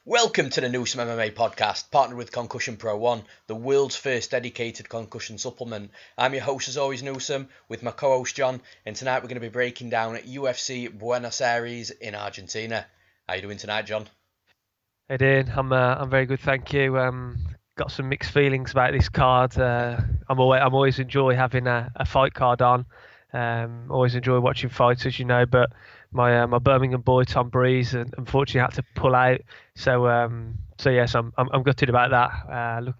Welcome to the Newsome MMA podcast, partnered with Concussion Pro 1, the world's first dedicated concussion supplement. I'm your host as always, Newsome, with my co-host John, and tonight we're going to be breaking down UFC Buenos Aires in Argentina. How you doing tonight, John? Hey Dean, I'm very good, thank you. Got some mixed feelings about this card. I'm always enjoy having a fight card on. Always enjoy watching fights, as you know, but my Birmingham boy Tom Breeze unfortunately had to pull out. So yes, I'm gutted about that.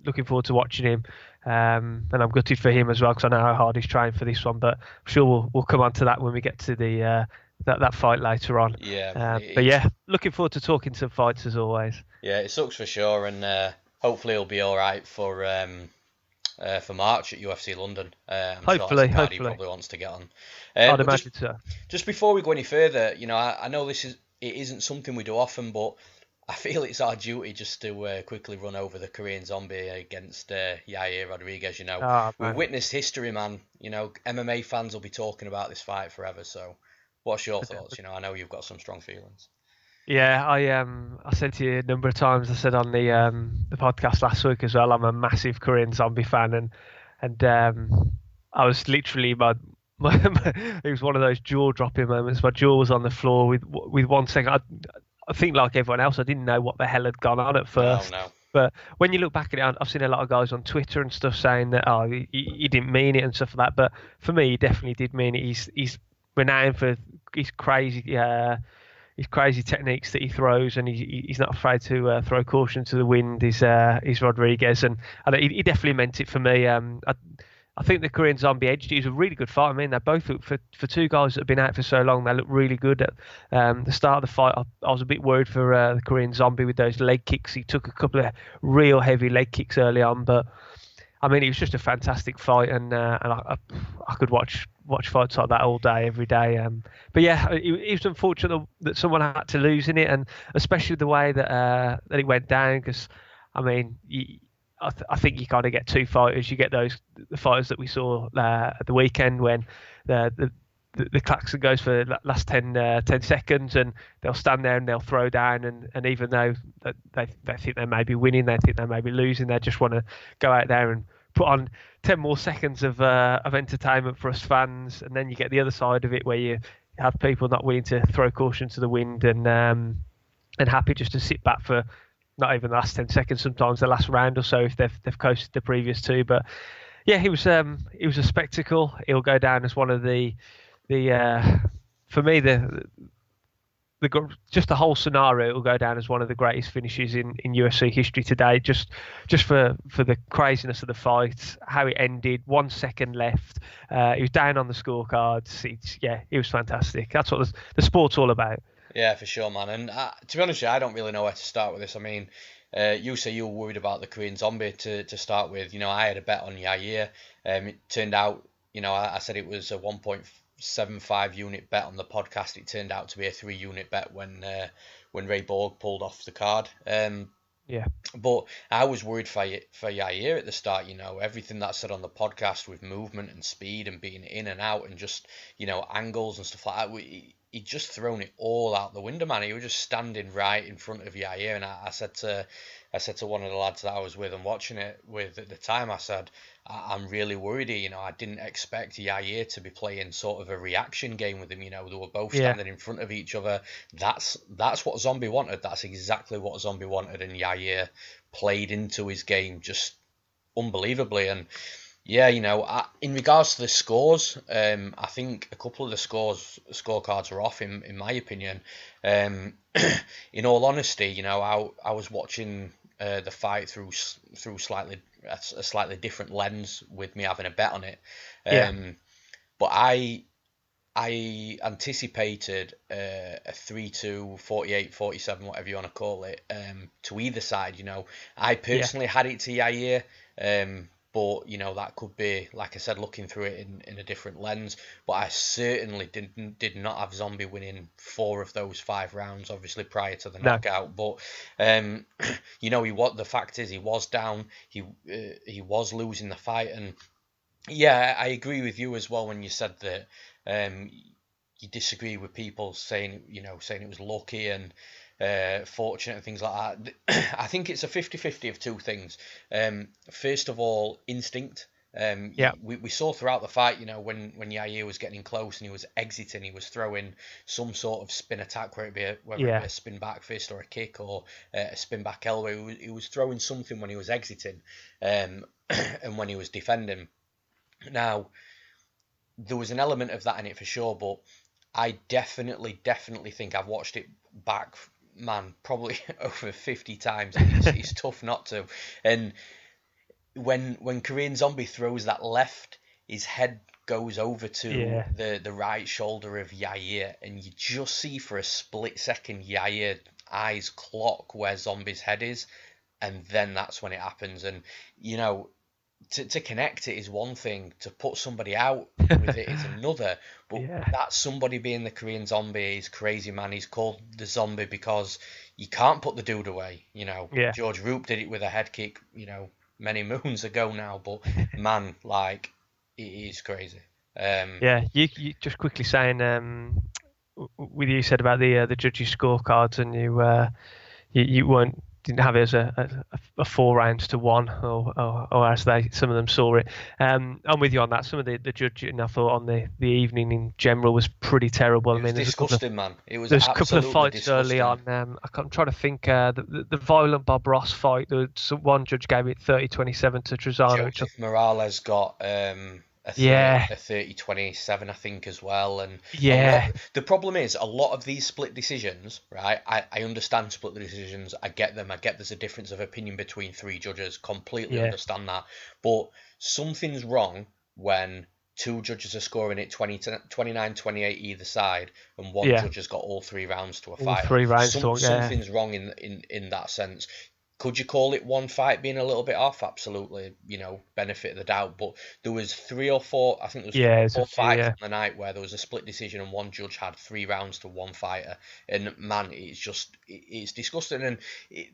Looking forward to watching him, and I'm gutted for him as well because I know how hard he's trying for this one. But I'm sure we'll come on to that when we get to the that fight later on. But yeah, looking forward to talking to fights as always. Yeah, it sucks for sure, and hopefully he'll be all right for March at UFC London. Hopefully. He probably wants to get on. I'd imagine so. Just before we go any further, I know it isn't something we do often, but I feel it's our duty just to quickly run over the Korean Zombie against Yair Rodriguez. We've witnessed history, man. MMA fans will be talking about this fight forever. So, what's your thoughts? I know you've got some strong feelings. Yeah, I said to you a number of times. I said on the podcast last week as well. I'm a massive Korean Zombie fan, and I was literally it was one of those jaw-dropping moments. My jaw was on the floor with 1 second. I think like everyone else, I didn't know what the hell had gone on at first. No. But when you look back at it, I've seen a lot of guys on Twitter and stuff saying that he didn't mean it and stuff like that. But for me, he definitely did mean it. He's renowned for his crazy techniques that he throws, and he's not afraid to throw caution to the wind. He's Rodriguez, and he definitely meant it for me. I think the Korean Zombie edged it. It was a really good fight. I mean, they both look for two guys that have been out for so long. They look really good at the start of the fight. I was a bit worried for the Korean Zombie with those leg kicks. He took a couple of real heavy leg kicks early on, but I mean, it was just a fantastic fight, and I could watch fights like that all day, every day. But yeah, it was unfortunate that someone had to lose in it, and especially the way that it went down. Because I mean, I think you kind of get two fighters. You get the fighters that we saw at the weekend when the klaxon goes for the last 10 seconds, and they'll stand there and they'll throw down, and even though they think they may be winning, they think they may be losing, they just want to go out there and put on 10 more seconds of entertainment for us fans. And then you get the other side of it where you have people not willing to throw caution to the wind and happy just to sit back for not even the last 10 seconds, sometimes the last round or so if they've coasted the previous two. But yeah, it was a spectacle. He'll go down as one of the for me just the whole scenario will go down as one of the greatest finishes in UFC history today. Just for the craziness of the fight, how it ended, 1 second left. He was down on the scorecards. It was fantastic. That's what the sport's all about. Yeah, for sure, man. And to be honest with you, I don't really know where to start with this. I mean, you say you were worried about the Korean Zombie to start with. I had a bet on Yair. It turned out, I said it was a 1.75 unit bet on the podcast. It turned out to be a 3 unit bet when Ray Borg pulled off the card. Yeah. But I was worried for Yair at the start. Everything that's said on the podcast with movement and speed and being in and out and just angles and stuff like that. He'd just thrown it all out the window, man. He was just standing right in front of Yair, and I said to one of the lads that I was with and watching it with at the time, I said, I'm really worried. I didn't expect Yair to be playing sort of a reaction game with him. They were both standing in front of each other. That's what Zombie wanted. That's exactly what Zombie wanted, and Yair played into his game just unbelievably. And yeah, in regards to the scores, I think a couple of the scorecards are off in my opinion. In all honesty, I was watching the fight through a slightly different lens with me having a bet on it. But I anticipated a 3-2, 48, 47, whatever you want to call it, to either side. I personally had it to Yair. But that could be, like I said, looking through it in a different lens. But I certainly did not have Zombie winning 4 of those 5 rounds, obviously prior to the knockout. But the fact is he was down, he was losing the fight, and yeah, I agree with you as well when you said that you disagree with people saying it was lucky and fortunate and things like that. I think it's a 50-50 of two things. First of all, instinct. We saw throughout the fight, you know, when Yair was getting close and he was exiting, he was throwing some sort of spin attack, whether it be a spin back fist or a kick or a spin back elbow. He was throwing something when he was exiting, and when he was defending. Now, there was an element of that in it for sure, but I definitely think I've watched it back, man, probably over 50 times. It's tough not to. And when Korean Zombie throws that left, his head goes over to the right shoulder of Yair, and you just see for a split second Yair's eyes clock where Zombie's head is, and then that's when it happens. And, you know, to connect it is one thing, to put somebody out with it is another. But that somebody being the Korean Zombie is crazy, man. He's called the Zombie because you can't put the dude away. You know, George Roop did it with a head kick, you know, many moons ago now. But man, like, it is crazy. You just quickly saying, with you said about the judges' scorecards, and you didn't have it as a 4 rounds to 1, or as some of them saw it. I'm with you on that. Some of the judging, I thought, on the evening in general was pretty terrible. It was disgusting, man. It was there's a couple of fights disgusting. early on. I'm trying to think. The violent Bob Ross fight. One judge gave it 30-27 to Trezano. Joseph Morales got a 30-27, I think, as well. And the problem is, a lot of these split decisions, right? I understand split decisions. I get them. I get there's a difference of opinion between 3 judges. Completely understand that. But something's wrong when 2 judges are scoring it 29-28 either side, and 1 judge has got all 3 rounds to a fight. All 3 rounds something's wrong in that sense. Could you call it one fight being a little bit off? Absolutely, you know, benefit of the doubt. But there was 3 or 4, I think there was 4 or 5 fights on the night where there was a split decision and 1 judge had 3 rounds to 1 fighter. And man, it's disgusting. And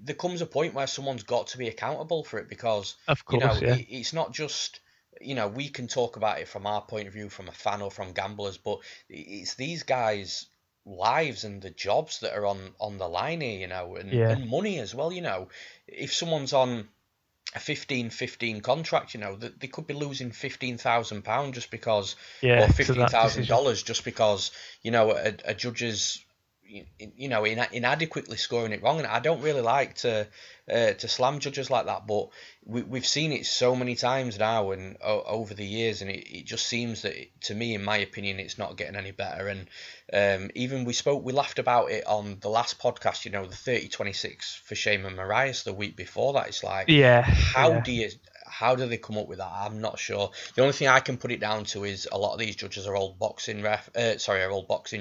there comes a point where someone's got to be accountable for it, because, of course, you know, it's not just, you know, we can talk about it from our point of view, from a fan or from gamblers, but it's these guys' lives and the jobs that are on the line here, you know, and money as well. You know, if someone's on a 15-15 contract, you know, they could be losing £15,000 just because, or $15,000 just because, you know, a judge is, you know, inadequately scoring it wrong. And I don't really like to slam judges like that, but we've seen it so many times now and over the years, and it just seems that, to me, in my opinion, it's not getting any better. And even we laughed about it on the last podcast, you know, the 30-26 for Shayman Marias the week before that. It's like, how do they come up with that? I'm not sure. The only thing I can put it down to is a lot of these judges are old boxing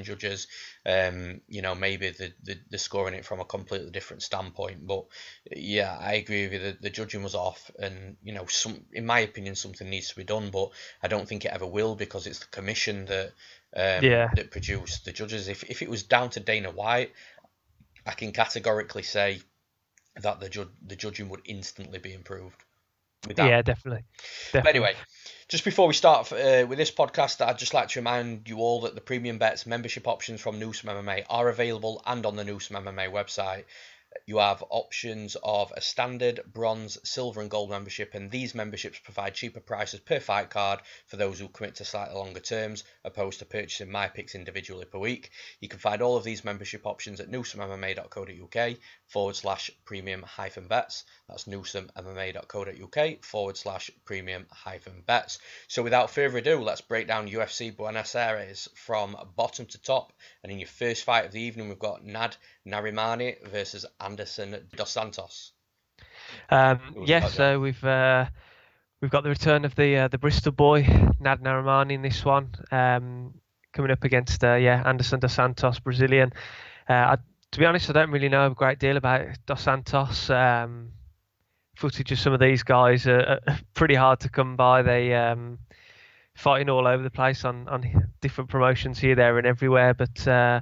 judges. You know, maybe they're scoring it from a completely different standpoint. But yeah, I agree with you. The judging was off, and, you know, in my opinion, something needs to be done. But I don't think it ever will, because it's the commission that that produced the judges. If it was down to Dana White, I can categorically say that the judging would instantly be improved. Yeah, definitely. But anyway, just before we start with this podcast, I'd just like to remind you all that the Premium Bets membership options from Newsome MMA are available and on the Newsome MMA website. You have options of a standard, bronze, silver and gold membership, and these memberships provide cheaper prices per fight card for those who commit to slightly longer terms, opposed to purchasing my picks individually per week. You can find all of these membership options at newsomemma.co.uk/premium-bets. That's newsomemma.co.uk/premium-bets. So without further ado, let's break down UFC Buenos Aires from bottom to top. And in your first fight of the evening, we've got Narimani versus Anderson dos Santos. So we've got the return of the Bristol boy, Narimani, in this one, coming up against Anderson dos Santos, Brazilian. To be honest, I don't really know a great deal about dos Santos. Footage of some of these guys are pretty hard to come by. They fighting all over the place on different promotions here, there, and everywhere. But yeah,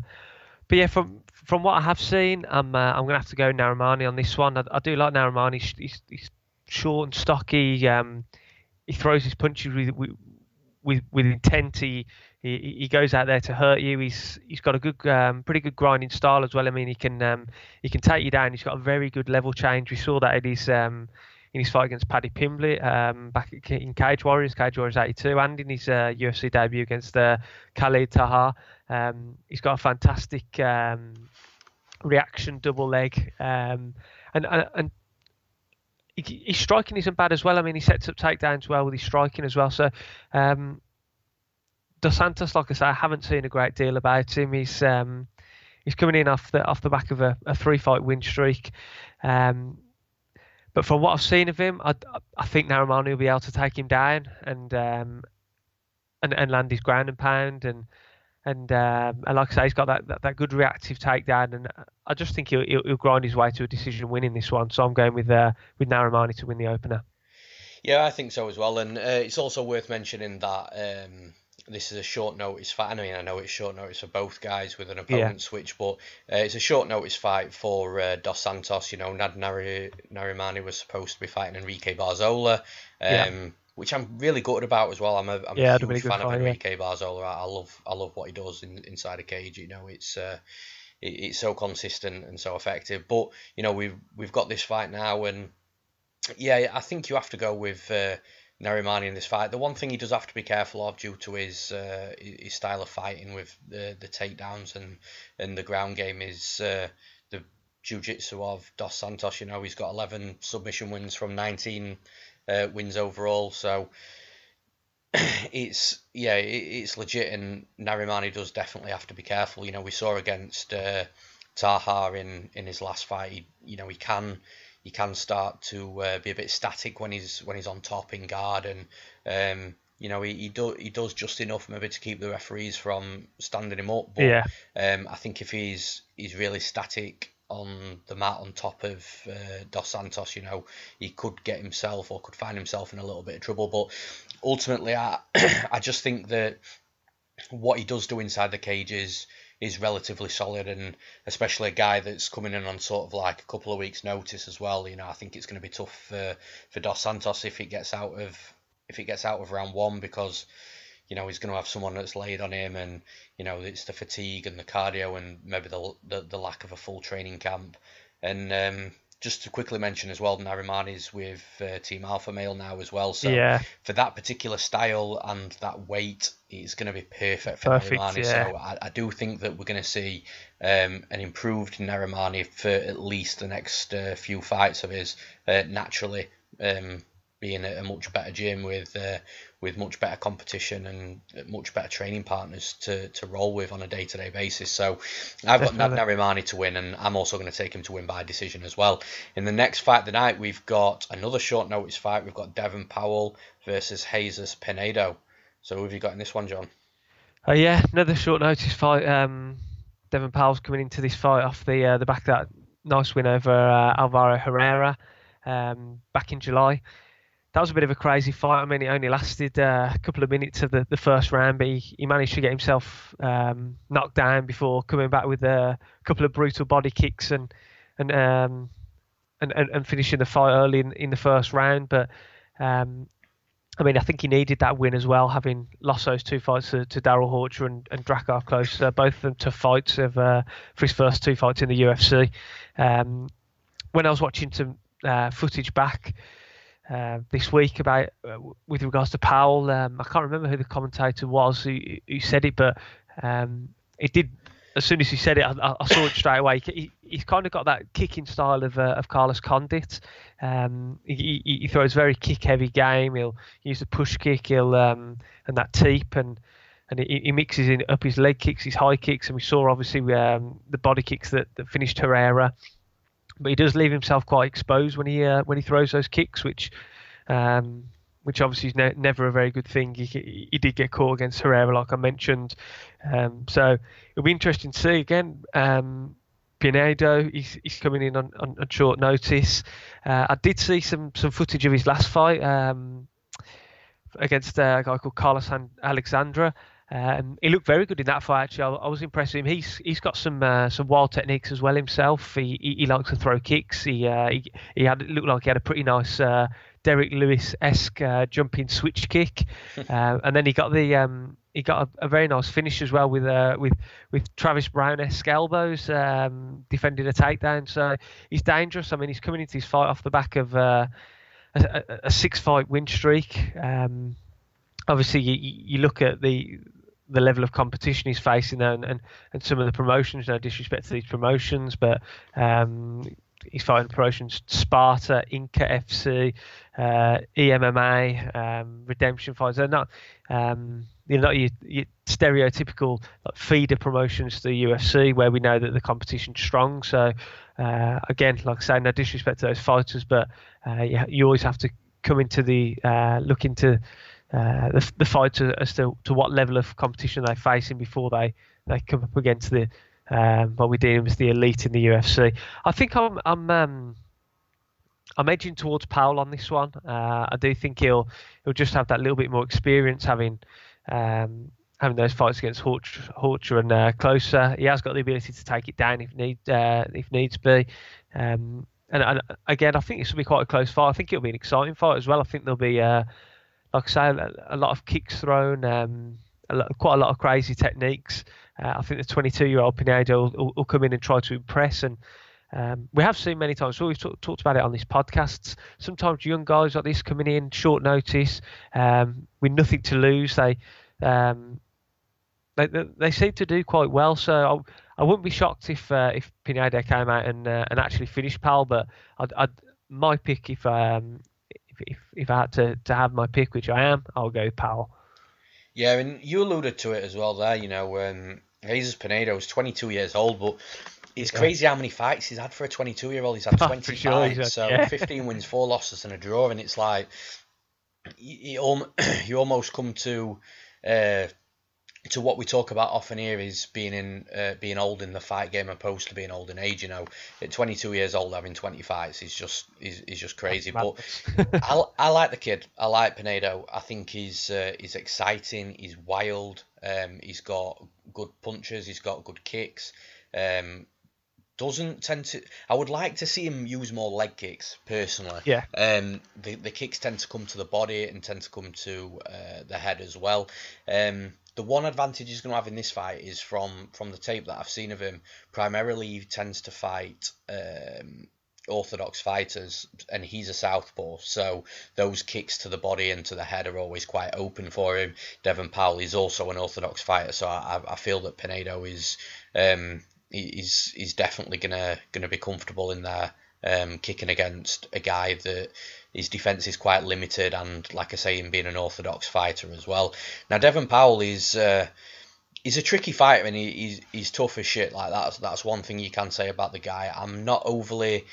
from what I have seen, I'm gonna have to go Narimani on this one. I do like Narimani. He's short and stocky. He throws his punches with intent. He he goes out there to hurt you. He's got a good, pretty good grinding style as well. I mean, he can take you down. He's got a very good level change. We saw that in his fight against Paddy Pimblett back in Cage Warriors 82, and in his UFC debut against Khalid Taha. He's got a fantastic reaction double leg, and his striking isn't bad as well. I mean, he sets up takedowns well with his striking as well. So Dos Santos, like I say, I haven't seen a great deal about him. He's coming in off the back of a 3-fight win streak. But from what I've seen of him, I think Narimani will be able to take him down and land his ground and pound, and like I say, he's got that good reactive takedown, and I just think he'll grind his way to a decision win in this one. So I'm going with Narimani to win the opener. Yeah, I think so as well, and it's also worth mentioning that this is a short notice fight. I mean, I know it's short notice for both guys with an opponent switch, but it's a short notice fight for Dos Santos. You know, Narimani was supposed to be fighting Enrique Barzola, which I'm really gutted about as well. I'm a huge fan of Enrique Barzola. I love what he does inside a cage. You know, it's so consistent and so effective. But you know, we've got this fight now, and yeah, I think you have to go with Narimani in this fight. The one thing he does have to be careful of, due to his style of fighting with the takedowns and the ground game, is the jiu-jitsu of Dos Santos. You know, he's got 11 submission wins from 19 wins overall. So it's legit, and Narimani does definitely have to be careful. You know, we saw against Taha in his last fight. He can start to be a bit static when he's on top in guard, and you know, he does just enough maybe to keep the referees from standing him up. But I think if he's really static on the mat on top of Dos Santos, you know, he could get himself or could find himself in a little bit of trouble. But ultimately, I just think that what he does do inside the cage is relatively solid, and especially a guy that's coming in on sort of like a couple of weeks' notice as well. You know, I think it's going to be tough for Dos Santos if he gets out of round one, because you know, he's going to have someone that's laid on him, and you know, it's the fatigue and the cardio and maybe the lack of a full training camp. And just to quickly mention as well, Narimani's with Team Alpha Male now as well. So for that particular style and that weight, it's going to be perfect for Narimani. Yeah. So I do think that we're going to see an improved Narimani for at least the next few fights of his, naturally being at a much better gym with much better competition and much better training partners to roll with on a day-to-day basis. So I've got Narimani to win, and I'm also going to take him to win by decision as well. In the next fight of the night, we've got another short notice fight. We've got Devin Powell versus Jesus Pinedo. So who have you got in this one, John? Yeah, another short notice fight. Devin Powell's coming into this fight off the back of that nice win over Alvaro Herrera back in July. That was a bit of a crazy fight. I mean, it only lasted a couple of minutes of the first round, but he managed to get himself knocked down before coming back with a couple of brutal body kicks and finishing the fight early in the first round. But I mean, I think he needed that win as well, having lost those two fights to Daryl Horcher and Drakkar Klose, both of them tough fights for his first two fights in the UFC. When I was watching some footage back this week about with regards to Powell, I can't remember who the commentator was who said it, but it did. As soon as he said it, I saw it straight away. He's kind of got that kicking style of Carlos Condit. He throws very kick-heavy game. He'll use the push kick, and that teep, and he mixes up his leg kicks, his high kicks, and we saw obviously the body kicks that finished Herrera. But he does leave himself quite exposed when he throws those kicks, which obviously is never a very good thing. He did get caught against Herrera, like I mentioned. So it'll be interesting to see again. Pinedo, he's coming in on short notice. I did see some footage of his last fight against a guy called Carlos Alexandre. He looked very good in that fight. Actually, I was impressed with him. He's got some wild techniques as well himself. He likes to throw kicks. It looked like he had a pretty nice Derek Lewis-esque jumping switch kick, and then he got the he got a very nice finish as well with Travis Brown-esque elbows, defending a takedown. So he's dangerous. I mean, he's coming into his fight off the back of a 6-fight win streak. Obviously, you look at the level of competition he's facing there, and some of the promotions. No disrespect to these promotions, but he's fighting promotions: Sparta, Inca FC, EMMA, Redemption Fights. They're not, not your stereotypical feeder promotions to the UFC, where we know that the competition's strong. So again, like I say, no disrespect to those fighters, but you always have to come into the look into the fight as to what level of competition they're facing before they come up against the what we're dealing with the elite in the UFC. I think I'm edging towards Powell on this one. I do think he'll just have that little bit more experience having those fights against Horcher and closer. He has got the ability to take it down if needs be. And again, I think this will be quite a close fight. I think it'll be an exciting fight as well. I think there'll be like I say, a lot of kicks thrown, quite a lot of crazy techniques. I think the 22-year-old Pinedo will come in and try to impress. And we have seen many times, we've talked about it on these podcasts, sometimes young guys like this coming in, short notice, with nothing to lose. They seem to do quite well. So I wouldn't be shocked if Pinedo came out and actually finished Powell, but my pick, if I had to have my pick, which I am, I'll go Powell. Yeah, and you alluded to it as well there. Jesus Pinedo is 22 years old, but it's crazy how many fights he's had for a 22-year-old. He's had 20 fights, so 15 wins, 4 losses, and a draw. And it's like you almost come to what we talk about often here is being old in the fight game opposed to being old in age. At 22 years old having 20 fights is just crazy. But I like the kid. I like Pinedo. I think he's exciting. He's wild. He's got good punches. He's got good kicks. Doesn't tend to. I would like to see him use more leg kicks personally. Yeah. The kicks tend to come to the body and tend to come to the head as well. The one advantage he's going to have in this fight is from the tape that I've seen of him. Primarily, he tends to fight orthodox fighters, and he's a southpaw, so those kicks to the body and to the head are always quite open for him. Devin Powell is also an orthodox fighter, so I feel that Pinedo is he's definitely gonna be comfortable in there, kicking against a guy that his defense is quite limited, and like I say, him being an orthodox fighter as well. Now Devin Powell he's a tricky fighter, and he's tough as shit. Like that's one thing you can say about the guy. I'm not overly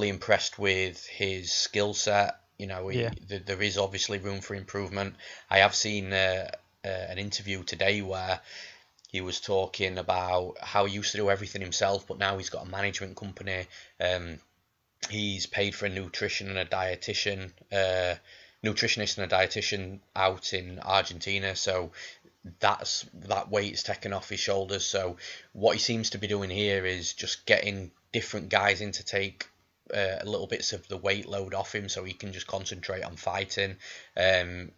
impressed with his skill set. There is obviously room for improvement. I have seen an interview today where he was talking about how he used to do everything himself, but now he's got a management company. He's paid for a nutritionist and a dietitian out in Argentina, so that weight's taken off his shoulders. So what he seems to be doing here is just getting different guys in to take little bits of the weight load off him, so he can just concentrate on fighting.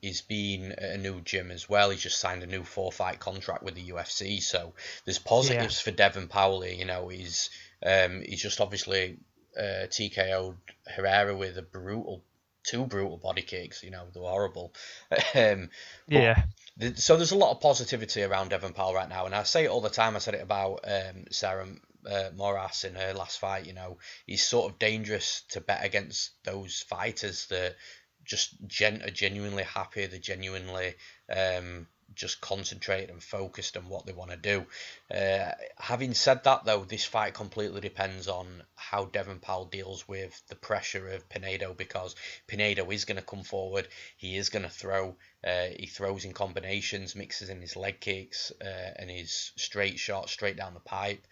He's been at a new gym as well. He's just signed a new 4-fight contract with the UFC, so there's positives for Devin Powell here. He's just obviously TKO'd Herrera with two brutal body kicks. They were horrible. So there's a lot of positivity around Devin Powell right now, and I say it all the time. I said it about Sarah Moras in her last fight. He's sort of dangerous to bet against those fighters that just are genuinely happy. They're genuinely just concentrated and focused on what they want to do. Having said that, though, this fight completely depends on how Devin Powell deals with the pressure of Pinedo, because Pinedo is going to come forward. He is going to throw. He throws in combinations, mixes in his leg kicks and his straight shots straight down the pipe.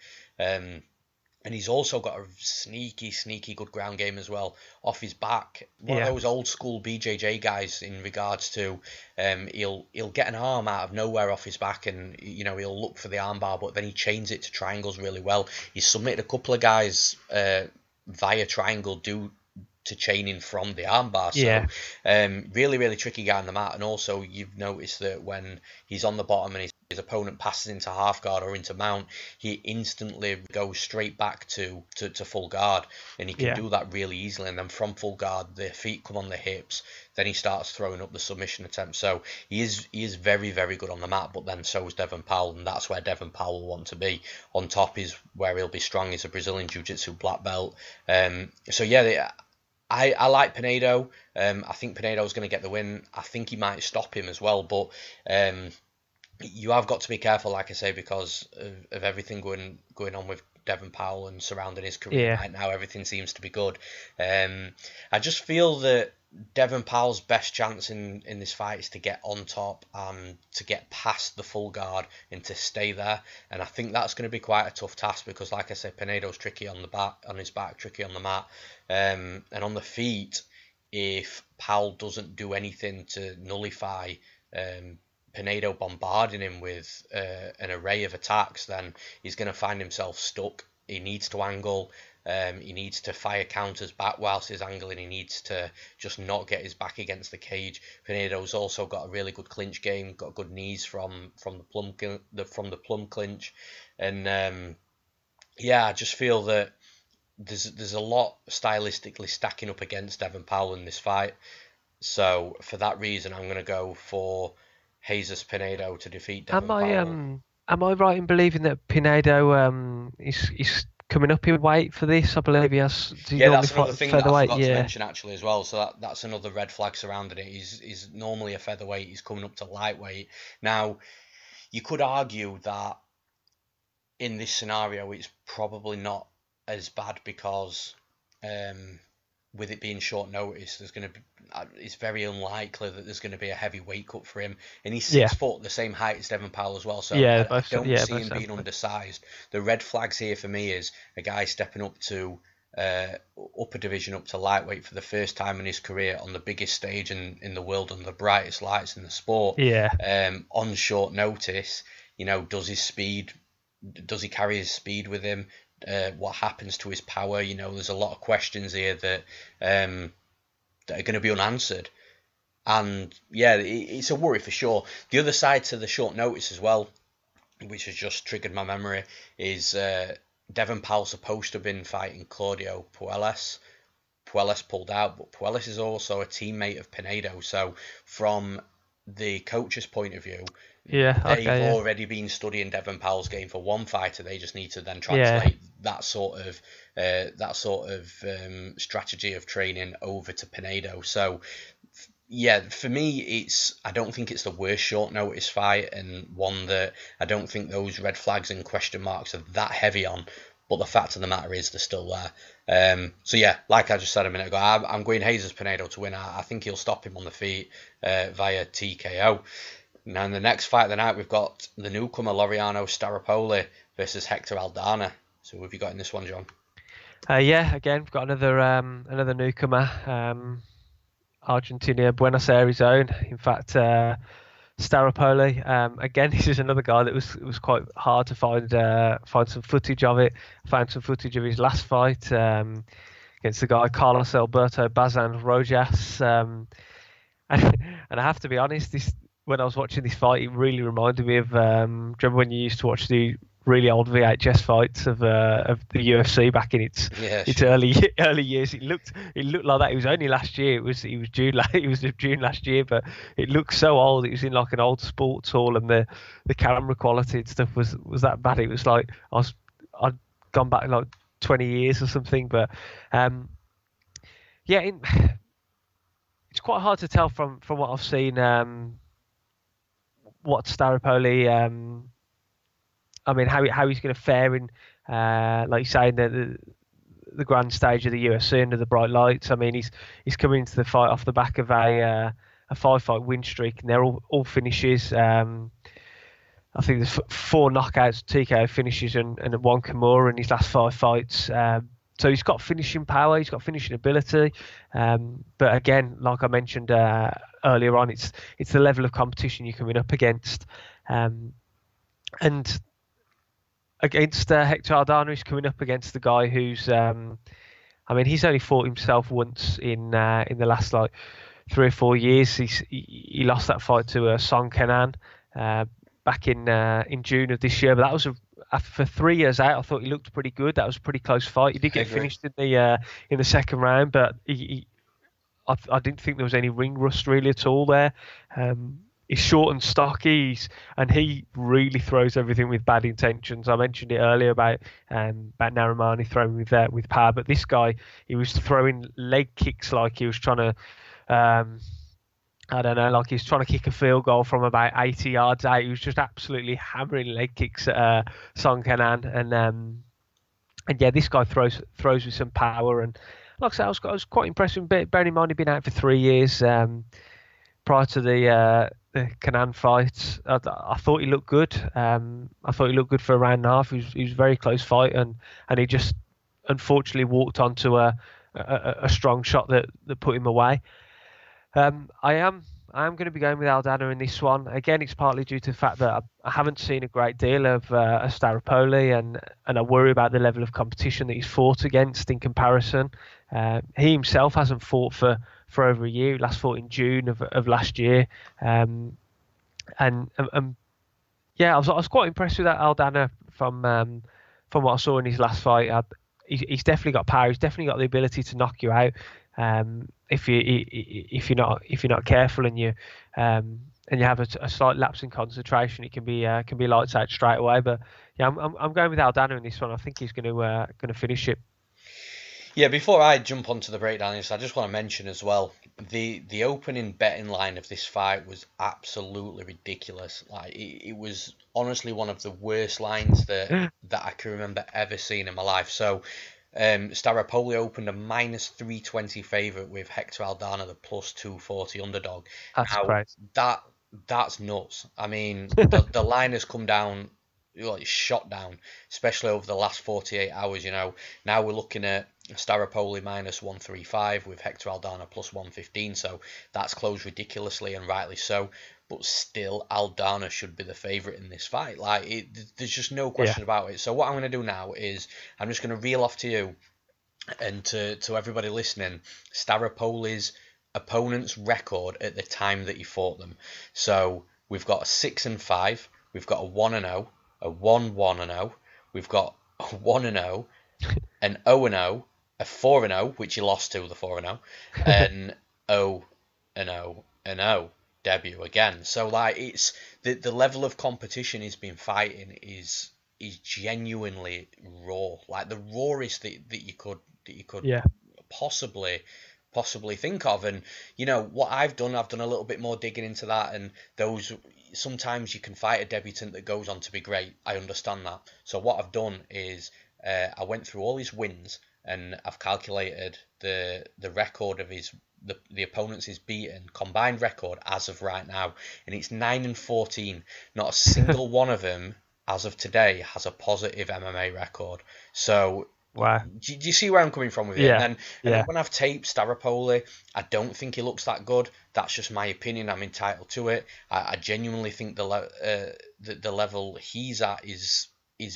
And he's also got a sneaky good ground game as well off his back. One of those old school BJJ guys in regards to he'll get an arm out of nowhere off his back, and he'll look for the armbar, but then he chains it to triangles really well. He's submitted a couple of guys via triangle due to chaining from the armbar. Yeah. So really, really tricky guy on the mat. And also you've noticed that when he's on the bottom and his opponent passes into half guard or into mount, he instantly goes straight back to full guard, and he can do that really easily. And then from full guard, the feet come on the hips, then he starts throwing up the submission attempt. So he is very, very good on the mat, but then so is Devin Powell, and that's where Devin Powell will want to be. On top is where he'll be strong. He's a Brazilian Jiu-Jitsu black belt. So yeah, I like Pinedo. I think Pinedo's going to get the win. I think he might stop him as well, but you have got to be careful, like I say, because of everything going on with Devin Powell and surrounding his career right now. Everything seems to be good. I just feel that Devin Powell's best chance in this fight is to get on top and to get past the full guard and to stay there. And I think that's going to be quite a tough task because, like I said, Pinedo's tricky on his back, tricky on the mat, and on the feet. If Powell doesn't do anything to nullify Pinedo bombarding him with an array of attacks, then he's going to find himself stuck. He needs to angle. He needs to fire counters back whilst he's angling. He needs to just not get his back against the cage. Pinedo's also got a really good clinch game, got good knees from the plum clinch, and I just feel that there's a lot stylistically stacking up against Devin Powell in this fight. So for that reason, I'm going to go for Jesus Pinedo to defeat Devin Powell. Am I right in believing that Pinedo is coming up in weight for this? I believe he has. That's another thing that I forgot to mention actually as well. So that's another red flag surrounding it. He's normally a featherweight. He's coming up to lightweight. Now, you could argue that in this scenario, it's probably not as bad because with it being short notice, it's very unlikely that there's going to be a heavy weight cut for him, and he's 6 foot, the same height as Devin Powell as well. So I don't see him being undersized. The red flags here for me is a guy stepping up to upper division, up to lightweight for the first time in his career on the biggest stage in the world under the brightest lights in the sport. On short notice, does he carry his speed with him? What happens to his power? There's a lot of questions here that are going to be unanswered, and it's a worry for sure. The other side to the short notice as well, which has just triggered my memory, is Devin Powell supposed to have been fighting Claudio Puelles. Puelles pulled out, but Puelles is also a teammate of Pinedo, so from the coach's point of view, they've already been studying Devin Powell's game for one fighter. They just need to then translate that sort of strategy of training over to Pinedo. So for me, I don't think it's the worst short notice fight, and one that I don't think those red flags and question marks are that heavy on. But the fact of the matter is they're still there. Like I just said a minute ago, I'm going Jesus Pinedo to win. I think he'll stop him on the feet via TKO. Now in the next fight of the night, we've got the newcomer Laureano Staropoli versus Hector Aldana. So who have you got in this one, John? Again, we've got another newcomer, Argentina, Buenos Aires own. In fact, Staropoli. Again, this is another guy that was quite hard to find some footage of it. I found some footage of his last fight against the guy Carlos Alberto Bazan Rojas. And I have to be honest, when I was watching this fight, it really reminded me of remember when you used to watch the really old VHS fights of the UFC back in its early years. It looked like that. It was only last year. It was June last year, but it looked so old. It was in like an old sports hall, and the camera quality and stuff was that bad. It was like I'd gone back like 20 years or something. But it's quite hard to tell from what I've seen. What Staropoli, how he's going to fare in, like you say, in the grand stage of the UFC under the bright lights. I mean, he's coming into the fight off the back of a 5-fight win streak, and they're all finishes. I think there's 4 knockouts, TKO finishes, and 1 Kimura in his last 5 fights. So he's got finishing power, he's got finishing ability, but again, like I mentioned earlier on, it's the level of competition you're coming up against, and against Hector Aldana, he's coming up against the guy who's I mean, he's only fought himself once in the last like 3 or 4 years. He lost that fight to Song Kenan back in June of this year. But that was for 3 years out. I thought he looked pretty good. That was a pretty close fight. He did get finished in the second round, but I didn't think there was any ring rust really at all there. He's short and stocky, and he really throws everything with bad intentions. I mentioned it earlier about Narimani throwing with power, but this guy, he was throwing leg kicks like he was trying to, I don't know, like he was trying to kick a field goal from about 80 yards out. He was just absolutely hammering leg kicks at Song Kenan, and yeah, this guy throws with some power. And like I said, I was quite impressed with him. Bearing in mind he'd been out for 3 years prior to the Kenan fight. I thought he looked good. I thought he looked good for a round and a half. It was a very close fight, and he just unfortunately walked onto a strong shot that put him away. I am going to be going with Aldana in this one. Again, it's partly due to the fact that I haven't seen a great deal of Staropoli, and I worry about the level of competition that he's fought against in comparison. He himself hasn't fought for over a year. He last fought in June of last year. And yeah, I was quite impressed with that Aldana from what I saw in his last fight. He's definitely got power. He's definitely got the ability to knock you out. If you're not careful and you have a slight lapse in concentration, it can be lights out straight away. But yeah, I'm going with Aldana in this one. I think he's going to finish it. Yeah, before I jump onto the breakdown, I just want to mention as well, the opening betting line of this fight was absolutely ridiculous. Like it was honestly one of the worst lines that I can remember ever seeing in my life. So Staropoli opened a -320 favourite with Hector Aldana, the +240 underdog. That's crazy. That's nuts. I mean, the line has come down, it's shot down, especially over the last 48 hours. Now we're looking at Staropoli -135 with Hector Aldana +115, so that's closed ridiculously, and rightly so. But still, Aldana should be the favourite in this fight. There's just no question about it. So what I'm going to do now is I'm just going to reel off to you and to everybody listening Staropoli's opponent's record at the time that he fought them. So we've got a 6-5, we've got a 1-0, a 1-1-0, we've got a 1-0, an 0-0, a 4-0, which he lost to, the 4-0, an 0-0 debut again. So it's the level of competition he's been fighting is genuinely raw, like the rawest that you could possibly think of. And what I've done a little bit more digging into that, and those sometimes you can fight a debutant that goes on to be great. I understand that. So what I've done is I went through all his wins, and I've calculated the record of the opponents he's beaten, combined record as of right now, and it's 9-14. Not a single one of them as of today has a positive MMA record. So wow. Do you see where I'm coming from with it? And when I've taped Staropoli, I don't think he looks that good. That's just my opinion. I'm entitled to it. I genuinely think the level he's at is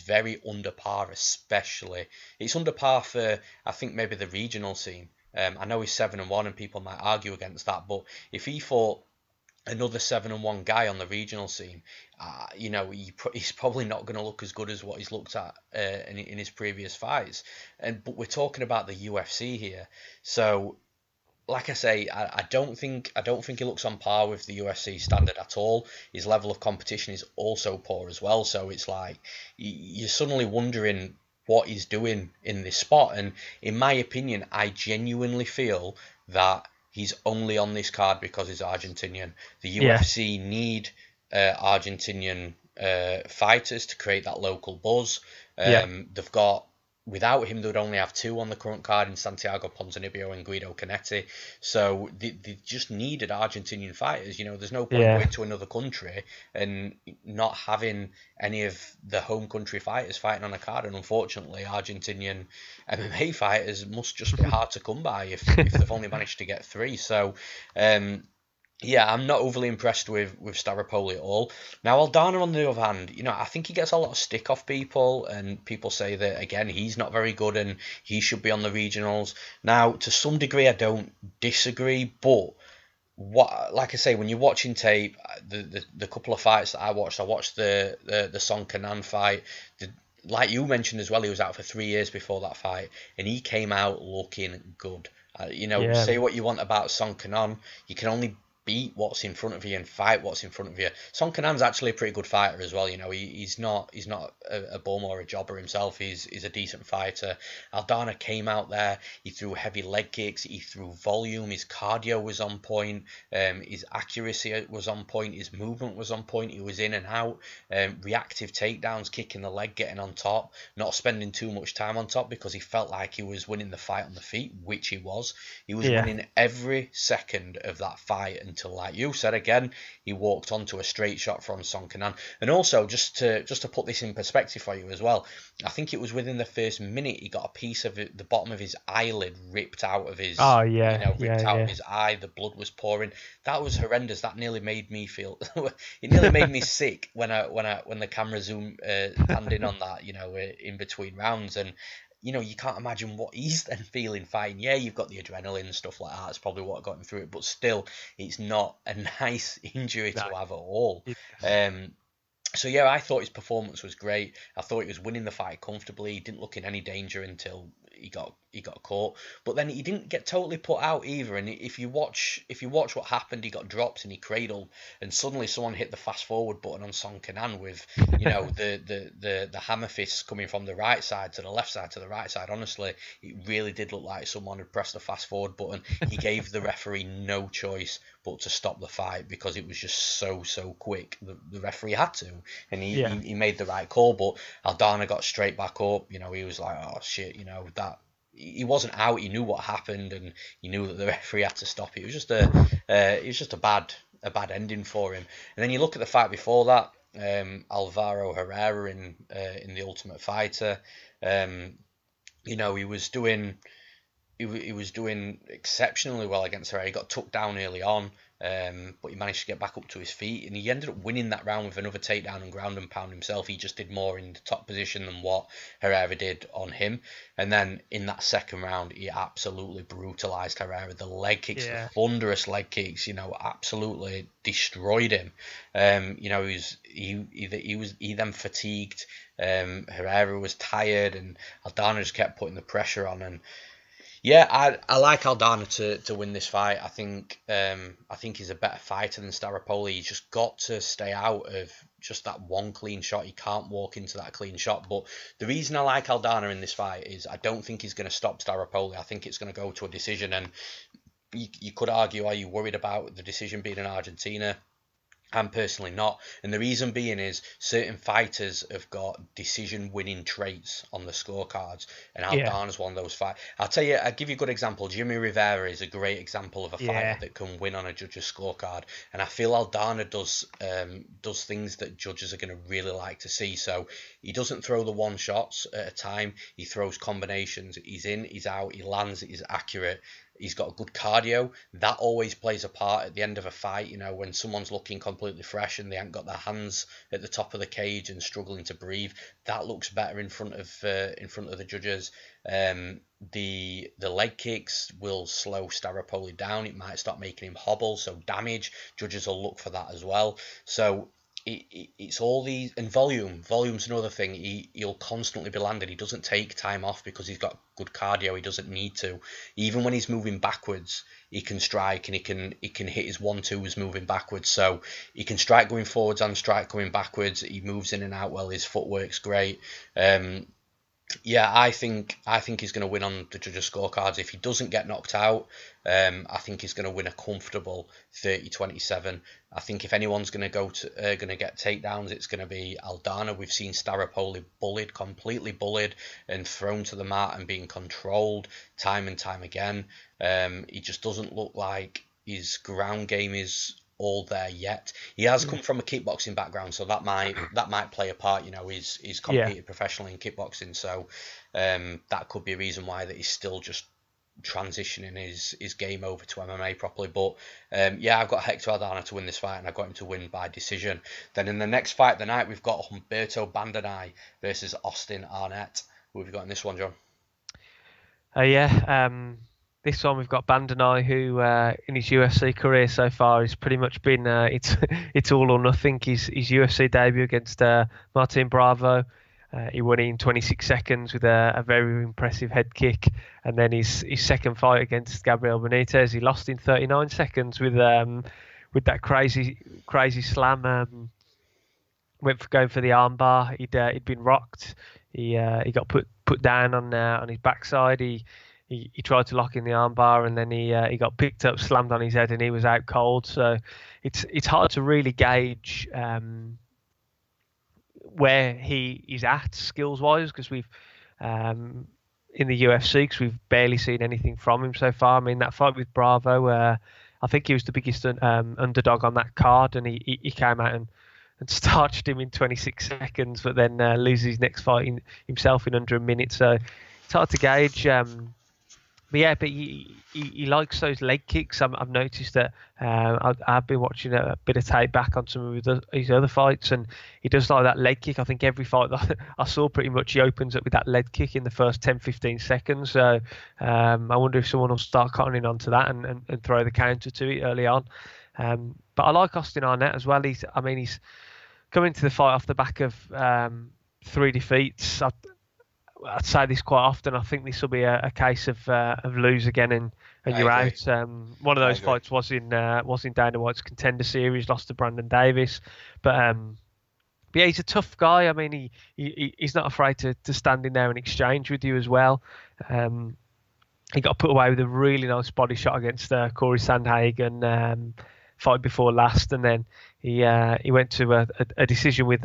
very under par, especially. It's under par for, I think, maybe the regional scene. I know he's 7-1 and people might argue against that, but if he fought another 7-1 guy on the regional scene, he's probably not going to look as good as what he's looked at in his previous fights. But we're talking about the UFC here, so like I say, I don't think he looks on par with the UFC standard at all. His level of competition is also poor as well. So it's like you're suddenly wondering what he's doing in this spot. And in my opinion, I genuinely feel that he's only on this card because he's Argentinian. The UFC need Argentinian fighters to create that local buzz. They've got, without him, they would only have 2 on the current card in Santiago Ponzinibbio and Guido Canetti. So they just needed Argentinian fighters. There's no point going to another country and not having any of the home country fighters fighting on a card. And unfortunately, Argentinian MMA fighters must just be hard to come by if they've only managed to get 3. So Yeah, I'm not overly impressed with Staropoli at all. Now, Aldana, on the other hand, I think he gets a lot of stick off people, and people say that again he's not very good and he should be on the regionals. Now, to some degree, I don't disagree, but what, like I say, when you're watching tape, the couple of fights that I watched the Song Kenan fight. Like you mentioned as well, he was out for 3 years before that fight, and he came out looking good. Yeah, Say what you want about Song Kenan, you can only beat what's in front of you and fight what's in front of you. Song Kanan's actually a pretty good fighter as well. He's not a bum or a jobber himself. He's a decent fighter. Aldana came out there. He threw heavy leg kicks. He threw volume. His cardio was on point. His accuracy was on point. His movement was on point. He was in and out. Reactive takedowns, kicking the leg, getting on top, not spending too much time on top because he felt like he was winning the fight on the feet, which he was. He was winning every second of that fight until, like you said again, he walked onto a straight shot from Song Kenan. And also, just to put this in perspective for you as well, I think it was within the first minute he got a piece of the bottom of his eyelid ripped out of his, oh yeah, ripped out of his eye. The blood was pouring. That was horrendous. That nearly made me feel. It nearly made me sick when the camera zoomed panned in on that. In between rounds, and you can't imagine what he's then feeling fighting. Yeah, you've got the adrenaline and stuff like that. That's probably what got him through it. But still, it's not a nice injury to have at all. So yeah, I thought his performance was great. I thought he was winning the fight comfortably. He didn't look in any danger until he got caught. But then he didn't get totally put out either. And if you watch what happened, he got dropped and he cradled, and suddenly someone hit the fast forward button on Song Kenan with the hammer fists coming from the right side to the left side to the right side. Honestly, it really did look like someone had pressed the fast forward button. He gave the referee no choice but to stop the fight because it was just so quick. The referee had to, and he made the right call. But Aldana got straight back up. He was like, oh shit, that. He wasn't out. He knew what happened, and he knew that the referee had to stop it. It was just a bad ending for him. And then you look at the fight before that, Alvaro Herrera in the Ultimate Fighter. He was doing exceptionally well against Herrera. He got took down early on, but he managed to get back up to his feet, and he ended up winning that round with another takedown and ground and pound himself. He just did more in the top position than what Herrera did on him. And then in that second round, he absolutely brutalized Herrera. The leg kicks, the thunderous leg kicks, absolutely destroyed him. He then fatigued. Herrera was tired, and Aldana just kept putting the pressure on. And yeah, I like Aldana to win this fight. I think he's a better fighter than Staropoli. He's just got to stay out of just that one clean shot. He can't walk into that clean shot. But the reason I like Aldana in this fight is I don't think he's going to stop Staropoli. I think it's going to go to a decision. And you could argue, are you worried about the decision being in Argentina? I'm personally not, and the reason being is certain fighters have got decision-winning traits on the scorecards, and Aldana's one of those fighters. I'll give you a good example. Jimmy Rivera is a great example of a fighter that can win on a judge's scorecard, and I feel Aldana does things that judges are going to really like to see. So he doesn't throw the one shots at a time. He throws combinations. He's in, he's out, he lands, he's accurate. He's got good cardio. That always plays a part at the end of a fight. When someone's looking completely fresh and they haven't got their hands at the top of the cage and struggling to breathe, that looks better in front of the judges. The leg kicks will slow Staropoli down. It might start making him hobble, so damage. Judges will look for that as well. So it's all these, and volume's another thing. He'll constantly be landed. He doesn't take time off because he's got good cardio. He doesn't need to. Even when he's moving backwards, he can strike, and he can hit his 1-2s moving backwards. So he can strike going forwards and strike going backwards. He moves in and out well. His footwork's great. Yeah, I think he's going to win on the judges' scorecards. If he doesn't get knocked out, I think he's going to win a comfortable 30-27. I think if anyone's going to get takedowns, it's going to be Aldana. We've seen Staropoli completely bullied and thrown to the mat and being controlled time and time again. He just doesn't look like his ground game is all there yet. He has come from a kickboxing background, so that might play a part. He's competed professionally in kickboxing, so that could be a reason why that he's still just transitioning his game over to MMA properly. But yeah, I've got Hector Aldana to win this fight, and I've got him to win by decision. Then in the next fight of the night, we've got Humberto Bandanay versus Austin Arnett. Who have you got in this one, John? Yeah, this one we've got Bandanay, who in his UFC career so far has pretty much been it's all or nothing. His UFC debut against Martin Bravo, he won in 26 seconds with a very impressive head kick, and then his second fight against Gabriel Benitez, he lost in 39 seconds with that crazy slam. Went going for the armbar. He'd been rocked. He got put down on his backside. He tried to lock in the armbar, and then he got picked up, slammed on his head, and he was out cold. So it's hard to really gauge where he is at skills wise, because we've in the UFC, because we've barely seen anything from him so far. I mean, that fight with Bravo, I think he was the biggest underdog on that card, and he came out and starched him in 26 seconds, but then loses his next fight himself in under a minute. So it's hard to gauge. But he likes those leg kicks. I've noticed that. I've been watching a bit of tape back on some of his other fights, and he does like that leg kick. I think every fight that I saw, pretty much he opens up with that leg kick in the first 10-15 seconds. So I wonder if someone will start cutting onto that and throw the counter to it early on. But I like Austin Arnett as well. He's coming to the fight off the back of 3 defeats. I'd say this quite often. I think this will be a case of lose again and you're out. One of those fights was in Dana White's Contender Series, lost to Brandon Davis. But yeah, he's a tough guy. I mean, he's not afraid to stand in there and exchange with you as well. He got put away with a really nice body shot against Corey Sandhagen fight before last, and then he went to a decision with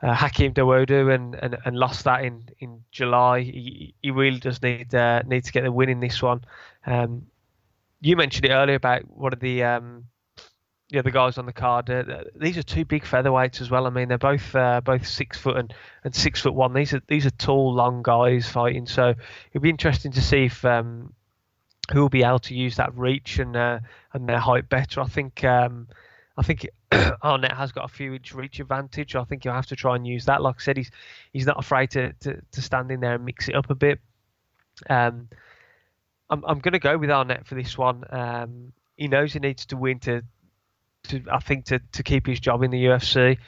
Hakeem Dawodu and lost that in July. He really does need to get the win in this one. You mentioned it earlier about one of the other guys on the card. These are 2 big featherweights as well. I mean, they're both 6 foot and 6'1". These are tall, long guys fighting. So it'll be interesting to see if who will be able to use that reach and their height better. I think Arnett has got a few inch reach advantage. I think you'll have to try and use that. Like I said, he's not afraid to stand in there and mix it up a bit. I'm going to go with Arnett for this one. He knows he needs to win to keep his job in the UFC.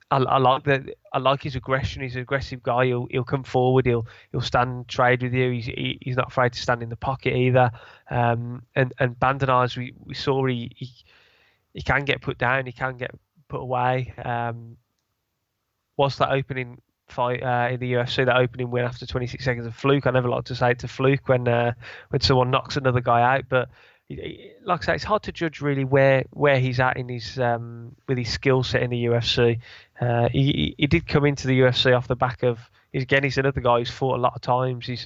I like his aggression. He's an aggressive guy. He'll come forward. He'll stand trade with you. He's not afraid to stand in the pocket either. And Bandanay, as we saw, he can get put down. He can get put away. Was that opening fight in the UFC, that opening win after 26 seconds, of fluke? I never like to say it's a fluke when someone knocks another guy out, but like I say, it's hard to judge really where he's at in his with his skill set in the UFC. He did come into the UFC off the back of, he's another guy who's fought a lot of times. I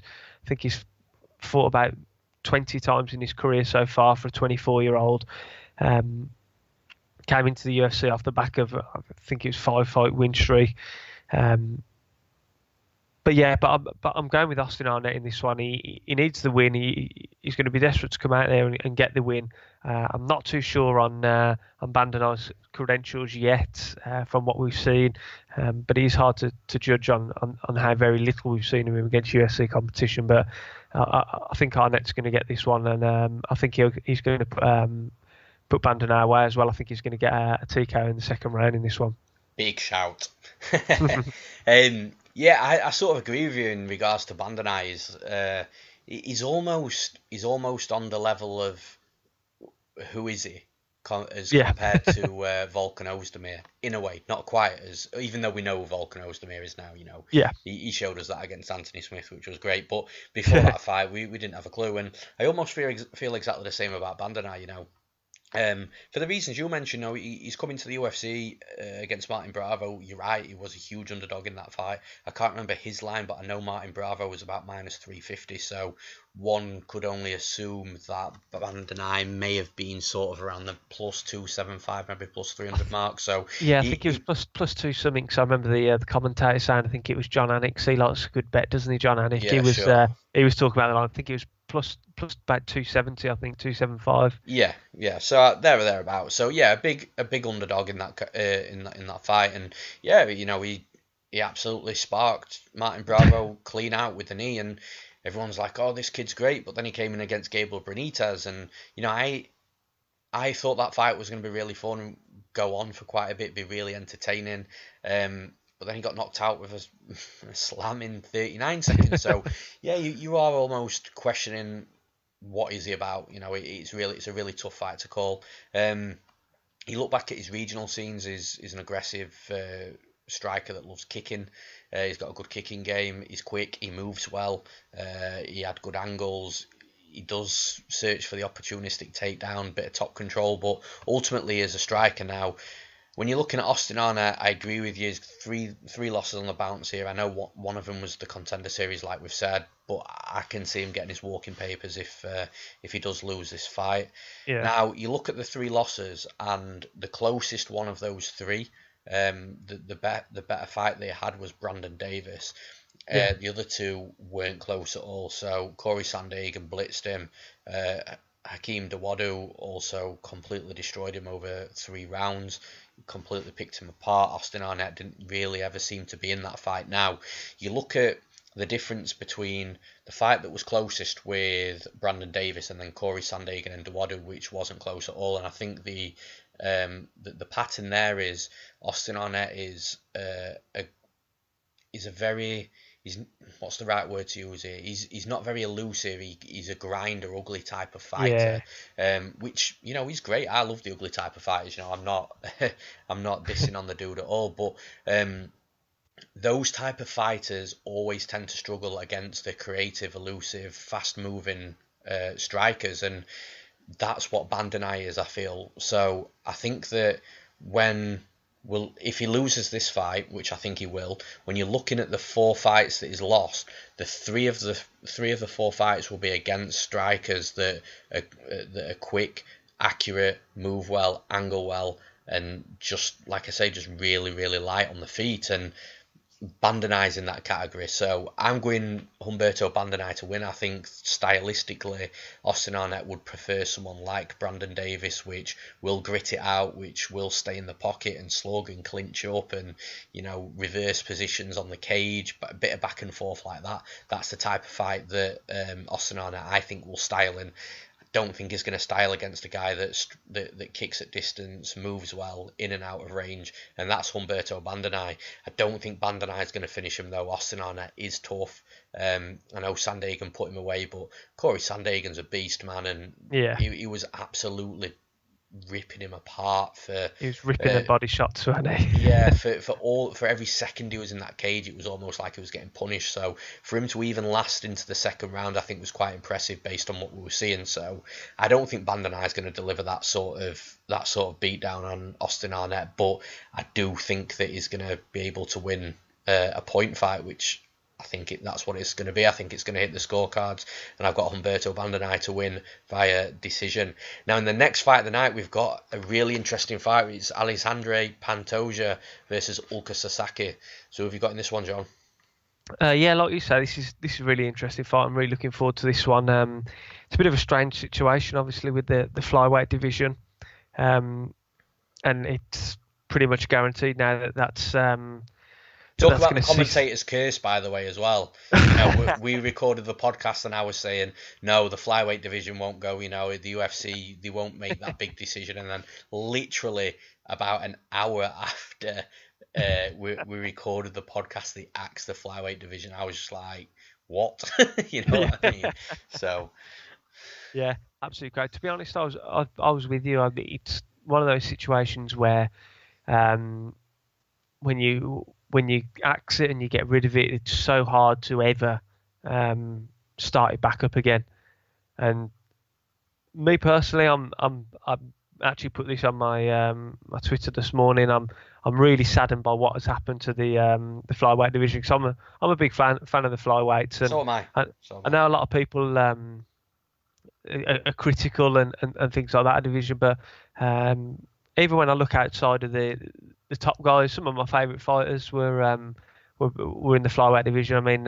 think he's fought about 20 times in his career so far for a 24-year-old. Came into the UFC off the back of, I think it was 5-fight win streak. But I'm going with Austin Arnett in this one. He needs the win. He's going to be desperate to come out there and get the win. I'm not too sure on Bandanay's credentials yet from what we've seen, but it is hard to judge on how very little we've seen of him against UFC competition. But I think Arnett's going to get this one, and I think he's going to put Bandanay away as well. I think he's going to get a TKO in the second round in this one. Big shout. Yeah, I sort of agree with you in regards to Bandanay. He's almost on the level of, who is he compared to Volkan Ozdemir, in a way. Not quite as, even though we know who Volkan Ozdemir is now, Yeah. He showed us that against Anthony Smith, which was great. But before that fight, we didn't have a clue. And I almost feel exactly the same about Bandanay. For the reasons you mentioned, he's coming to the UFC against Martin Bravo. You're right, he was a huge underdog in that fight. I can't remember his line, but I know Martin Bravo was about -350, so one could only assume that Bandanay may have been sort of around the +275, maybe +300 mark. So yeah, I think it was plus two something. So I remember the commentator saying, I think it was John Anik. He likes a good bet, doesn't he, John Anik? Yeah, sure. He was talking about it. I think it was plus about 270. I think 275. Yeah, yeah. So there or thereabouts. So yeah, a big underdog in that fight, and yeah, he absolutely sparked Martin Bravo clean out with the knee, and everyone's like, oh, this kid's great. But then he came in against Gabriel Benitez, and I thought that fight was going to be really fun and go on for quite a bit, be really entertaining. But then he got knocked out with a slam in 39 seconds. So yeah, you are almost questioning what is he about. It's a really tough fight to call. You look back at his regional scenes, he's an aggressive striker that loves kicking. He's got a good kicking game. He's quick. He moves well. He had good angles. He does search for the opportunistic takedown, bit of top control, but ultimately as a striker now, when you're looking at Austin Arnett, I agree with you. He's three losses on the bounce here. I know one of them was the Contender Series, like we've said, but I can see him getting his walking papers if he does lose this fight. Yeah. Now you look at the three losses, and the closest one of those three, the better fight they had was Brandon Davis. Yeah. The other two weren't close at all. So Corey Sandhagen blitzed him. Hakeem Dawodu also completely destroyed him over 3 rounds. Completely picked him apart. Austin Arnett didn't really ever seem to be in that fight. Now, you look at the difference between the fight that was closest with Brandon Davis and then Corey Sandhagen and Dawodu, which wasn't close at all. And I think the pattern there is Austin Arnett is what's the right word to use here? He's not very elusive. He's a grinder, ugly type of fighter. Yeah. Which he's great. I love the ugly type of fighters. I'm not I'm not dissing on the dude at all. But those type of fighters always tend to struggle against the creative, elusive, fast moving strikers, and that's what Bandanay is. I feel so. I think that if he loses this fight, which I think he will, when you're looking at the 4 fights that he's lost, the three of the 4 fights will be against strikers that are quick, accurate, move well, angle well, and just like I say, just really, really light on the feet. And Bandanay's in that category, so I'm going Humberto Bandanay to win. I think stylistically, Austin Arnett would prefer someone like Brandon Davis, which will grit it out, which will stay in the pocket and slug and clinch up and reverse positions on the cage, but a bit of back and forth like that. That's the type of fight that Austin Arnett, I think, will style in. Don't think he's going to style against a guy that kicks at distance, moves well, in and out of range, and that's Humberto Bandanay. I don't think Bandanay is going to finish him though. Austin Arnett is tough. I know Sandhagen put him away, but Corey Sandhagen's a beast, man, and Yeah. he was absolutely ripping him apart he was ripping the body shots, wasn't he? Yeah, for every second he was in that cage, it was almost like he was getting punished. So for him to even last into the second round, I think was quite impressive based on what we were seeing. So I don't think Bandanay is going to deliver that sort of beatdown on Austin Arnett, but I do think that he's going to be able to win a point fight, which I think that's what it's going to be. I think it's going to hit the scorecards, and I've got Humberto Bandanay to win via decision. Now, in the next fight of the night, we've got a really interesting fight. It's Alexandre Pantoja versus Ulka Sasaki. So, who have you got in this one, John? Yeah, like you say, this is a really interesting fight. I'm really looking forward to this one. It's a bit of a strange situation, obviously, with the flyweight division, and it's pretty much guaranteed now that that's. Talk about the commentator's curse, by the way, as well. We recorded the podcast and I was saying, no, the flyweight division won't go. The UFC, they won't make that big decision. And then literally about an hour after we recorded the podcast, they axed the flyweight division. I was just like, what? You know what I mean? So. Yeah, absolutely great. To be honest, I was with you. It's one of those situations where when you axe it and you get rid of it, it's so hard to ever start it back up again. And me personally, I'm actually put this on my my Twitter this morning. I'm really saddened by what has happened to the flyweight division, because I'm a big fan of the flyweights, and So am I. I know a lot of people are critical and things like that division, but even when I look outside of the top guys, some of my favourite fighters were in the flyweight division. I mean,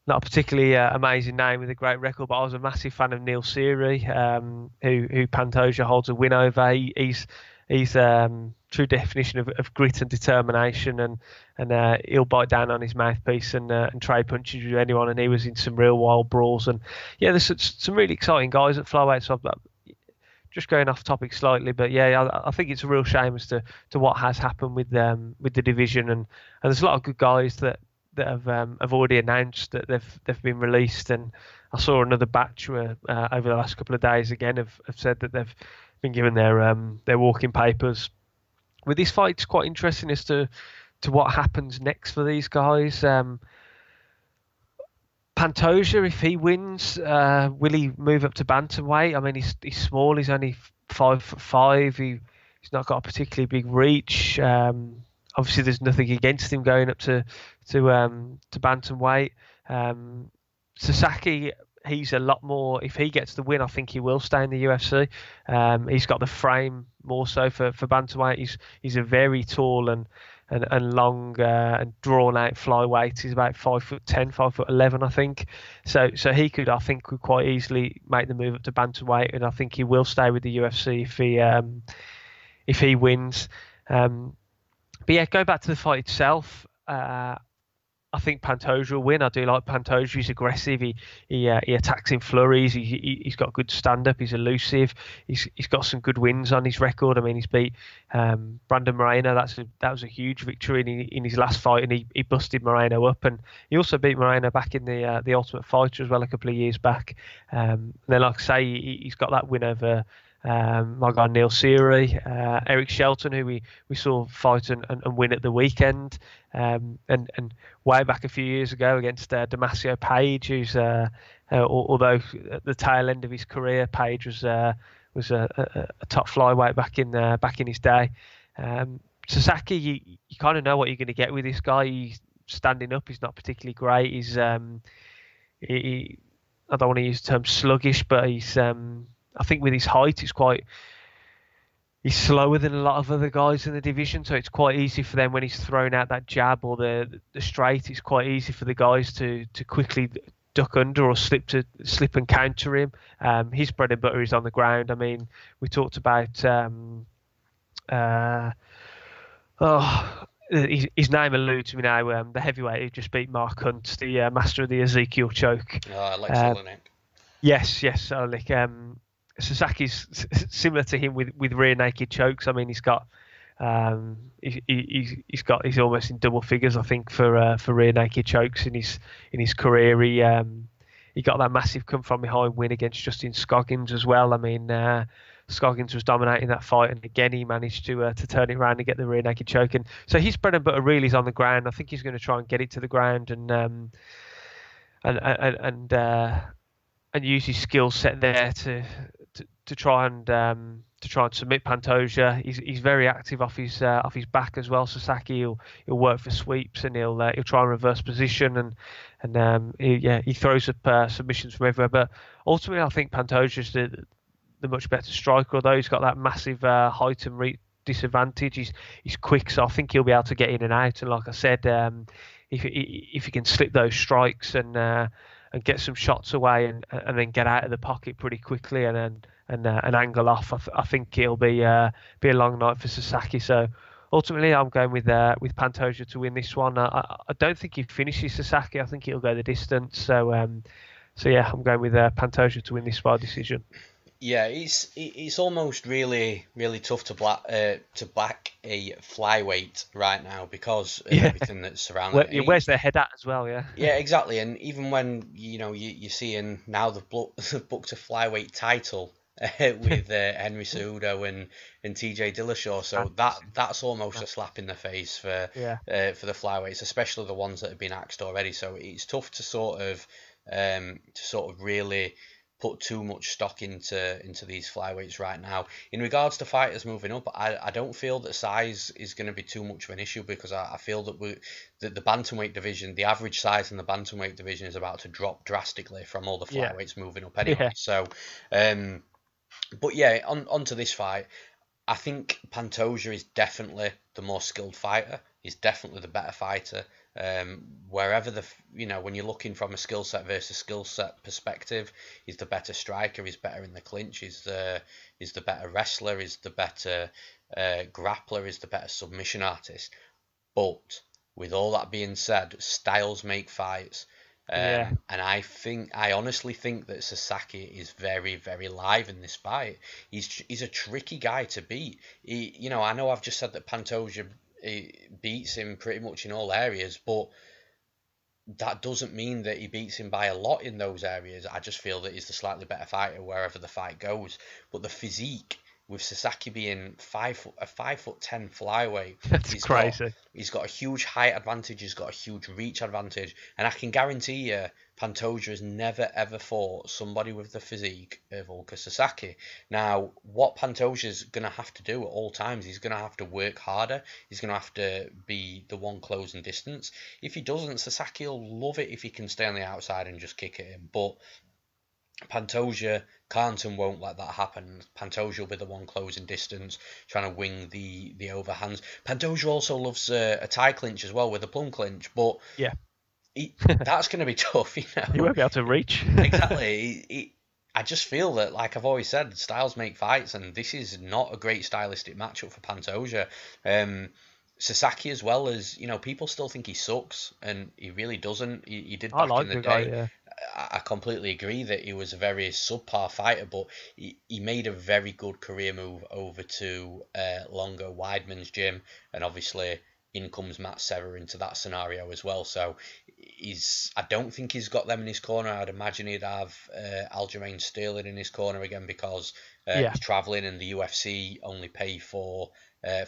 not a particularly amazing name with a great record, but I was a massive fan of Neil Seery, who Pantoja holds a win over. He's true definition of grit and determination, and he'll bite down on his mouthpiece and trade punches with anyone. And he was in some real wild brawls. And yeah, there's some really exciting guys at flyweight. So just going off topic slightly, but yeah, I think it's a real shame as to what has happened with the division, and there's a lot of good guys that have already announced that they've been released. And I saw another batch where over the last couple of days again have said that they've been given their walking papers. With this fight, it's quite interesting as to what happens next for these guys. Pantoja, if he wins, will he move up to bantamweight? I mean, he's small. He's only 5'5". He's not got a particularly big reach. Obviously, there's nothing against him going up to bantamweight. Sasaki, he's a lot more. If he gets the win, I think he will stay in the UFC. He's got the frame more so for bantamweight. He's a very tall and long and drawn out flyweight. He's about 5'10", 5'11", I think. So he could, I think, could quite easily make the move up to bantamweight, and I think he will stay with the UFC if he wins. But yeah, go back to the fight itself. I think Pantoja will win. I do like Pantoja. He's aggressive. He attacks in flurries. He's got good stand up. He's elusive. He's got some good wins on his record. I mean, he's beat Brandon Moreno. That was a huge victory in his last fight, and he busted Moreno up. And he also beat Moreno back in the Ultimate Fighter as well a couple of years back. And then, like I say, he's got that win over my guy Neil Seery, Eric Shelton, who we saw fight and win at the weekend, and way back a few years ago against Damasio Page, who's although at the tail end of his career, Page was a top flyweight back in his day. Sasaki, you kind of know what you're going to get with this guy. He's standing up. He's not particularly great. He's I don't want to use the term sluggish, but he's I think with his height, he's slower than a lot of other guys in the division, so it's quite easy for them when he's thrown out that jab or the straight. It's quite easy for the guys to quickly duck under or slip and counter him. His bread and butter is on the ground. I mean, we talked about his name eludes me now. The heavyweight who just beat Mark Hunt, the master of the Ezekiel choke. Alexandre. Yes, Sasaki's similar to him with rear naked chokes. I mean, he's almost in double figures, I think, for rear naked chokes in his career. He got that massive come from behind win against Justin Scoggins as well. I mean, Scoggins was dominating that fight, and again he managed to turn it around and get the rear naked choke. And so his bread and butter really is on the ground. I think he's going to try and get it to the ground and use his skill set there to try and submit Pantoja. He's very active off his back as well. Sasaki, he'll work for sweeps, and he'll try and reverse position, and he throws up submissions from everywhere. But ultimately, I think Pantoja's the much better striker, although he's got that massive height and disadvantage. He's quick, so I think he'll be able to get in and out. And like I said, if he can slip those strikes and get some shots away and then get out of the pocket pretty quickly and angle off, I think it'll be a long night for Sasaki. So ultimately, I'm going with Pantoja to win this one. I don't think he finishes Sasaki. I think he'll go the distance. So yeah, I'm going with Pantoja to win this by decision. Yeah, it's almost really tough to back a flyweight right now because of everything that's surrounding it. Where's their head at as well? Yeah. Yeah, exactly. And even when you're seeing now they've booked a flyweight title with Henry Cejudo and TJ Dillashaw, so that's almost a slap in the face for the flyweights, especially the ones that have been axed already. So it's tough to sort of really put too much stock into these flyweights right now. In regards to fighters moving up, I don't feel that size is going to be too much of an issue, because I feel that the bantamweight division, the average size in the bantamweight division is about to drop drastically from all the flyweights moving up anyway. Yeah. So, but yeah, onto this fight. I think Pantoja is definitely the more skilled fighter. He's definitely the better fighter. Wherever when you're looking from a skill set versus skill set perspective, he's the better striker. He's better in the clinch. He's the better wrestler. He's the better grappler. He's the better submission artist. But with all that being said, styles make fights. And I honestly think that Sasaki is very, very live in this fight. He's a tricky guy to beat. I know I've just said that Pantoja beats him pretty much in all areas, but that doesn't mean that he beats him by a lot in those areas. I just feel that he's the slightly better fighter wherever the fight goes. But the physique, with Sasaki being 5'10" flyweight, that's crazy. He's got a huge height advantage. He's got a huge reach advantage, and I can guarantee you, Pantoja has never ever fought somebody with the physique of Ulka Sasaki. Now, what Pantoja's going to have to do at all times, he's going to have to work harder. He's going to have to be the one closing distance. If he doesn't, Sasaki will love it if he can stay on the outside and just kick at him. But Pantoja can't and won't let that happen. Pantoja will be the one closing distance, trying to wing the overhands. Pantoja also loves a tie clinch as well, with a plum clinch, but yeah, that's going to be tough, He won't be able to reach. Exactly. I just feel that, like I've always said, styles make fights, and this is not a great stylistic matchup for Pantoja. Sasaki, as well, as people still think he sucks, and he really doesn't. He did back in the day. Guy, yeah. I completely agree that he was a very subpar fighter, but he made a very good career move over to Longo Weidman's gym, and obviously in comes Matt Serra into that scenario as well. So I don't think he's got them in his corner. I'd imagine he'd have Aljamain Sterling in his corner again, because he's travelling, and the UFC only pay for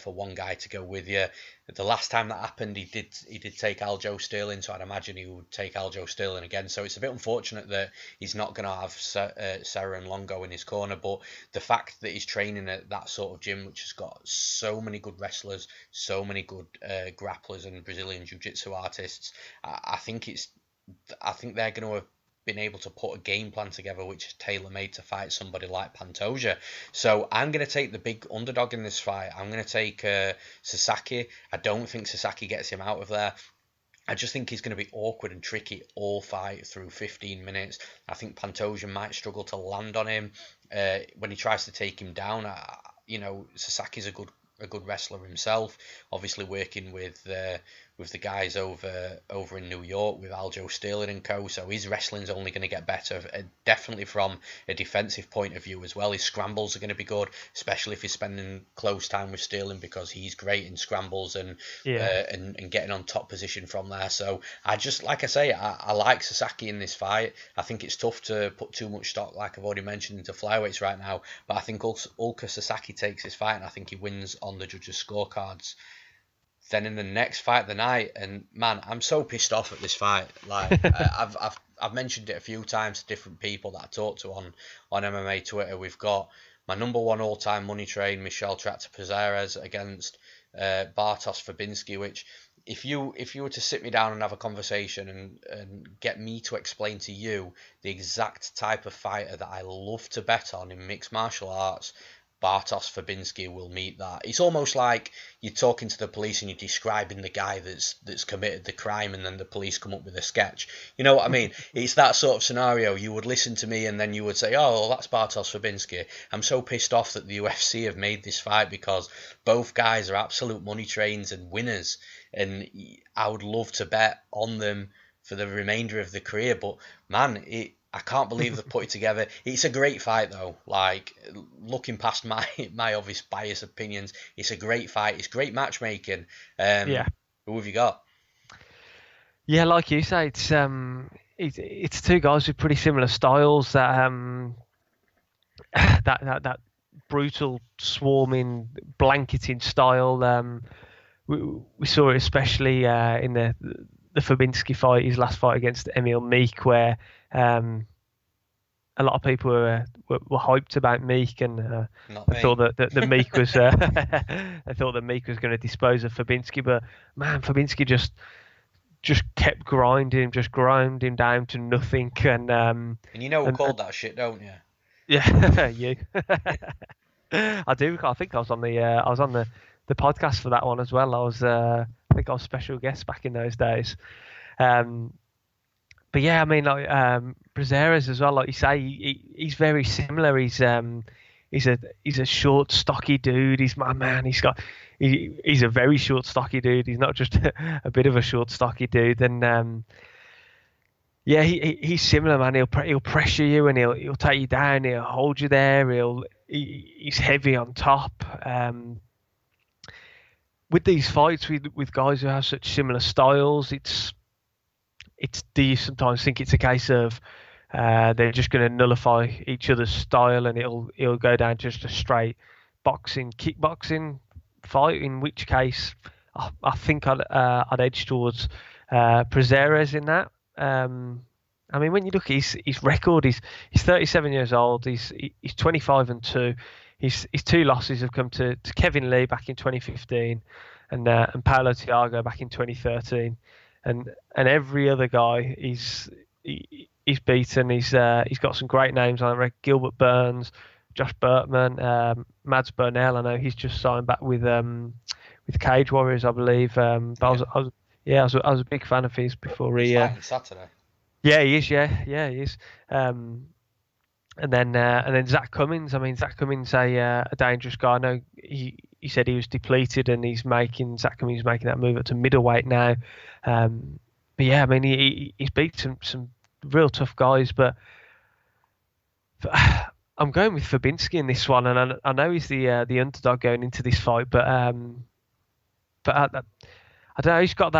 one guy to go with you. The last time that happened, he did take Aljo Sterling, so I'd imagine he would take Aljo Sterling again. So it's a bit unfortunate that he's not going to have Serra and Longo in his corner, but the fact that he's training at that sort of gym, which has got so many good wrestlers, so many good grapplers and Brazilian Jiu-Jitsu artists, I think they're going to have been able to put a game plan together which is tailor-made to fight somebody like Pantoja. So I'm going to take the big underdog in this fight. I'm going to take Sasaki. I don't think Sasaki gets him out of there. I just think he's going to be awkward and tricky all fight through 15 minutes. I think Pantoja might struggle to land on him when he tries to take him down. Sasaki's a good wrestler himself, obviously working with the guys over in New York with Aljo Sterling and co. So his wrestling's only going to get better, definitely from a defensive point of view as well. His scrambles are going to be good, especially if he's spending close time with Sterling, because he's great in scrambles and getting on top position from there. So I just, like I say, I like Sasaki in this fight. I think it's tough to put too much stock, like I've already mentioned, into flyweights right now, but I think Ulka Sasaki takes this fight, and I think he wins on the judges' scorecards. Then in the next fight of the night, and man, I'm so pissed off at this fight. Like I've mentioned it a few times to different people that I talk to on MMA Twitter. We've got my number one all-time money train, Michel Prazeres, against Bartosz Fabinski, which if you were to sit me down and have a conversation and get me to explain to you the exact type of fighter that I love to bet on in mixed martial arts, Bartosz Fabinski will meet that. It's almost like you're talking to the police and you're describing the guy that's committed the crime, and then the police come up with a sketch. You know what I mean? It's that sort of scenario. You would listen to me and then you would say, oh, well, that's Bartosz Fabinski. I'm so pissed off that the UFC have made this fight, because both guys are absolute money trains and winners, and I would love to bet on them for the remainder of the career. But man, I can't believe they've put it together. It's a great fight, though. Like, looking past my obvious biased opinions, it's a great fight. It's great matchmaking. Who have you got? Yeah, like you say, it's two guys with pretty similar styles. That brutal swarming, blanketing style. We saw it especially in the Fabinski fight, his last fight against Emil Meek, where a lot of people were hyped about Meek, and Not I me. thought that the Meek was I thought that Meek was going to dispose of Fabinski, but man, Fabinski just kept grinding him, just ground him down to nothing, And you know who called that shit, don't you? yeah, you. I do. I think I was on the podcast for that one as well. I think I was special guest back in those days. But yeah, I mean, like Prazeres as well. Like you say, he's very similar. He's a short, stocky dude. He's my man. He's a very short, stocky dude. He's not just a bit of a short, stocky dude. And yeah, he's similar, man. He'll pressure you and he'll take you down. He'll hold you there. He's heavy on top. With these fights with guys who have such similar styles, do you sometimes think it's a case of they're just going to nullify each other's style and it'll go down just a straight kickboxing fight? In which case, I think I'd edge towards Prazeres in that. I mean, when you look at his record, he's 37 years old. He's 25-2. His two losses have come to Kevin Lee back in 2015 and Paulo Thiago back in 2013. And every other guy he's beaten. He's got some great names on it. Gilbert Burns, Josh Burtman, Mads Burnell. I know he's just signed back with Cage Warriors, I believe. But I was a big fan of his before he. Saturday. Yeah, he is. Yeah, he is. And then Zach Cummins. I mean, Zach Cummins a dangerous guy. I know he said he was depleted, and Zach Cummins is making that move up to middleweight now. But yeah, I mean, he's beat some real tough guys, but I'm going with Fabinski in this one, and I know he's the underdog going into this fight, but I don't know. He's got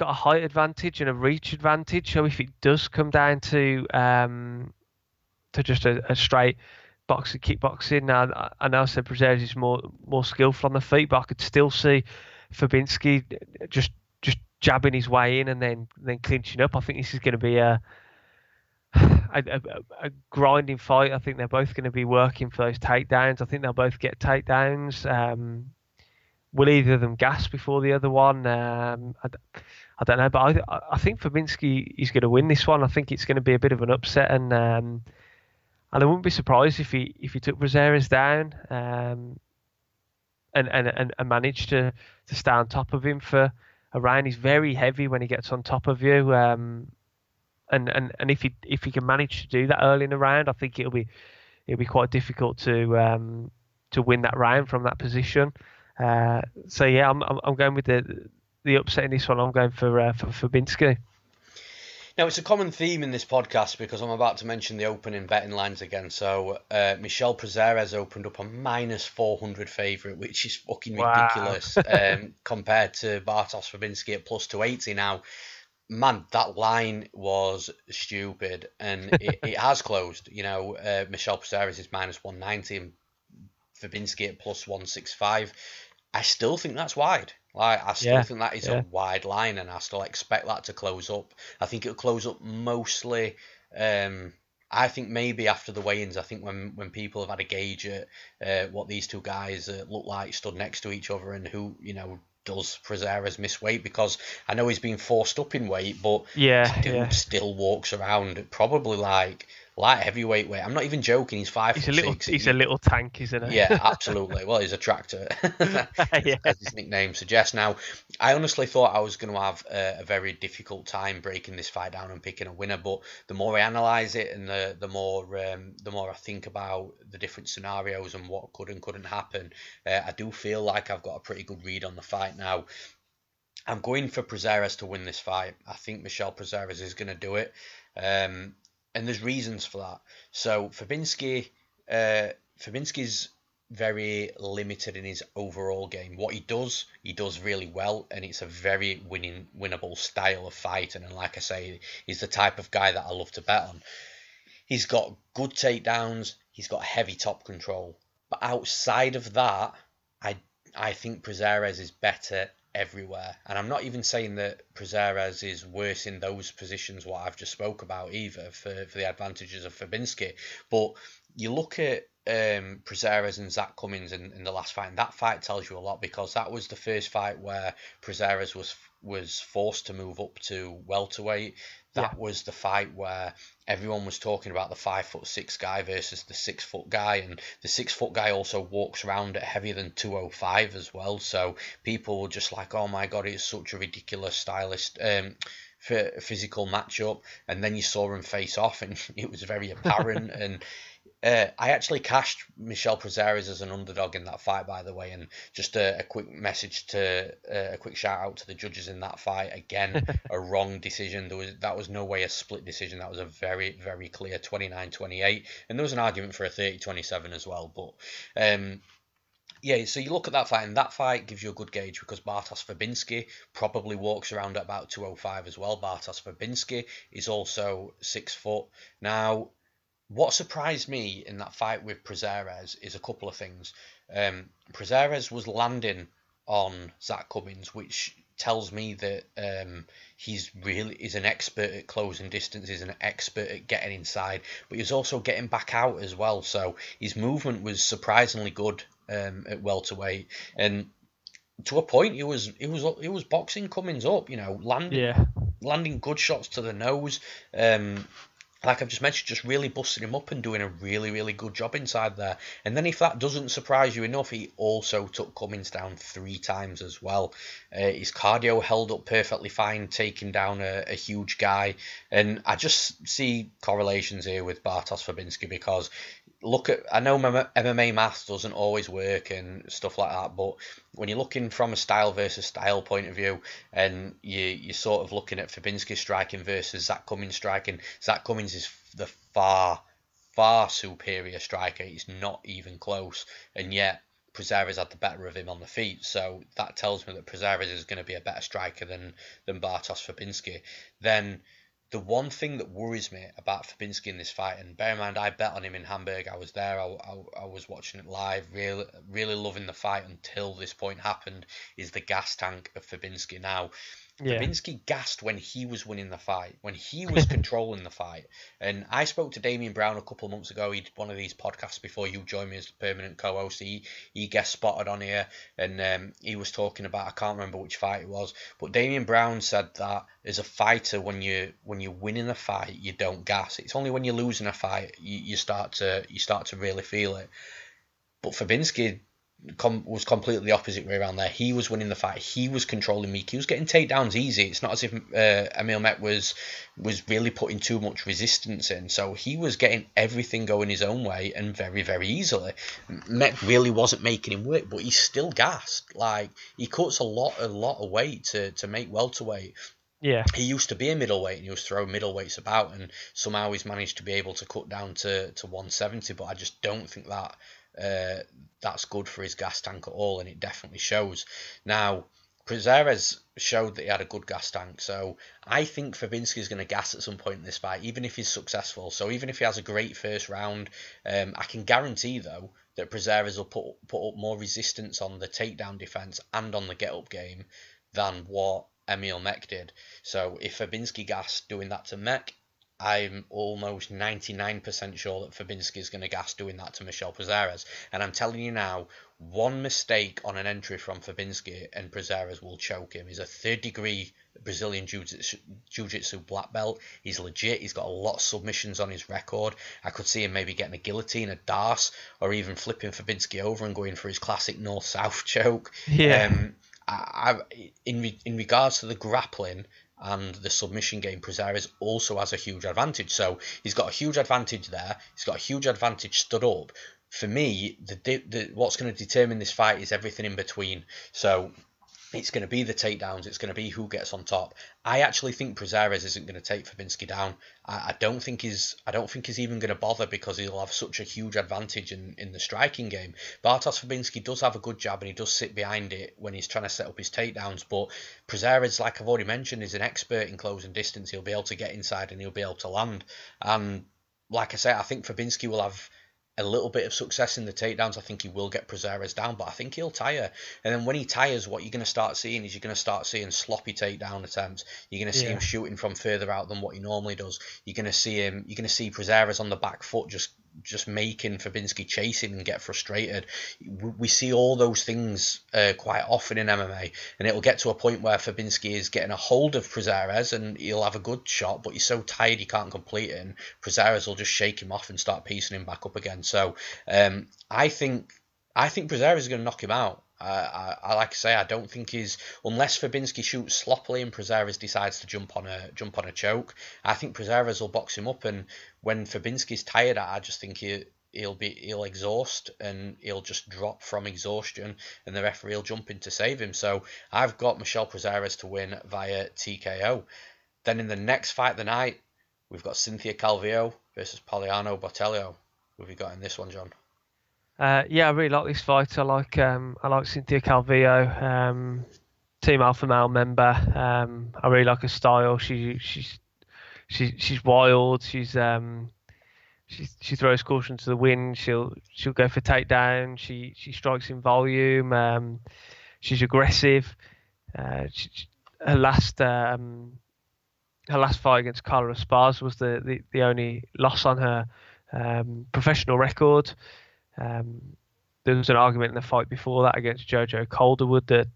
a height advantage and a reach advantage. So if it does come down to just a straight kickboxing, I know I said Prazeres is more skillful on the feet, but I could still see Fabinski just jabbing his way in and then clinching up. I think this is going to be a grinding fight. I think they're both going to be working for those takedowns. I think they'll both get takedowns. Will either of them gas before the other one? I don't know, but I think Fabinski is going to win this one. I think it's going to be a bit of an upset, and I wouldn't be surprised if he took Prazeres down and managed to stay on top of him for a round. He's very heavy when he gets on top of you, and if he can manage to do that early in the round, I think it'll be quite difficult to win that round from that position. So yeah, I'm going with the upset in this one. I'm going for Fabinski. Now, it's a common theme in this podcast because I'm about to mention the opening betting lines again. So, Michel Prazeres opened up a -400 favourite, which is fucking ridiculous compared to Bartosz Fabinski at +280. Now, man, that line was stupid, and it has closed. You know, Michel Prazeres is -190 and Fabinski at +165. I still think that's wide. I still think that is a wide line, and I still expect that to close up. I think it'll close up mostly. I think maybe after the weigh-ins. I think when people have had a gauge at what these two guys look like stood next to each other, and who, you know, does Prazeres miss weight, because I know he's been forced up in weight, but still walks around probably like light heavyweight weight. I'm not even joking. He's 5'6". He's a little tank, isn't he? Yeah, absolutely. Well, he's a tractor, as his nickname suggests. Now, I honestly thought I was going to have a very difficult time breaking this fight down and picking a winner, but the more I analyse it and the more I think about the different scenarios and what could and couldn't happen, I do feel like I've got a pretty good read on the fight now. I'm going for Prazeres to win this fight. I think Michel Prazeres is going to do it. And there's reasons for that. So Fabinski's very limited in his overall game. What he does really well, and it's a very winnable style of fighting. And like I say, he's the type of guy that I love to bet on. He's got good takedowns. He's got heavy top control. But outside of that, I think Prazeres is better everywhere. And I'm not even saying that Prazeres is worse in those positions, what I've just spoke about either, for the advantages of Fabinski. But you look at Prazeres and Zach Cummins in the last fight, and that fight tells you a lot, because that was the first fight where Prazeres was forced to move up to welterweight. That was the fight where everyone was talking about the 5'6" guy versus the 6' guy, and the 6' guy also walks around at heavier than 205 as well. So people were just like, "Oh my god, it's such a ridiculous physical matchup." And then you saw him face off, and it was very apparent. And I actually cashed Michel Prazeres as an underdog in that fight, by the way. And just a quick a quick shout out to the judges in that fight. Again, a wrong decision. That was no way a split decision. That was a very, very clear 29-28. And there was an argument for a 30-27 as well. But yeah, so you look at that fight, and that fight gives you a good gauge, because Bartosz Fabinski probably walks around at about 205 as well. Bartosz Fabinski is also 6 foot. Now, what surprised me in that fight with Prazeres is a couple of things. Prazeres was landing on Zach Cummins, which tells me that he's an expert at closing distance, he's an expert at getting inside, but he's also getting back out as well. So his movement was surprisingly good at welterweight, and to a point, he was boxing Cummins up, landing good shots to the nose. Like I've just mentioned, just really busting him up and doing a really, really good job inside there. And then if that doesn't surprise you enough, he also took Cummins down 3 times as well. His cardio held up perfectly fine, taking down a huge guy. And I just see correlations here with Bartosz Fabinski, because I know MMA math doesn't always work and stuff like that, but when you're looking from a style versus style point of view, and you're sort of looking at Fabinski striking versus Zach Cummins striking, Zach Cummins is the far, far superior striker. He's not even close, and yet Prazeres had the better of him on the feet. So that tells me that Prazeres is going to be a better striker than Bartosz Fabinski. Then the one thing that worries me about Fabinski in this fight, and bear in mind I bet on him in Hamburg, I was there, I was watching it live, really loving the fight until this point happened, is the gas tank of Fabinski. Now, Fabinski gassed when he was winning the fight, when he was controlling the fight. And I spoke to Damien Brown a couple of months ago. He did one of these podcasts before you joined me as the permanent co-host. He guest spotted on here, and he was talking about, I can't remember which fight it was, but Damien Brown said that as a fighter, when you're winning a fight, you don't gas. It's only when you're losing a fight you start to really feel it. But Fabinski was completely the opposite way around there. He was winning the fight. He was controlling Meek. He was getting takedowns easy. It's not as if Emil Mek was really putting too much resistance in. So he was getting everything going his own way and very, very easily. Mek really wasn't making him work, but he still gassed. Like, he cuts a lot of weight to make welterweight. Yeah. He used to be a middleweight, and he was throwing middleweights about, and somehow he's managed to be able to cut down to 170, but I just don't think that that's good for his gas tank at all, and it definitely shows. Now, Prazeres showed that he had a good gas tank, so I think Fabinski is going to gas at some point in this fight, even if he's successful. So even if he has a great first round, I can guarantee, though, that Prazeres will put up more resistance on the takedown defense and on the get-up game than what Emil Mek did. So if Fabinski gassed doing that to Mek, I'm almost 99% sure that Fabinski is going to gas doing that to Michel Prazeres. And I'm telling you now, one mistake on an entry from Fabinski and Prazeres will choke him. He's a 3rd-degree Brazilian Jiu-Jitsu black belt. He's legit. He's got a lot of submissions on his record. I could see him maybe getting a guillotine, a darce, or even flipping Fabinski over and going for his classic north-south choke. Yeah. In regards to the grappling and the submission game, Prazeres also has a huge advantage. So he's got a huge advantage there. He's got a huge advantage stood up. For me, what's going to determine this fight is everything in between. So it's going to be the takedowns. It's going to be who gets on top. I actually think Prazeres isn't going to take Fabinski down. I don't think he's even going to bother, because he'll have such a huge advantage in the striking game. Bartosz Fabinski does have a good jab, and he does sit behind it when he's trying to set up his takedowns. But Prazeres, like I've already mentioned, is an expert in closing distance. He'll be able to get inside and he'll be able to land. And like I say, I think Fabinski will have a little bit of success in the takedowns, I think he will get Prazeres down, but I think he'll tire. And then when he tires, what you're going to start seeing is you're going to start seeing sloppy takedown attempts. You're going to see him shooting from further out than what he normally does. You're going to see Prazeres on the back foot just making Fabinski chasing and get frustrated. We see all those things quite often in MMA, and it'll get to a point where Fabinski is getting a hold of Prazeres and he'll have a good shot, but he's so tired he can't complete it, and Prazeres will just shake him off and start piecing him back up again. So I think Prazeres is going to knock him out. I like to say, I don't think unless Fabinski shoots sloppily and Prazeres decides to jump on a choke, I think Prazeres will box him up. And when Fabinski's tired, I just think he'll exhaust and he'll just drop from exhaustion, and the referee will jump in to save him. So I've got Michel Prazeres to win via TKO. Then in the next fight of the night, we've got Cynthia Calvillo versus Poliana Botelho. What have you got in this one, John? Yeah, I really like this fight. I like Cynthia Calvillo, Team Alpha Male member. I really like her style. She's wild. She throws caution to the wind. She'll go for takedown. She strikes in volume. She's aggressive. Her last fight against Carla Esparza was the only loss on her professional record. There was an argument in the fight before that against Jojo Calderwood that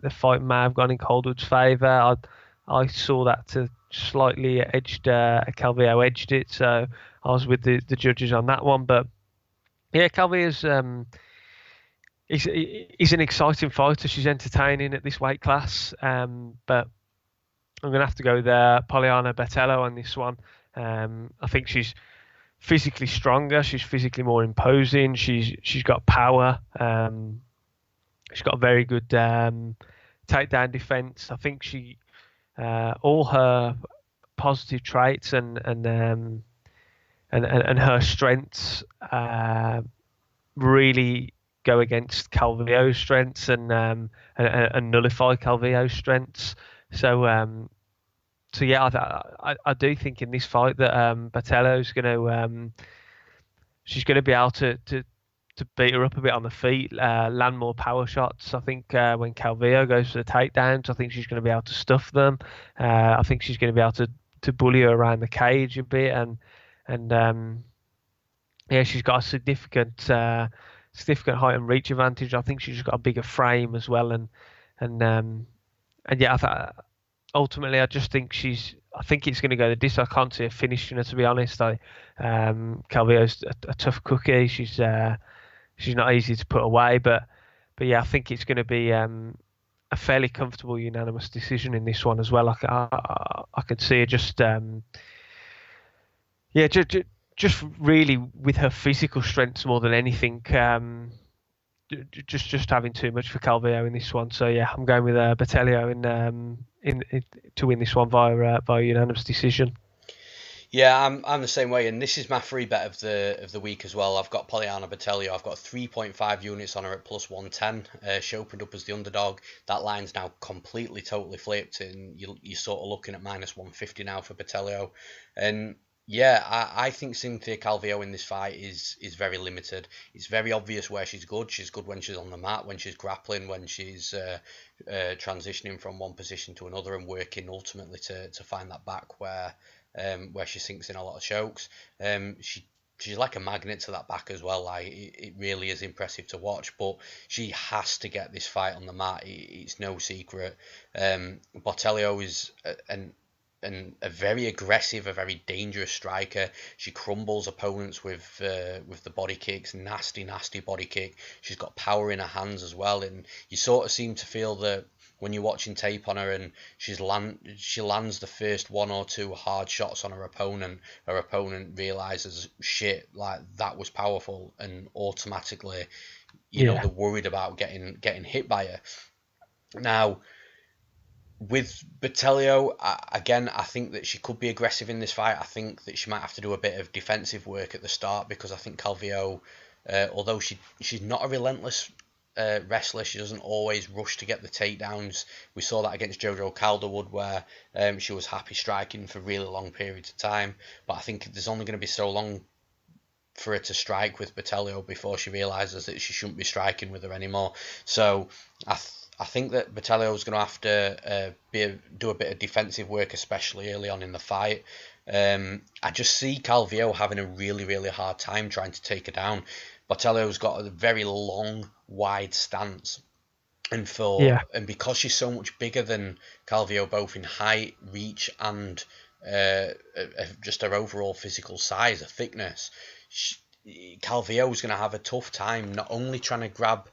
the fight may have gone in Calderwood's favour. I saw that to slightly Calvillo edged it, so I was with the judges on that one. But yeah, Calvillo's he's an exciting fighter. She's entertaining at this weight class, but I'm going to have to go there. Poliana Botelho on this one. I think she's physically stronger. She's physically more imposing. She's got power. She's got a very good takedown defense. I think she all her positive traits and her strengths really go against Calvillo's strengths and nullify Calvillo's strengths. So yeah, I do think in this fight that Botelho's she's going to be able to beat her up a bit on the feet, land more power shots. I think when Calvillo goes for the takedowns, I think she's going to be able to stuff them. I think she's going to be able to bully her around the cage a bit, and yeah, she's got a significant height and reach advantage. I think she's got a bigger frame as well, and yeah, ultimately, I just think I think it's going to go the distance. I can't see her finishing her, to be honest. Calvillo's a tough cookie. She's not easy to put away, but yeah, I think it's going to be a fairly comfortable unanimous decision in this one as well. I can see her just really with her physical strengths more than anything. Just having too much for Calvillo in this one. So yeah, I'm going with Botelho in to win this one via unanimous decision. Yeah, I'm the same way, and this is my free bet of the week as well. I've got Poliana Botelho. I've got 3.5 units on her at plus 110. She opened up as the underdog. That line's now completely, totally flipped, and you're sort of looking at minus 150 now for Botelho. And yeah, I think Cynthia Calvillo in this fight is very limited. It's very obvious where she's good. She's good when she's on the mat, when she's grappling, when she's transitioning from one position to another and working ultimately to find that back where she sinks in a lot of chokes. She's like a magnet to that back as well. Like it really is impressive to watch. But she has to get this fight on the mat. It's no secret. Botelho is a very aggressive, a very dangerous striker. She crumbles opponents with the body kicks, nasty body kick. She's got power in her hands as well, and you sort of seem to feel that when you're watching tape on her and she lands the first one or two hard shots on her opponent realizes, shit, like that was powerful, and automatically, you know, they're worried about getting hit by her. Now, with Botelho, again, I think that she could be aggressive in this fight. I think that she might have to do a bit of defensive work at the start, because I think Calvillo, although she's not a relentless wrestler, she doesn't always rush to get the takedowns. We saw that against Jojo Calderwood, where she was happy striking for really long periods of time. But I think there's only going to be so long for her to strike with Botelho before she realises that she shouldn't be striking with her anymore. So I think that Botelho is going to have to do a bit of defensive work, especially early on in the fight. I just see Calvillo having a really, really hard time trying to take her down. Botelho's got a very long, wide stance. And because she's so much bigger than Calvillo, both in height, reach, and just her overall physical size, her thickness, Calvillo's going to have a tough time not only trying to grab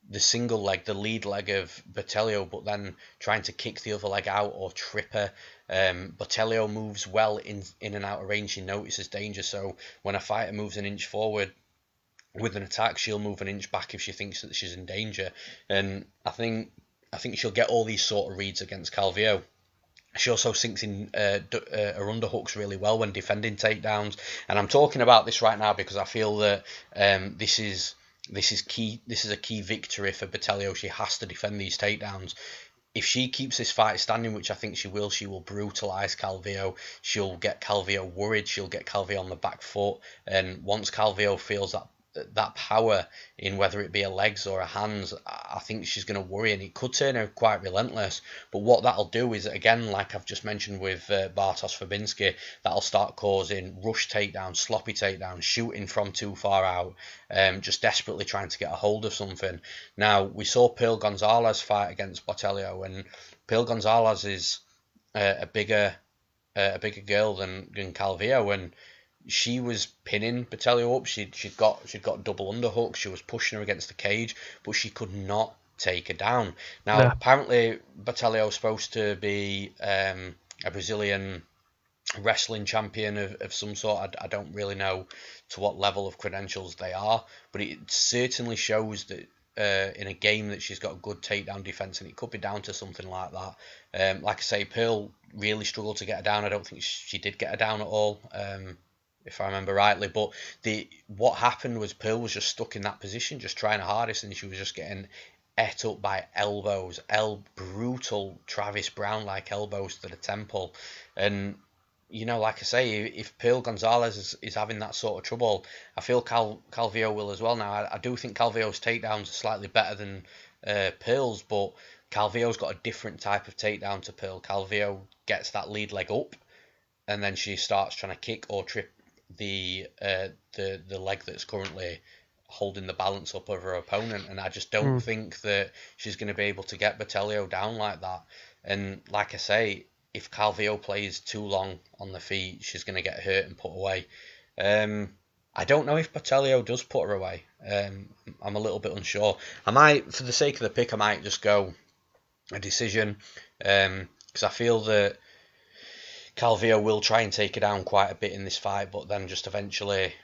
the single leg, the lead leg of Botelho, but then trying to kick the other leg out or trip her. Botelho moves well in and out of range. She notices danger, so when a fighter moves an inch forward with an attack, she'll move an inch back if she thinks that she's in danger. And I think she'll get all these sort of reads against Calvillo. She also sinks in her underhooks really well when defending takedowns. And I'm talking about this right now because I feel that this is key. This is a key victory for Botelho. She has to defend these takedowns. If she keeps this fight standing, which I think she will brutalise Calvillo. She'll get Calvillo worried. She'll get Calvillo on the back foot. And once Calvillo feels that power in whether it be her legs or her hands, I think she's going to worry, and it could turn her quite relentless. But what that'll do is, again, like I've just mentioned with Bartosz Fabinski, that'll start causing rush takedowns, sloppy takedowns, shooting from too far out, just desperately trying to get a hold of something. Now, we saw Pearl Gonzalez fight against Botelho, and Pearl Gonzalez is a bigger girl than Calvillo, and she was pinning Botelho up. She'd got double underhooks. She was pushing her against the cage, but she could not take her down. Now, apparently, Botelho is supposed to be a Brazilian wrestling champion of some sort. I don't really know to what level of credentials they are, but it certainly shows that in a game that she's got a good takedown defense, and it could be down to something like that. Like I say, Pearl really struggled to get her down. I don't think she did get her down at all. If I remember rightly, but what happened was Pearl was just stuck in that position, just trying her hardest, and she was just getting ate up by elbows, brutal Travis Brown-like elbows to the temple. And, like I say, if Pearl Gonzalez is having that sort of trouble, I feel Calvillo will as well. Now, I do think Calvillo's takedowns are slightly better than Pearl's, but Calvillo's got a different type of takedown to Pearl. Calvillo gets that lead leg up, and then she starts trying to kick or trip the leg that's currently holding the balance up of her opponent, and I just don't think that she's going to be able to get Botelho down like that. And like I say, if Calvillo plays too long on the feet, she's going to get hurt and put away. I don't know if Botelho does put her away. I'm a little bit unsure. I might, for the sake of the pick, I might just go a decision, because I feel that Calvillo will try and take her down quite a bit in this fight, but then just eventually,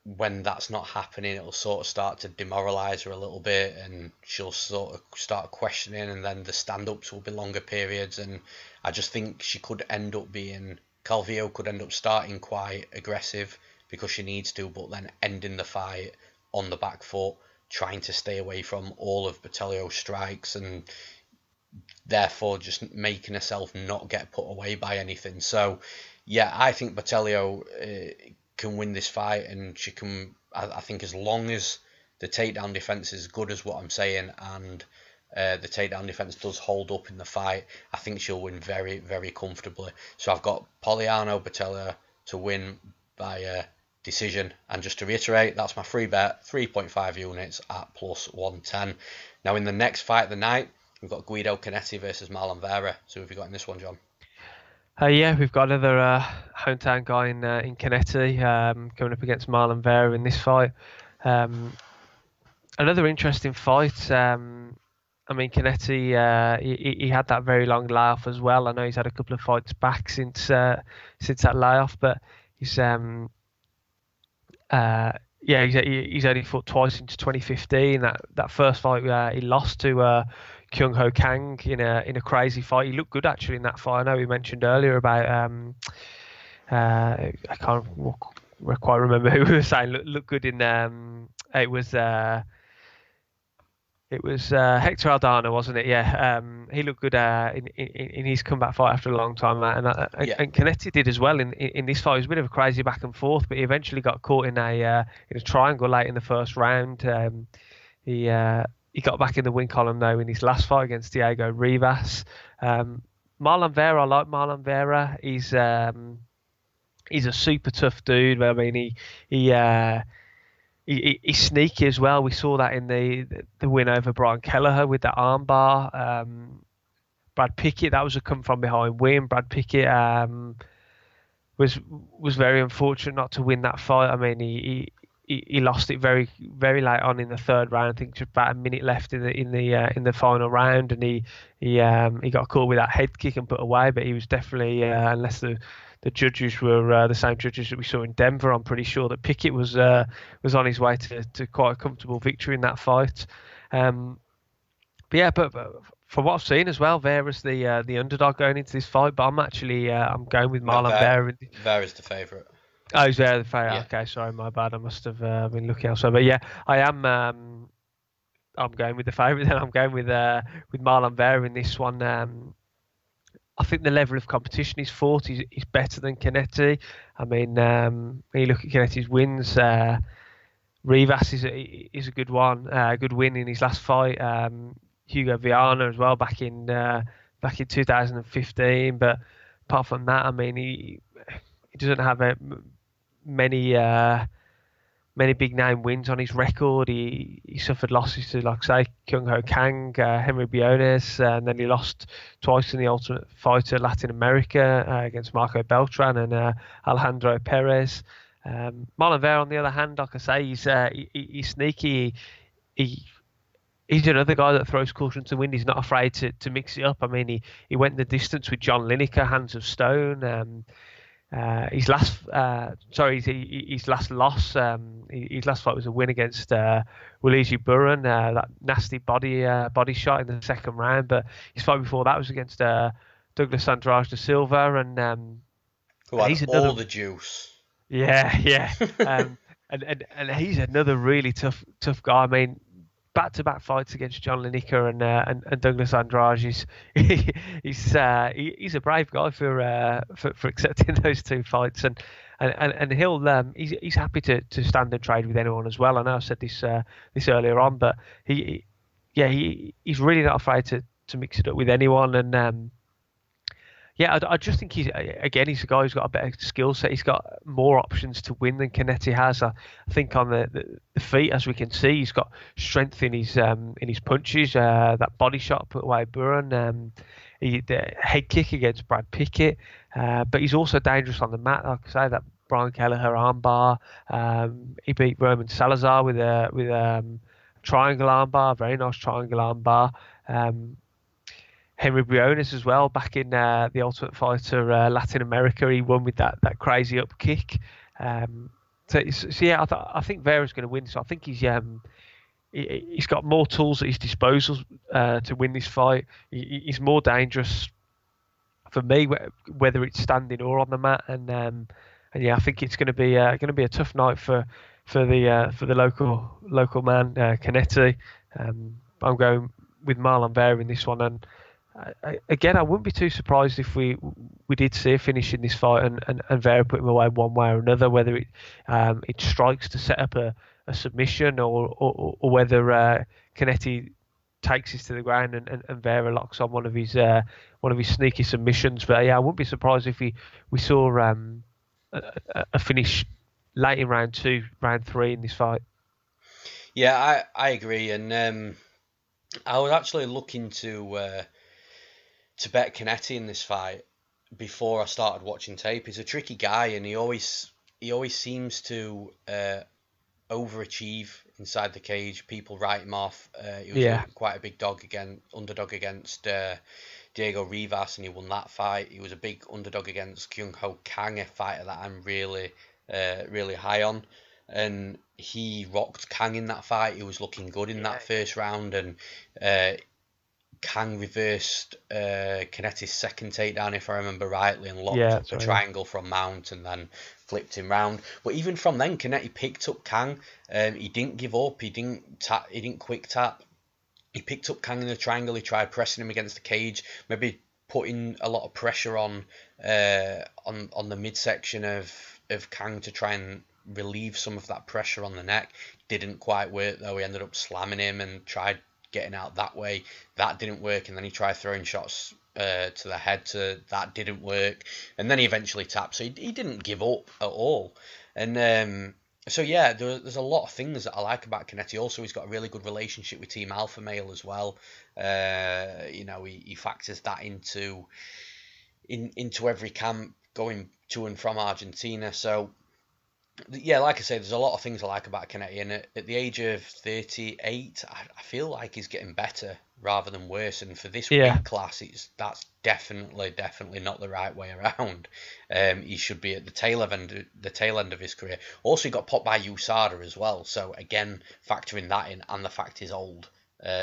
when that's not happening, it'll sort of start to demoralise her a little bit, and she'll sort of start questioning, and then the stand-ups will be longer periods, and I just think Calvillo could end up starting quite aggressive because she needs to, but then ending the fight on the back foot, trying to stay away from all of Botelho's strikes, and therefore just making herself not get put away by anything. So yeah, I think Botelho can win this fight, and she can, I think, as long as the takedown defense is good as what I'm saying, and the takedown defense does hold up in the fight, I think she'll win very, very comfortably. So I've got Poliana Botelho to win by decision, and just to reiterate, that's my free bet, 3.5 units at +110. Now in the next fight of the night, we've got Guido Canetti versus Marlon Vera. So who have you got in this one, John? Yeah, we've got another hometown guy in Canetti coming up against Marlon Vera in this fight. Another interesting fight. Canetti, he had that very long layoff as well. I know he's had a couple of fights back since that layoff, but he's only fought twice since 2015. That first fight he lost to Kyung Ho Kang in a crazy fight. He looked good actually in that fight. I know we mentioned earlier about I can't quite remember who we were saying looked good in it was It was Hector Aldana, wasn't it? Yeah, he looked good in his comeback fight after a long time, and Canetti did as well in this fight. It was a bit of a crazy back and forth, but he eventually got caught in a triangle late in the first round. He got back in the win column though in his last fight against Diego Rivas. Marlon Vera, I like Marlon Vera. He's a super tough dude. I mean, he's sneaky as well. We saw that in the win over Brian Kelleher with that armbar. Brad Pickett, that was a come from behind win. Brad Pickett was very unfortunate not to win that fight. I mean, he lost it very very late on in the third round. I think just about a minute left in the final round, and he got caught with that head kick and put away. But he was definitely unless the judges were the same judges that we saw in Denver, I'm pretty sure that Pickett was on his way to quite a comfortable victory in that fight. But from what I've seen as well, Vera's the underdog going into this fight. But I'm actually I'm going with Marlon Vera. Vera's the favourite. Oh, he's Vera the favourite. Yeah. Okay, sorry, my bad. I must have been looking elsewhere. But yeah, I am. I'm going with the favourite. Then I'm going with Marlon Vera in this one. I think the level of competition he's fought is better than Canetti. I mean, when you look at Canetti's wins, Rivas is a good one, good win in his last fight. Hugo Viana as well back in 2015. But apart from that, I mean, he doesn't have many big name wins on his record. He suffered losses to, like I say, Kyung Ho Kang, Henry Briones, and then he lost twice in the Ultimate Fighter Latin America against Marco Beltran and Alejandro Perez. Marlon Vera, on the other hand, like I say, he's sneaky. He's another guy that throws caution to wind. He's not afraid to mix it up. I mean, he went the distance with John Lineker, Hands of Stone. His last loss, his last fight was a win against Waliji Buran, that nasty body shot in the second round. But his fight before that was against Douglas Andrade da Silva, and he's all the juice. Yeah. And he's another really tough guy. I mean, back-to-back fights against John Lineker and Douglas Andrade. He's a brave guy for accepting those two fights, and he's happy to stand and trade with anyone as well. I know I said this earlier on, but he's really not afraid to mix it up with anyone. And I just think he's a guy who's got a better skill set. He's got more options to win than Canetti has. I think on the feet, as we can see, he's got strength in his punches. That body shot put away Buran. The head kick against Brad Pickett. But he's also dangerous on the mat. Like I say, that Brian Kelleher armbar. He beat Roman Salazar with a triangle armbar, very nice triangle armbar. Henry Briones as well, back in the Ultimate Fighter Latin America, he won with that crazy up kick. I think Vera's going to win. So I think he's got more tools at his disposal to win this fight. He's more dangerous for me, whether it's standing or on the mat. And I think it's going to be a tough night for the local man Canetti. I'm going with Marlon Vera in this one, and again, I wouldn't be too surprised if we did see a finish in this fight and Vera put him away one way or another, whether it strikes to set up a submission or whether Canetti takes this to the ground and Vera locks on one of his sneaky submissions. But I wouldn't be surprised if we saw a finish late in round 2, round 3 in this fight. Yeah, I agree, and I was actually looking to bet Canetti in this fight before I started watching tape. He's a tricky guy, and he always seems to overachieve inside the cage. People write him off. He was quite a big underdog against Diego Rivas, and he won that fight. He was a big underdog against Kyung Ho Kang, a fighter that I'm really high on, and he rocked Kang in that fight. He was looking good in that first round, and Kang reversed Canetti's second takedown, if I remember rightly, and locked up a triangle from mount and then flipped him round. But even from then, Canetti picked up Kang. He didn't give up. He didn't quick tap. He picked up Kang in the triangle. He tried pressing him against the cage, maybe putting a lot of pressure on the midsection of Kang to try and relieve some of that pressure on the neck. Didn't quite work though. He ended up slamming him and tried getting out that way. That didn't work, and then he tried throwing shots to the head. That didn't work, and then he eventually tapped. So he didn't give up at all, and so yeah, there's a lot of things that I like about Canetti. Also, he's got a really good relationship with Team Alpha Male as well. He factors that into every camp going to and from Argentina. So yeah, like I say, there's a lot of things I like about Canetti, and at the age of 38, I feel like he's getting better rather than worse. And for this weight class, that's definitely not the right way around. He should be at the tail end of his career. Also, he got popped by USADA as well. So again, factoring that in, and the fact he's old.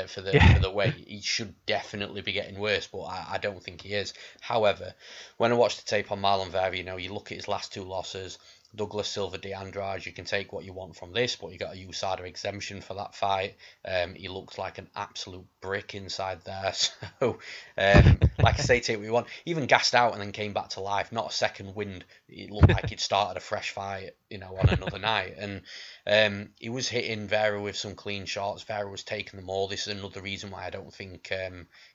For the weight, he should definitely be getting worse, but I don't think he is. However, when I watched the tape on Marlon Vera, you look at his last two losses, Douglas Silva de Andrade, you can take what you want from this, but you got a USADA exemption for that fight. He looks like an absolute brick inside there. So, like I say, take what you want. Even gassed out and then came back to life. Not a second wind. It looked like he'd started a fresh fight, on another night. And he was hitting Vera with some clean shots. Vera was taking them all. This is another reason why I don't think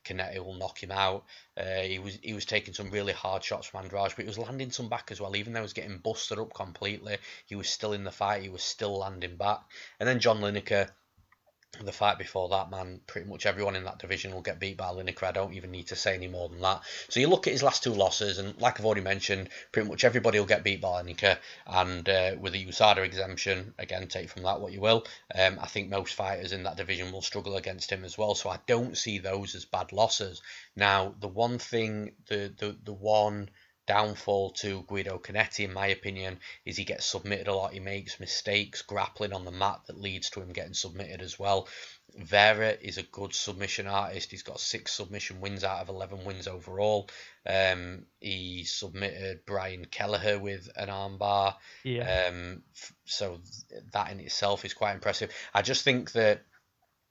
Canetti will knock him out. He was taking some really hard shots from Andrade, but he was landing some back as well. Even though he was getting busted up completely, he was still in the fight. He was still landing back. And then John Lineker, the fight before that, man, pretty much everyone in that division will get beat by Lineker. I don't even need to say any more than that. So you look at his last two losses, and like I've already mentioned, pretty much everybody will get beat by Lineker. And with a USADA exemption, again, take from that what you will. I think most fighters in that division will struggle against him as well. So I don't see those as bad losses. Now, the one thing, the one downfall to Guido Canetti, in my opinion, is he gets submitted a lot. He makes mistakes grappling on the mat that leads to him getting submitted as well. Vera is a good submission artist. He's got 6 submission wins out of 11 wins overall. He submitted Brian Kelleher with an armbar. So that in itself is quite impressive. I just think that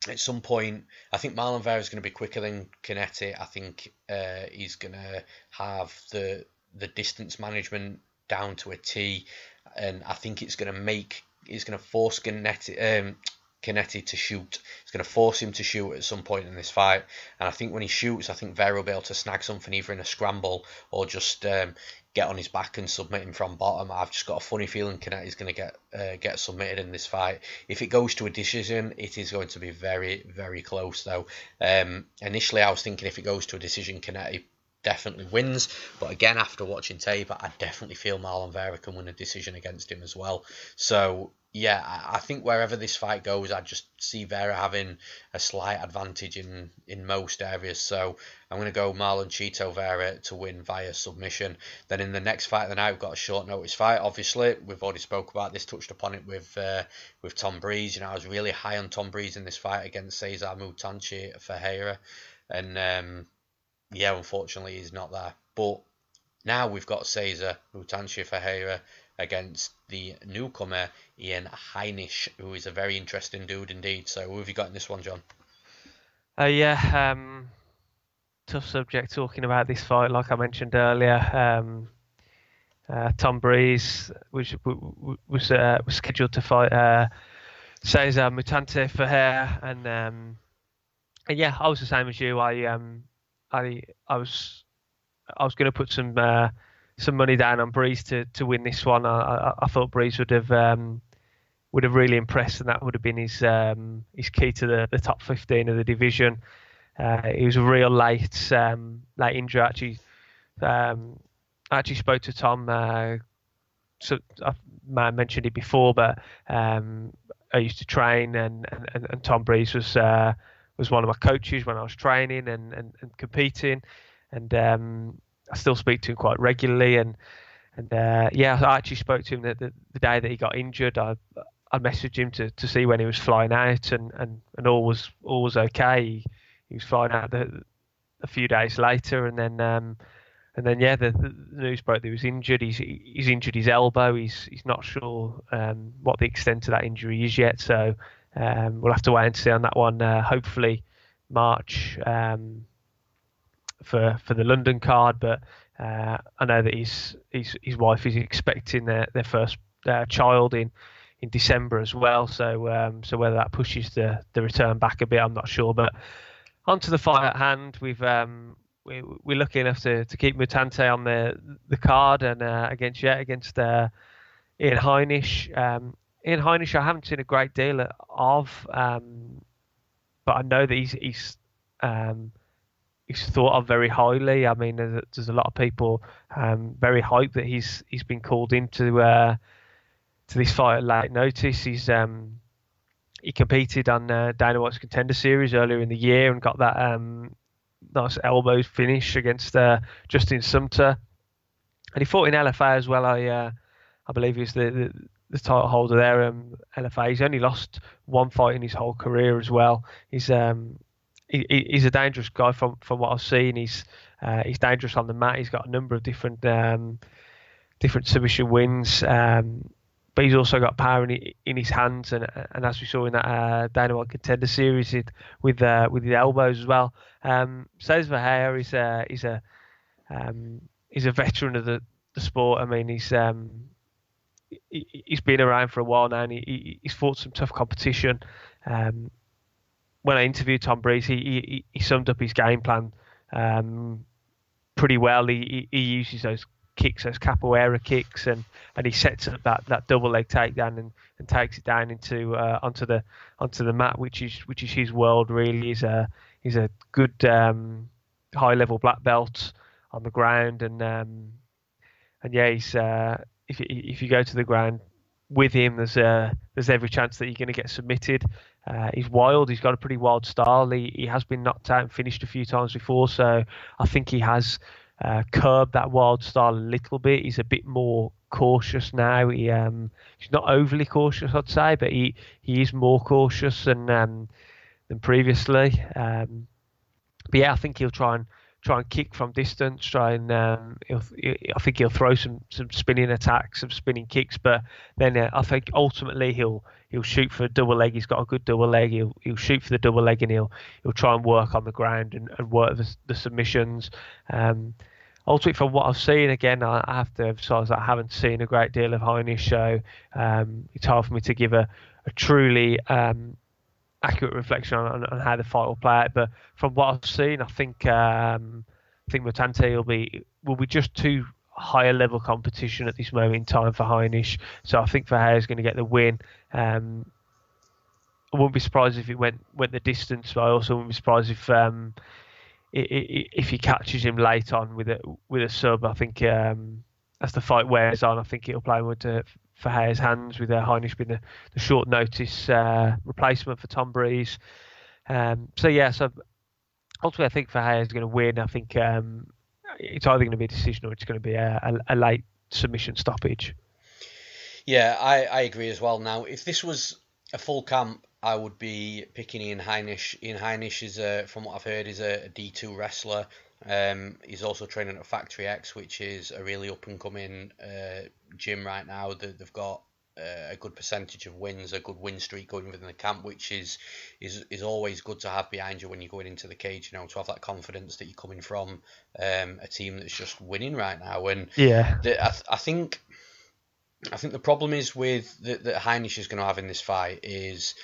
at some point, I think Marlon Vera is going to be quicker than Canetti. I think he's going to have the distance management down to a T, and I think it's going to force Canetti to shoot. It's going to force him to shoot at some point in this fight, and I think when he shoots, I think Vera will be able to snag something either in a scramble or just get on his back and submit him from bottom. I've just got a funny feeling Canetti's going to get submitted in this fight. If it goes to a decision, it is going to be very, very close though. Initially I was thinking if it goes to a decision, Canetti definitely wins, but again, after watching tape, I definitely feel Marlon Vera can win a decision against him as well. So yeah, I think wherever this fight goes, I just see Vera having a slight advantage in most areas. So I'm going to go Marlon Chito Vera to win via submission. Then in the next fight of the night, we've got a short notice fight. Obviously, we've already spoke about this, touched upon it with Tom Breeze. I was really high on Tom Breeze in this fight against Cesar Mutanchi Ferreira, and yeah, unfortunately, he's not there. But now we've got Cesar Mutanchi Ferreira against the newcomer Ian Heinisch, who is a very interesting dude indeed. So who have you got in this one, John? Tough subject talking about this fight, like I mentioned earlier. Tom Breeze was scheduled to fight Cesar Mutanchi Ferreira, and yeah, I was the same as you. I was going to put some money down on Breeze to win this one. I thought Breeze would have really impressed, and that would have been his key to the top 15 of the division. He was a real late injury. Actually, I actually spoke to Tom. So I might have mentioned it before, but I used to train, and Tom Breeze was one of my coaches when I was training and competing, and I still speak to him quite regularly. And yeah, I actually spoke to him the day that he got injured. I messaged him to see when he was flying out, and all was okay. He was flying out a few days later, and then yeah, the news broke that he was injured. He's injured his elbow. He's not sure what the extent of that injury is yet. So we'll have to wait and see on that one. Hopefully March for the London card, but I know that his wife is expecting their first child in December as well. So whether that pushes the return back a bit, I'm not sure. But onto the fight at hand, we're lucky enough to keep Mutante on the card, and against Ian Heinisch. Ian Heinisch, I haven't seen a great deal of, but I know that he's thought of very highly. I mean, there's a lot of people very hyped that he's been called into to this fight at late notice. He competed on Dana White's Contender Series earlier in the year and got that nice elbow finish against Justin Sumter, and he fought in LFA as well. I believe he's the title holder there. LFA. He's only lost one fight in his whole career as well. He's a dangerous guy from what I've seen. He's dangerous on the mat. He's got a number of different submission wins, but he's also got power in his hands, and as we saw in that Dana White Contender Series with his elbows as well. Cesar Verheer is a veteran of the sport. I mean, he's been around for a while now, and he's fought some tough competition. When I interviewed Tom Breeze, he summed up his game plan pretty well. He uses those kicks, those capoeira kicks, and he sets up that double leg takedown and takes it down into onto the mat, which is his world really. He's a good high level black belt on the ground, and yeah, he's if you go to the ground with him, there's every chance that you're going to get submitted. He's wild. He's got a pretty wild style. He has been knocked out and finished a few times before, so I think he has curbed that wild style a little bit. He's a bit more cautious now. He's not overly cautious, I'd say, but he is more cautious than previously. But yeah, I think he'll try and kick from distance. I think he'll throw some spinning attacks, some spinning kicks, but then I think ultimately he'll shoot for a double leg. He's got a good double leg. He'll shoot for the double leg, and he'll try and work on the ground and work the submissions. Ultimately, from what I've seen, again, I have to emphasise that I haven't seen a great deal of Heinisch, so it's hard for me to give a truly accurate reflection on how the fight will play out. But from what I've seen, I think Mutante will be just too high a level competition at this moment in time for Heinisch. So I think Verheer is going to get the win. I wouldn't be surprised if it went the distance, but I also wouldn't be surprised if he catches him late on with a sub. I think as the fight wears on, I think it'll play into Verheer's hands, with Heinisch being the short notice replacement for Tom Breeze. So ultimately I think Verheer is going to win. I think it's either going to be a decision or it's going to be a late submission stoppage. Yeah, I agree as well. Now, if this was a full camp, I would be picking Ian Heinisch. Ian Heinisch is, from what I've heard, is a D2 wrestler. He's also training at Factory X, which is a really up-and-coming gym right now. They've got a good percentage of wins, a good win streak going within the camp, which is always good to have behind you when you're going into the cage, to have that confidence that you're coming from a team that's just winning right now. And yeah, I think the problem is with that Heinisch is going to have in this fight is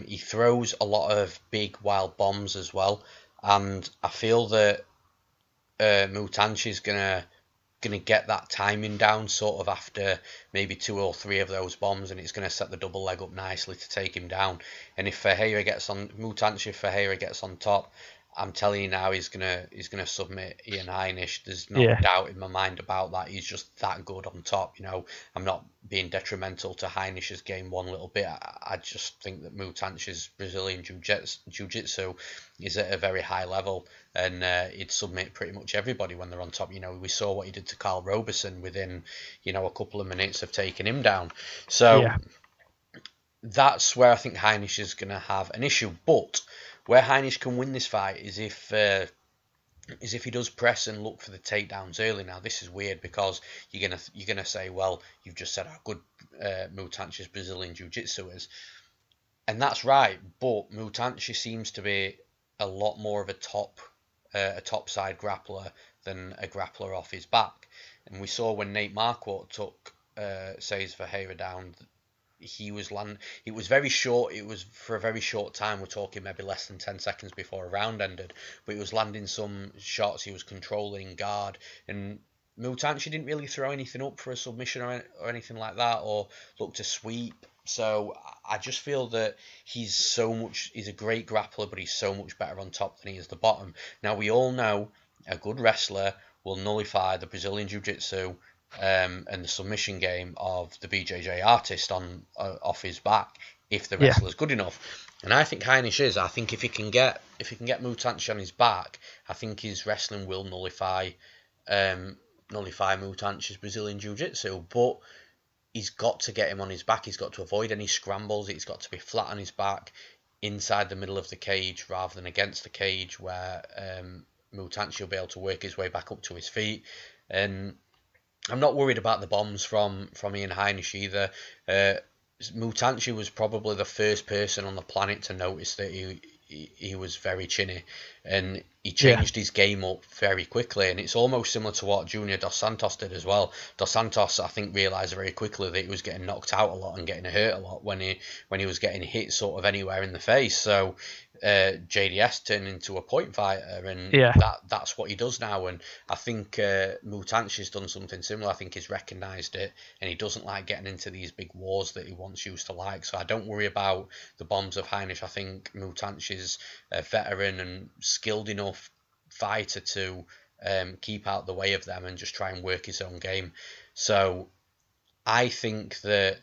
he throws a lot of big wild bombs as well, and I feel that Mutante is gonna get that timing down sort of after maybe 2 or 3 of those bombs, and it's gonna set the double leg up nicely to take him down. And if Verheer gets on top, I'm telling you now, he's gonna submit Ian Heinisch. There's no doubt in my mind about that. He's just that good on top. I'm not being detrimental to Heinisch's game one little bit. I just think that Mutante's Brazilian jiu-jitsu is at a very high level, and he'd submit pretty much everybody when they're on top. We saw what he did to Carl Roberson within a couple of minutes of taking him down. So that's where I think Heinisch is going to have an issue. But where Heinisch can win this fight is if he does press and look for the takedowns early. Now, this is weird because you're gonna say, well, you've just said how good Mutante's Brazilian Jiu-Jitsu is, and that's right. But Mutante seems to be a lot more of a top side grappler than a grappler off his back. And we saw when Nate Marquardt took Cesar Ferreira down, it was very short. It was for a very short time. We're talking maybe less than 10 seconds before a round ended. But he was landing some shots. He was controlling guard. And Mutanchi didn't really throw anything up for a submission or anything like that, or look to sweep. So I just feel that he's a great grappler, but he's so much better on top than he is the bottom. Now, we all know a good wrestler will nullify the Brazilian Jiu-Jitsu and the submission game of the BJJ artist off his back if the wrestler's good enough. And I think Heinisch is. I think if he can get Mutanchi on his back, I think his wrestling will nullify Mutanchi's Brazilian Jiu-Jitsu. But he's got to get him on his back. He's got to avoid any scrambles. He's got to be flat on his back inside the middle of the cage rather than against the cage, where Mutanchi will be able to work his way back up to his feet. And I'm not worried about the bombs from Ian Heinisch either. Mutanchi was probably the first person on the planet to notice that he was very chinny, and he changed his game up very quickly. And it's almost similar to what Junior Dos Santos did as well. Dos Santos, I think, realised very quickly that he was getting knocked out a lot and getting hurt a lot when he was getting hit sort of anywhere in the face. So JDS turned into a point fighter, and that's what he does now. And I think Mutanchi's done something similar. I think he's recognised it, and he doesn't like getting into these big wars that he once used to like. So I don't worry about the bombs of Heinisch. I think Mutanchi's a veteran and skilled enough fighter to keep out the way of them and just try and work his own game. So I think that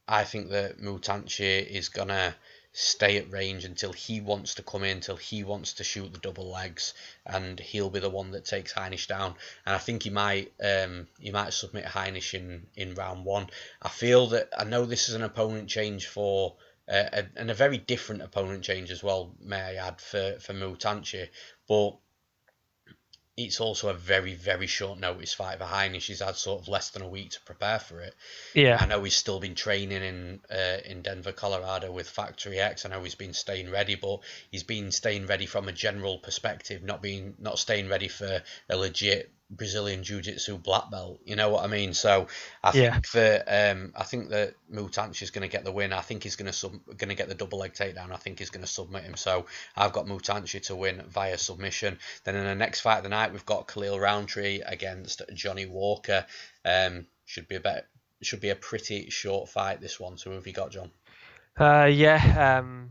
Mutanchi is gonna stay at range until he wants to come in, until he wants to shoot the double legs, and he'll be the one that takes Heinisch down. And I think he might submit Heinisch in round one. I know this is an opponent change for and a very different opponent change as well, may I add, for Mutanchi, but it's also a very, very short notice fight for Heinisch. He's had sort of less than a week to prepare for it. Yeah, I know he's still been training in Denver, Colorado with Factory X. I know he's been staying ready, but he's been staying ready from a general perspective, not staying ready for a legit Brazilian Jiu-Jitsu black belt. You know what I mean? So I think that Mutanchi is going to get the win. I think he's going to get the double leg takedown. I think he's going to submit him. So I've got Mutanchi to win via submission. Then in the next fight of the night, we've got Khalil Roundtree against Johnny Walker. Should be a pretty short fight, this one. So who have you got, John? Khalil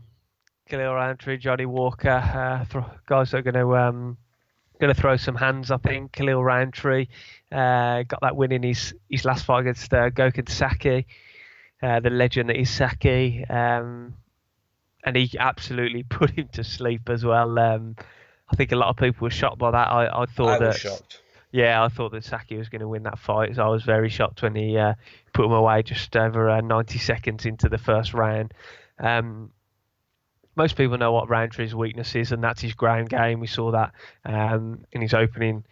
Roundtree, Johnny Walker, guys that are going to throw some hands. I think Khalil Roundtree got that win in his last fight against Gokhan Saki, the legend that is Saki, and he absolutely put him to sleep as well. I think a lot of people were shocked by that. I was shocked. Yeah, I thought that Saki was going to win that fight. So I was very shocked when he put him away just over 90 seconds into the first round. Most people know what Roundtree's weakness is, and that's his ground game. We saw that in his opening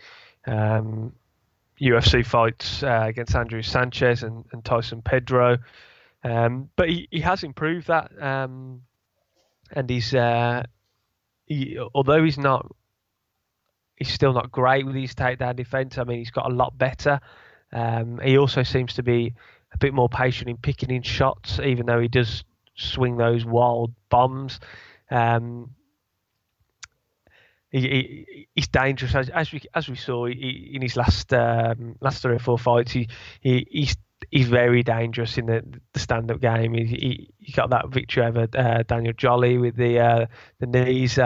UFC fights against Andrew Sanchez and Tyson Pedro. But he has improved that, and although he's still not great with his takedown defense. I mean, he's got a lot better. He also seems to be a bit more patient in picking in shots, even though he does swing those wild bombs. He's dangerous, as we saw in his last 3 or 4 fights. He's very dangerous in the stand-up game. He got that victory over Daniel Jolly with the knees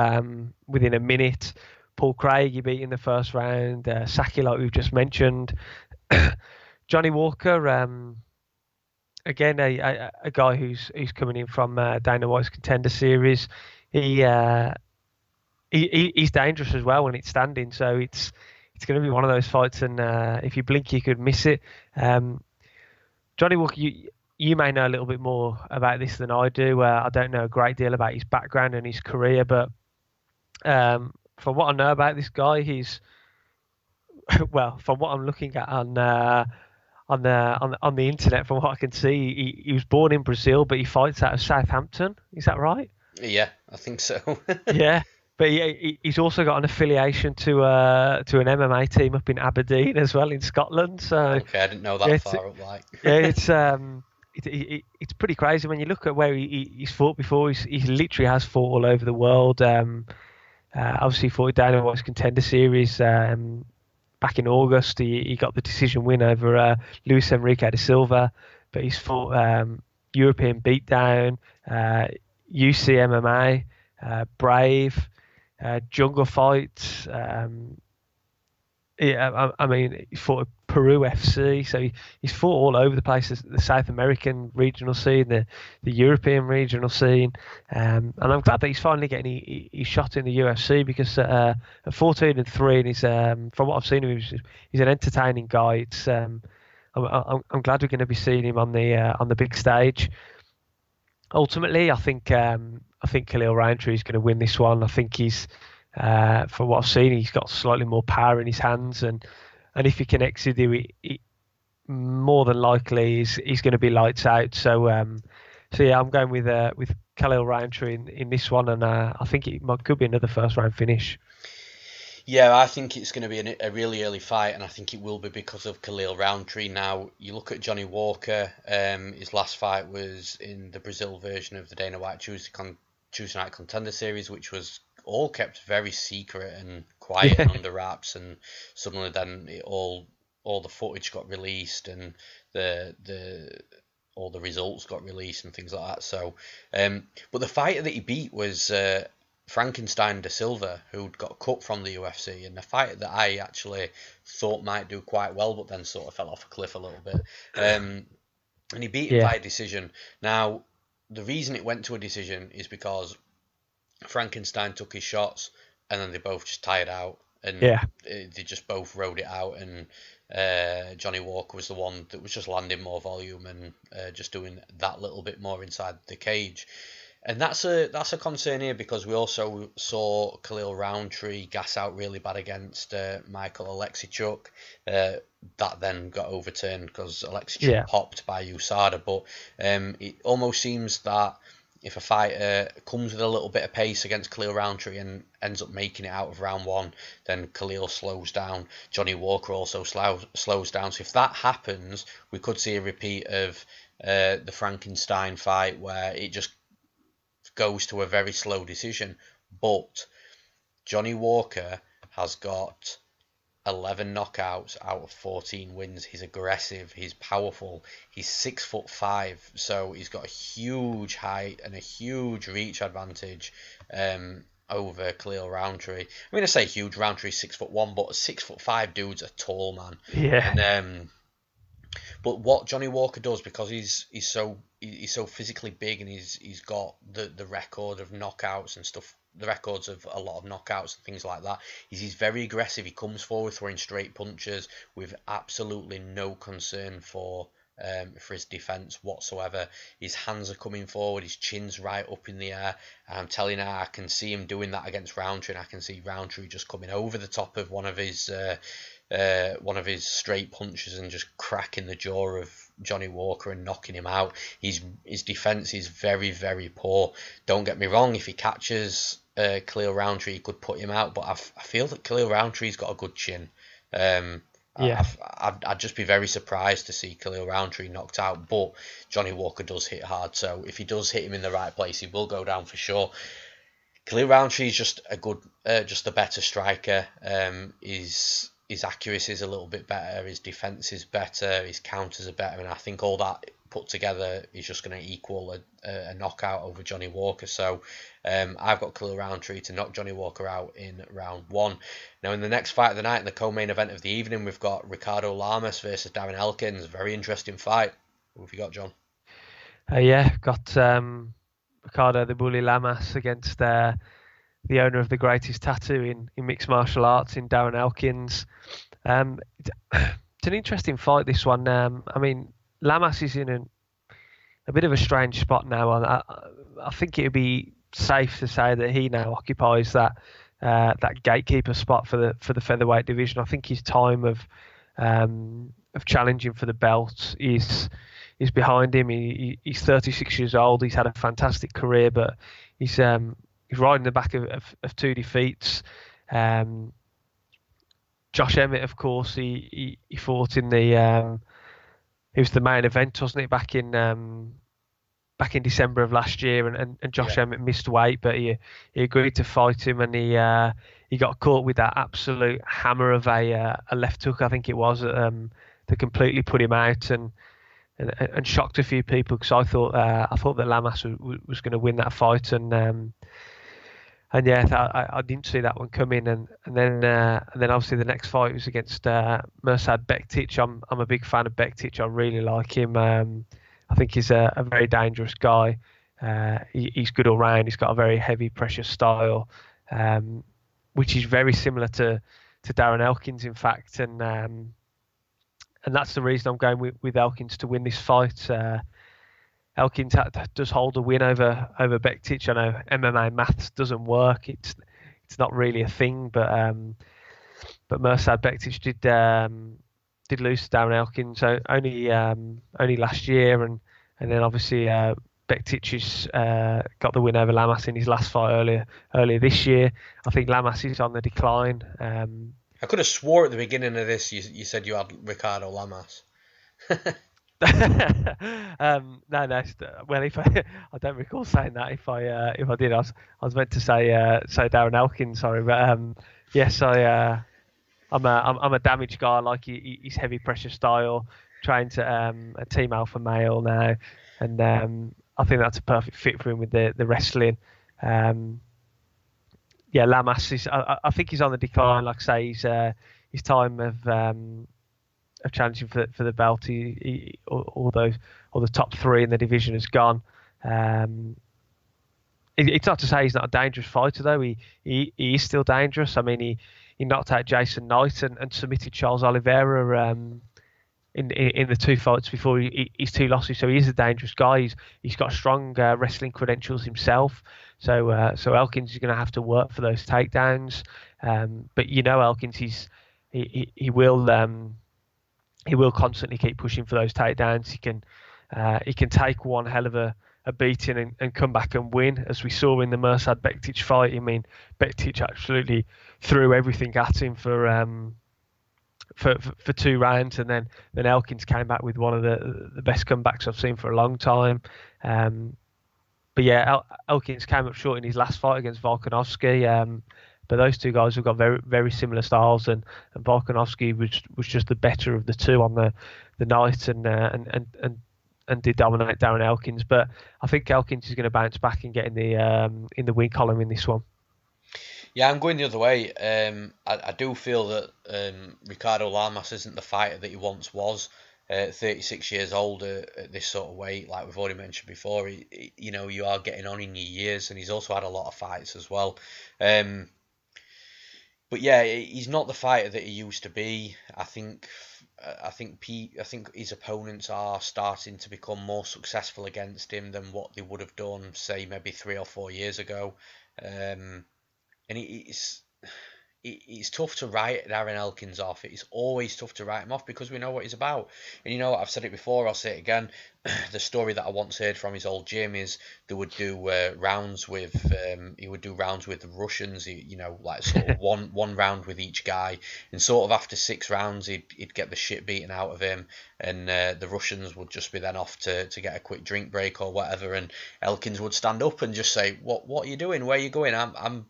within a minute. Paul Craig he beat in the first round. Saki, like we've just mentioned. Johnny Walker. Again, a guy who's coming in from Dana White's Contender Series. He's dangerous as well when it's standing. So it's going to be one of those fights, and if you blink, you could miss it. Johnny Walker, you may know a little bit more about this than I do. I don't know a great deal about his background and his career, but from what I know about this guy, from what I'm looking at on the internet, from what I can see, he was born in Brazil, but he fights out of Southampton. Is that right? Yeah, I think so. Yeah, but he's also got an affiliation to an MMA team up in Aberdeen as well in Scotland. So Okay, I didn't know that far up. Like, yeah, it's pretty crazy when you look at where he's fought before. He literally has fought all over the world. Obviously, he fought at Dana White's Contender Series back in August. He got the decision win over Luis Enrique da Silva, but he's fought European Beatdown, UC MMA, Brave, Jungle Fight. Yeah, I mean, he fought at Peru FC, so he's fought all over the place. The South American regional scene, the European regional scene, and I'm glad that he's finally getting his shot in the UFC because at 14-3, and he's from what I've seen of him, he's an entertaining guy. It's I'm glad we're going to be seeing him on the big stage. Ultimately, I think Khalil Rountree is going to win this one. I think he's from what I've seen, he's got slightly more power in his hands, and if he can execute it, more than likely he's going to be lights out. So yeah, I'm going with Khalil Rountree in this one, and I think could be another first round finish. Yeah, I think it's going to be a really early fight, and I think it will be because of Khalil Rountree. Now, you look at Johnny Walker, his last fight was in the Brazil version of the Dana White Tuesday Night Contender Series, which was all kept very secret and quiet and under wraps, and suddenly then all the footage got released and all the results got released and things like that. So, but the fighter that he beat was Frankenstein da Silva, who'd got cut from the UFC, and a fighter that I actually thought might do quite well, but then sort of fell off a cliff a little bit. And he beat him by decision. Now, the reason it went to a decision is because Frankenstein took his shots, and then they both just tired out, and they just both rode it out. And Johnny Walker was the one that was just landing more volume and just doing that little bit more inside the cage. And that's a concern here because we also saw Khalil Rountree gas out really bad against Michael Alexichuk. That then got overturned because Alexichuk popped by USADA. But it almost seems that if a fighter comes with a little bit of pace against Khalil Rountree and ends up making it out of round one, then Khalil slows down. Johnny Walker also slows down. So if that happens, we could see a repeat of the Frankenstein fight where it just goes to a very slow decision. But Johnny Walker has got 11 knockouts out of 14 wins. He's aggressive, he's powerful, he's 6'5", so he's got a huge height and a huge reach advantage over Khalil Rountree. I mean, I say huge, Rountree's 6'1", but a 6'5" dude's a tall man. Yeah. And but what Johnny Walker does, because he's so physically big and he's got the record of knockouts and stuff, the records of a lot of knockouts and things like that, he's very aggressive. He comes forward throwing straight punches with absolutely no concern for his defence whatsoever. His hands are coming forward, his chin's right up in the air, and I'm telling you, I can see him doing that against Rountree, and I can see Rountree just coming over the top of one of his straight punches and just cracking the jaw of Johnny Walker and knocking him out. His defence is very, very poor. Don't get me wrong, if he catches Khalil Rountree, he could put him out, but I feel that Khalil Rountree's got a good chin. I'd just be very surprised to see Khalil Rountree knocked out, but Johnny Walker does hit hard, so if he does hit him in the right place, he will go down for sure. Khalil Rountree is just a better striker. His accuracy is a little bit better, his defence is better, his counters are better, and I think all that put together is just going to equal a knockout over Johnny Walker. So I've got Khalil Rountree to knock Johnny Walker out in round one. Now, in the next fight of the night, in the co-main event of the evening, we've got Ricardo Lamas versus Darren Elkins. Very interesting fight. Who have you got, John? Got Ricardo the Bully Lamas against the owner of the greatest tattoo in mixed martial arts in Darren Elkins. It's an interesting fight, this one. I mean, Lamas is in a bit of a strange spot now. I think it would be safe to say that he now occupies that gatekeeper spot for the featherweight division. I think his time of challenging for the belt is behind him. He's 36 years old. He's had a fantastic career, but he's riding the back of 2 defeats. Josh Emmett, of course, he fought in the it was the main event, wasn't it, back in December of last year, and Josh Emmett missed weight, but he agreed to fight him, and he got caught with that absolute hammer of a left hook, I think it was, that completely put him out and shocked a few people, because I thought that Lamas was going to win that fight, and yeah, I didn't see that one coming, and then obviously the next fight was against Mirsad Bektic. I'm a big fan of Bektic. I really like him. I think he's a very dangerous guy. He's good all round. He's got a very heavy pressure style, which is very similar to Darren Elkins, in fact, and that's the reason I'm going with Elkins to win this fight. Elkins does hold a win over Bektic. I know MMA maths doesn't work. It's not really a thing, but Mirsad Bektic did lose to Darren Elkins, so only last year, and then obviously Bektic has got the win over Lamas in his last fight earlier this year. I think Lamas is on the decline. I could have swore at the beginning of this you said you had Ricardo Lamas. No. Well, if I don't recall saying that. If I did, I was meant to say Darren Elkins. Sorry, but yes, I'm a damaged guy. I like his heavy pressure style. Trying to a team alpha male now, and I think that's a perfect fit for him with the wrestling. Yeah, Lamas is. I think he's on the decline. Like I say, his time of challenging for the belt, all the top 3 in the division has gone. It's not to say he's not a dangerous fighter, though. He is still dangerous. I mean, he knocked out Jason Knight and submitted Charles Oliveira in the 2 fights before his 2 losses. So he is a dangerous guy. He's got strong wrestling credentials himself. So Elkins is going to have to work for those takedowns. But Elkins, he will constantly keep pushing for those takedowns. He can take one hell of a beating and come back and win, as we saw in the Mirsad Bektic fight. I mean, Bektic absolutely threw everything at him for 2 rounds, and then Elkins came back with one of the best comebacks I've seen for a long time. But yeah, Elkins came up short in his last fight against Volkanovski. But those 2 guys have got very, very similar styles, and Volkanovski was just the better of the 2 on the night, and did dominate Darren Elkins. But I think Elkins is going to bounce back and get in the win column in this one. Yeah, I'm going the other way. I do feel that Ricardo Lamas isn't the fighter that he once was. 36 years old at this sort of weight, like we've already mentioned before. You are getting on in your years, and he's also had a lot of fights as well. But yeah, he's not the fighter that he used to be. I think his opponents are starting to become more successful against him than what they would have done, say, maybe 3 or 4 years ago. And it's tough to write Darren Elkins off. It's always tough to write him off because we know what he's about. And I've said it before, I'll say it again. The story that I once heard from his old gym is they would do rounds with the Russians. Like sort of one round with each guy, and sort of after 6 rounds, he'd get the shit beaten out of him, and the Russians would just be then off to get a quick drink break or whatever, and Elkins would stand up and just say, "What are you doing? Where are you going? I'm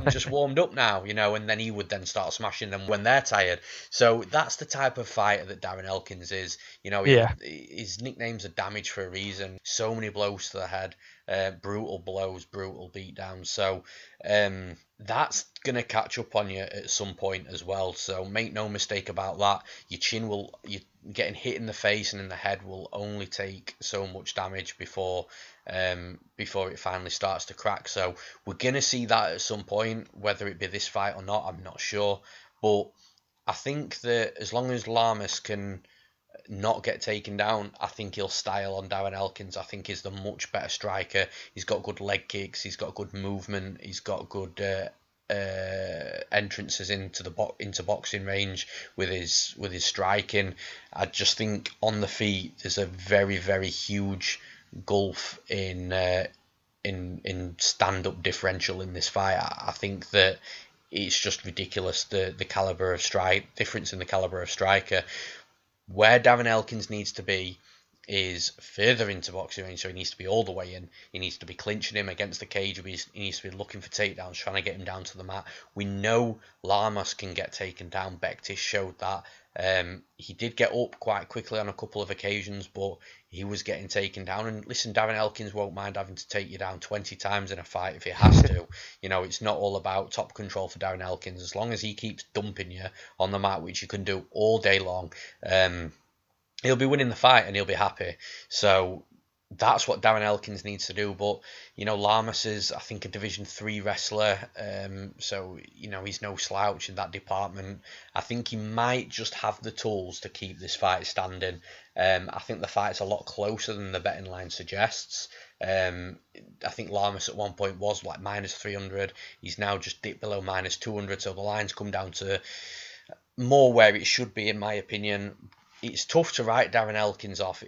just warmed up now," and then he would then start smashing them when they're tired. So that's the type of fighter that Darren Elkins is. His nicknames are Damage for a reason. So many blows to the head, brutal blows, brutal beatdowns. So that's going to catch up on you at some point as well. So make no mistake about that. Your chin you getting hit in the face and in the head will only take so much damage before it finally starts to crack. So we're going to see that at some point, whether it be this fight or not, I'm not sure. But I think that as long as Lamas can not get taken down, I think he'll style on Darren Elkins. I think he's the much better striker. He's got good leg kicks, he's got good movement, he's got good entrances into boxing range with his striking. I just think on the feet there's a very, very huge gulf in in stand up differential in this fight. I think that it's just ridiculous, the caliber of strike difference in the caliber of striker. Where Darren Elkins needs to be is further into boxing range, so he needs to be all the way in. He needs to be clinching him against the cage. He needs to be looking for takedowns, trying to get him down to the mat. We know Lamas can get taken down. Bektis showed that. He did get up quite quickly on a couple of occasions, but he was getting taken down. And listen, Darren Elkins won't mind having to take you down 20 times in a fight if he has to. It's not all about top control for Darren Elkins. As long as he keeps dumping you on the mat, which you can do all day long, he'll be winning the fight and he'll be happy. So that's what Darren Elkins needs to do. But, Lamas is, I think, a Division 3 wrestler. So, he's no slouch in that department. I think he might just have the tools to keep this fight standing. I think the fight's a lot closer than the betting line suggests. I think Lamas at one point was like -300. He's now just dipped below -200. So the line's come down to more where it should be, in my opinion. It's tough to write Darren Elkins off.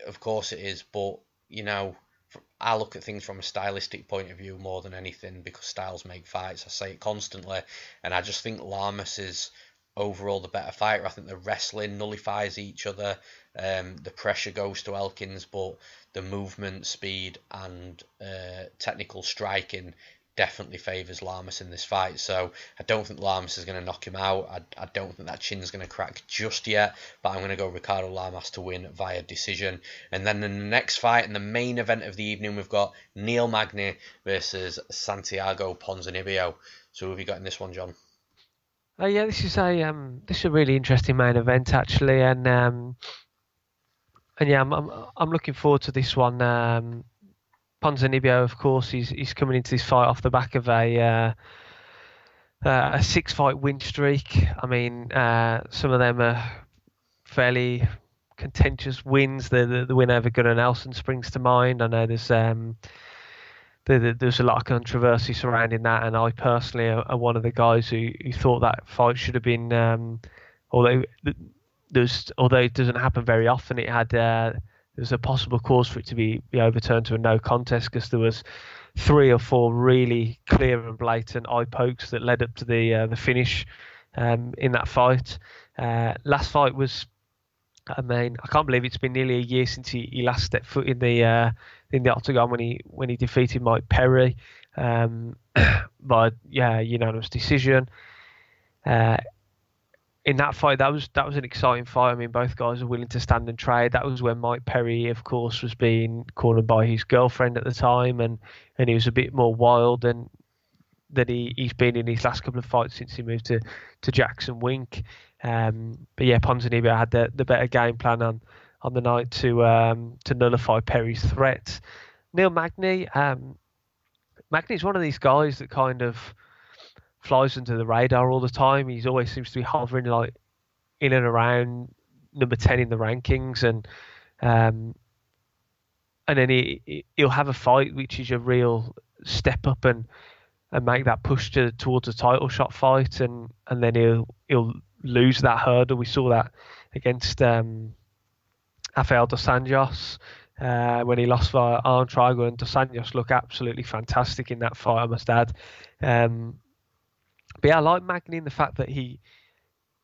Of course it is. But, I look at things from a stylistic point of view more than anything, because styles make fights. I say it constantly. And I just think Lamas is overall the better fighter. I think the wrestling nullifies each other. The pressure goes to Elkins, but the movement, speed and technical striking definitely favours Lamas in this fight. So I don't think Lamas is going to knock him out. I don't think that chin's going to crack just yet, but I'm going to go Ricardo Lamas to win via decision. And then in the next fight, in the main event of the evening, we've got Neil Magny versus Santiago Ponzinibbio. So who have you got in this one, John? Yeah, this is a really interesting main event, actually, and yeah, I'm looking forward to this one. Ponzinibbio, of course, he's coming into this fight off the back of a 6-fight win streak. I mean, some of them are fairly contentious wins. The win over Gunnar Nelson springs to mind. I know there's a lot of controversy surrounding that, and I personally are one of the guys who thought that fight should have been, although it doesn't happen very often, it had. There's a possible cause for it to be overturned to a no contest, because there was 3 or 4 really clear and blatant eye pokes that led up to the finish in that fight. Last fight was, I can't believe it's been nearly a year since he last stepped foot in the octagon when he defeated Mike Perry by unanimous decision. In that fight, that was an exciting fight. I mean, both guys are willing to stand and trade. That was when Mike Perry, of course, was being cornered by his girlfriend at the time, and he was a bit more wild than he's been in his last couple of fights since he moved to Jackson Wink. But yeah, Ponzinibbio had the better game plan on the night to nullify Perry's threat. Neil Magny, Magny's one of these guys that kind of flies under the radar all the time. He always seems to be hovering like in and around number 10 in the rankings, and then he'll have a fight which is a real step up and make that push towards a title shot fight, and then he'll lose that hurdle. We saw that against Rafael dos Anjos when he lost via arm triangle, and dos Anjos looked absolutely fantastic in that fight, I must add. But yeah, I like Magny in the fact that he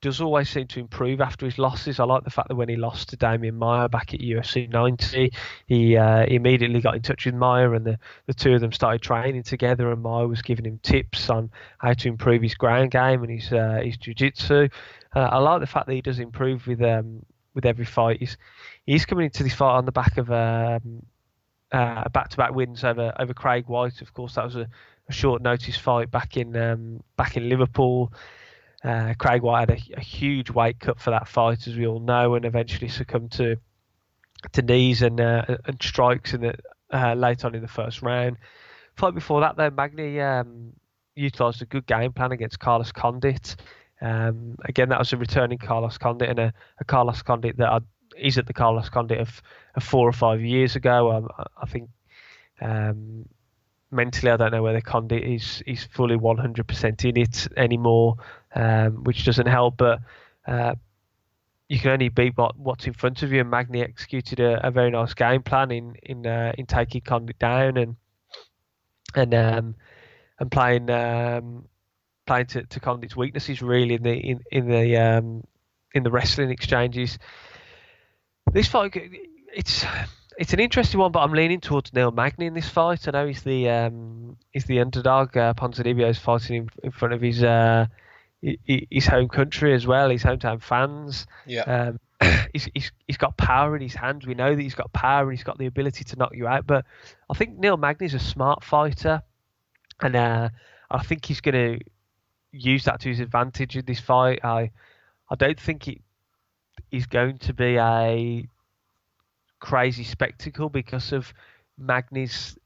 does always seem to improve after his losses. I like the fact that when he lost to Damian Maia back at UFC 90, he immediately got in touch with Maia, and the two of them started training together, and Maia was giving him tips on how to improve his ground game and his jiu-jitsu. I like the fact that he does improve with every fight. He's coming into this fight on the back of back-to-back wins over Craig White. Of course, that was a short notice fight back in Liverpool. Craig White had a huge weight cut for that fight, as we all know, and eventually succumbed to knees and strikes late on in the first round. Fight before that, though, Magny utilised a good game plan against Carlos Condit. Again, that was a returning Carlos Condit, and a Carlos Condit that he's at the Carlos Condit of 4 or 5 years ago. I think mentally, I don't know whether Condit is fully 100% in it anymore, which doesn't help. But you can only beat what's in front of you, and Magny executed a very nice game plan in taking Condit down, and and playing to Condit's weaknesses really in the wrestling exchanges. This fight, it's an interesting one, but I'm leaning towards Neil Magny in this fight. I know he's the underdog. Ponzinibbio is fighting in front of his home country as well, his hometown fans. Yeah. He's got power in his hands. We know that he's got power and he's got the ability to knock you out. But I think Neil Magny's a smart fighter, and I think he's going to use that to his advantage in this fight. I don't think it is going to be a crazy spectacle because of Magny's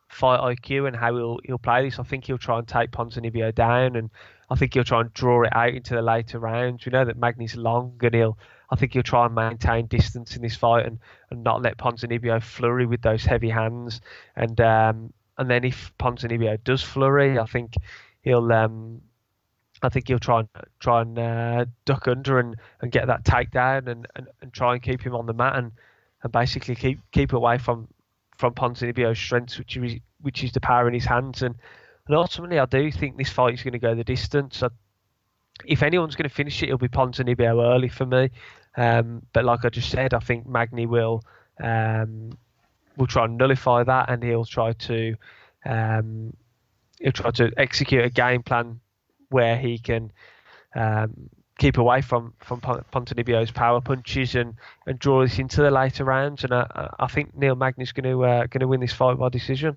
fight IQ and how he'll play this. I think he'll try and take Ponzinibbio down, and I think he'll try and draw it out into the later rounds. We know that Magny's long, and I think he'll try and maintain distance in this fight and not let Ponzinibbio flurry with those heavy hands. And then if Ponzinibbio does flurry, I think he'll try and duck under and get that takedown and try and keep him on the mat and basically keep away from Ponzinibbio's strengths, which is the power in his hands. And ultimately, I do think this fight is going to go the distance. If anyone's going to finish it, it'll be Ponzinibbio early for me. But like I just said, I think Magny will try and nullify that, and he'll try to execute a game plan where he can keep away from Ponzinibbio's power punches and draw this into the later rounds. And I think Neil Magny's going to win this fight by decision.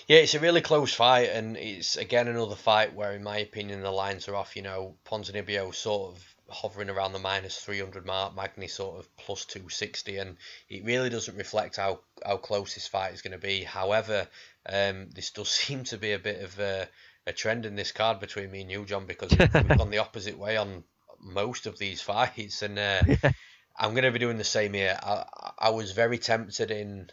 Yeah, it's a really close fight, and it's again another fight where, in my opinion, the lines are off. Ponzinibbio sort of hovering around the -300 mark, Magny sort of +260, and it really doesn't reflect how close this fight is going to be. However, this does seem to be a bit of a trend in this card between me and you, John, because we've gone the opposite way on most of these fights, and I'm going to be doing the same here. I was very tempted in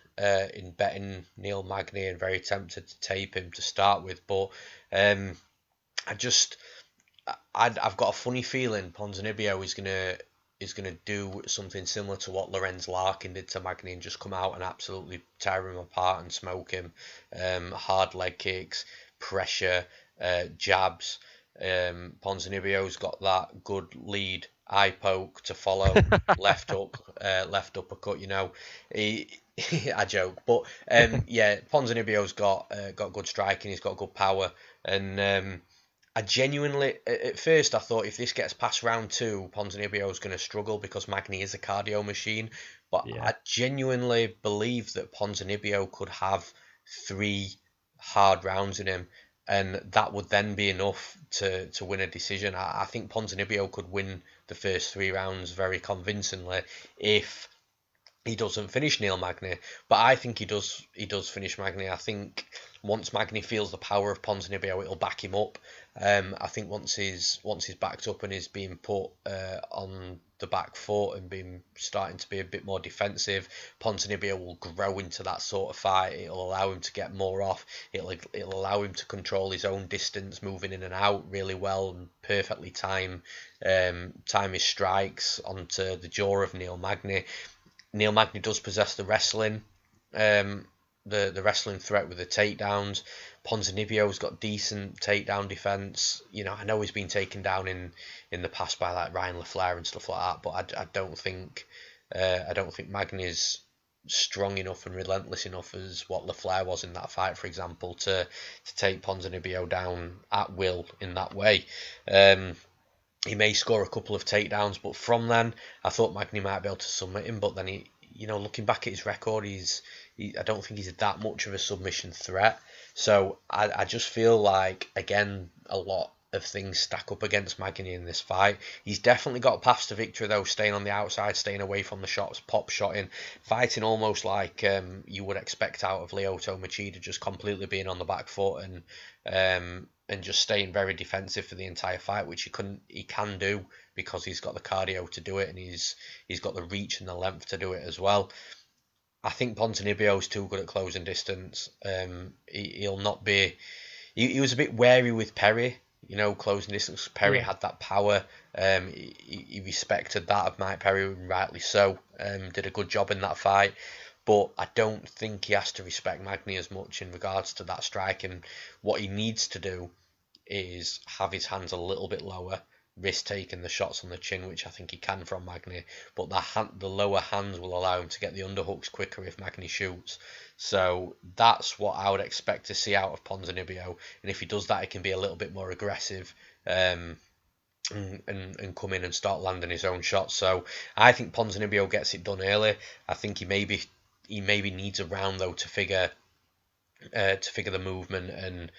betting Neil Magny and very tempted to tape him to start with, but I've got a funny feeling Ponzinibbio is gonna do something similar to what Lorenz Larkin did to Magny and just come out and absolutely tear him apart and smoke him. Hard leg kicks, pressure, jabs. Ponzinibbio's got that good lead eye poke to follow, left uppercut. I joke, but yeah, Ponzinibbio's got good striking. He's got good power, and I genuinely, at first, I thought if this gets past round 2, Ponzinibbio's going to struggle because Magny is a cardio machine. But yeah, I genuinely believe that Ponzinibbio could have 3 hard rounds in him, and that would then be enough to win a decision. I think Ponzinibbio could win the first 3 rounds very convincingly if he doesn't finish Neil Magny. But I think he does finish Magny. I think once Magny feels the power of Ponzinibbio, it'll back him up. I think once he's backed up and is being put on the back foot and starting to be a bit more defensive, Ponzinibbio will grow into that sort of fight. It'll allow him to get more off. It'll allow him to control his own distance, moving in and out really well, and perfectly time his strikes onto the jaw of Neil Magny. Neil Magny does possess the wrestling, the wrestling threat with the takedowns. Ponzinibbio's got decent takedown defense. I know he's been taken down in the past by like Ryan LaFleur and stuff like that, but I don't think Magny's strong enough and relentless enough as what LaFleur was in that fight, for example, to take Ponzinibbio down at will in that way. He may score a couple of takedowns, but from then, I thought Magny might be able to submit him. But then looking back at his record, I don't think he's that much of a submission threat. So I just feel like, again, a lot of things stack up against Magny in this fight. He's definitely got paths to victory though, staying on the outside, staying away from the shots, pop shotting, fighting almost like you would expect out of Lyoto Machida, just completely being on the back foot and just staying very defensive for the entire fight, which he can do because he's got the cardio to do it, and he's got the reach and the length to do it as well. I think Ponzinibbio's too good at closing distance. He'll not be. He was a bit wary with Perry, closing distance. Perry had that power. He respected that of Mike Perry, and rightly so. Did a good job in that fight. but I don't think he has to respect Magny as much in regards to that strike. And what he needs to do is have his hands a little bit lower, risk taking the shots on the chin, which I think he can from Magny, but the lower hands will allow him to get the underhooks quicker if Magny shoots. So that's what I would expect to see out of Ponzinibbio, and if he does that, he can be a little bit more aggressive and come in and start landing his own shots. So I think Ponzinibbio gets it done early. I think he maybe needs a round though to figure the movement and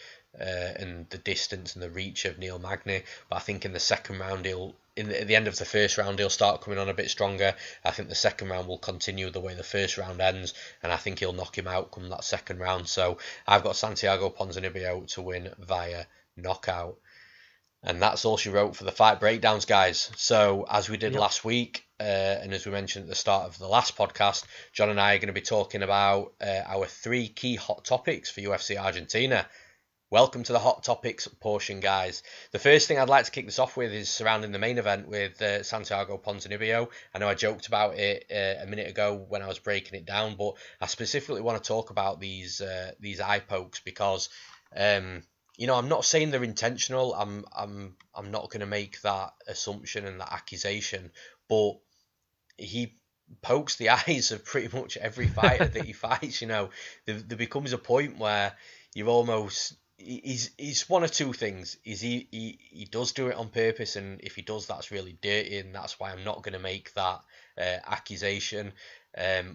the distance and the reach of Neil Magny. But I think in the second round at the end of the first round he'll start coming on a bit stronger. I think the second round will continue the way the first round ends, and I think he'll knock him out come that second round. So I've got Santiago Ponzinibbio to win via knockout. And that's all she wrote for the fight breakdowns, guys. So as we did last week, and as we mentioned at the start of the last podcast, John and I are going to be talking about our 3 key hot topics for UFC Argentina. Welcome to the hot topics portion, guys. The first thing I'd like to kick this off with is surrounding the main event with Santiago Ponzinibbio. I know I joked about it a minute ago when I was breaking it down, but I specifically want to talk about these eye pokes because I'm not saying they're intentional. I'm not going to make that assumption and that accusation, but he pokes the eyes of pretty much every fighter that he fights. There becomes a point where you're almost. He's one of two things. He does do it on purpose, and if he does, that's really dirty, and that's why I'm not going to make that accusation.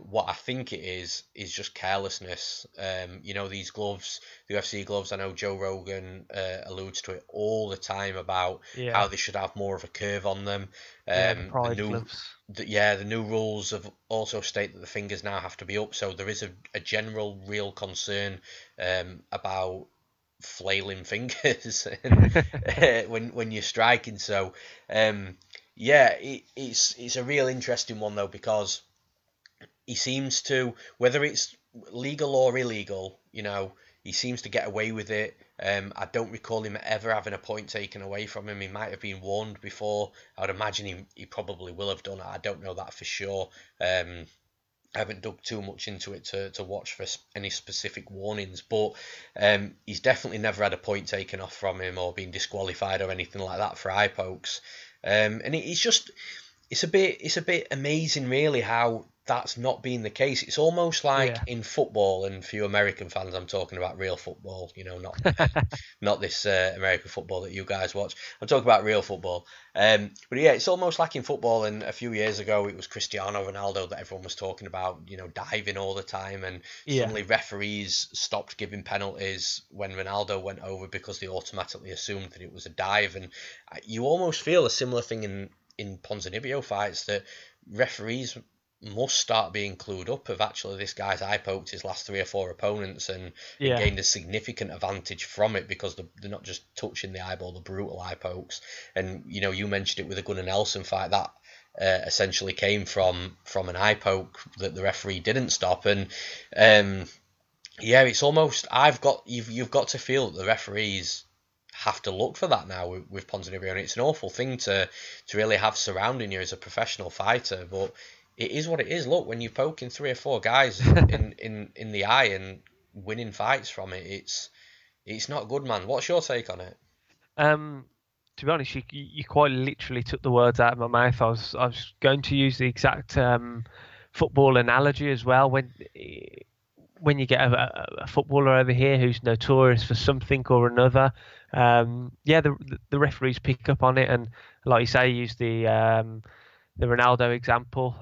What I think it is just carelessness. These gloves, the UFC gloves, I know Joe Rogan alludes to it all the time about how they should have more of a curve on them. The new rules have also state that the fingers now have to be up, so there is a general real concern about flailing fingers when you're striking. So it's a real interesting one though, because he seems to, whether it's legal or illegal, he seems to get away with it. I don't recall him ever having a point taken away from him. He might have been warned before. I would imagine he probably will have done it. I don't know that for sure. I haven't dug too much into it to watch for any specific warnings, but he's definitely never had a point taken off from him or been disqualified or anything like that for eye pokes. And it's a bit amazing really how that's not been the case. It's almost like in football, and for you American fans, I'm talking about real football, not this American football that you guys watch. I'm talking about real football. But it's almost like in football, and a few years ago it was Cristiano Ronaldo that everyone was talking about, diving all the time, and suddenly referees stopped giving penalties when Ronaldo went over because they automatically assumed that it was a dive. And you almost feel a similar thing in Ponzinibbio fights, that referees must start being clued up of actually this guy's eye poked his last 3 or 4 opponents and gained a significant advantage from it, because they're not just touching the eyeball, the brutal eye pokes. And you mentioned it with the Gunnar Nelson fight, that essentially came from an eye poke that the referee didn't stop. And it's almost, you've got to feel that the referees have to look for that now with Ponzinibbio, and it's an awful thing to really have surrounding you as a professional fighter, but it is what it is. Look, when you're poking 3 or 4 guys in the eye and winning fights from it, it's not good, man. What's your take on it? To be honest, you quite literally took the words out of my mouth. I was going to use the exact football analogy as well. When you get a footballer over here who's notorious for something or another, the referees pick up on it, and like you say, use the Ronaldo example.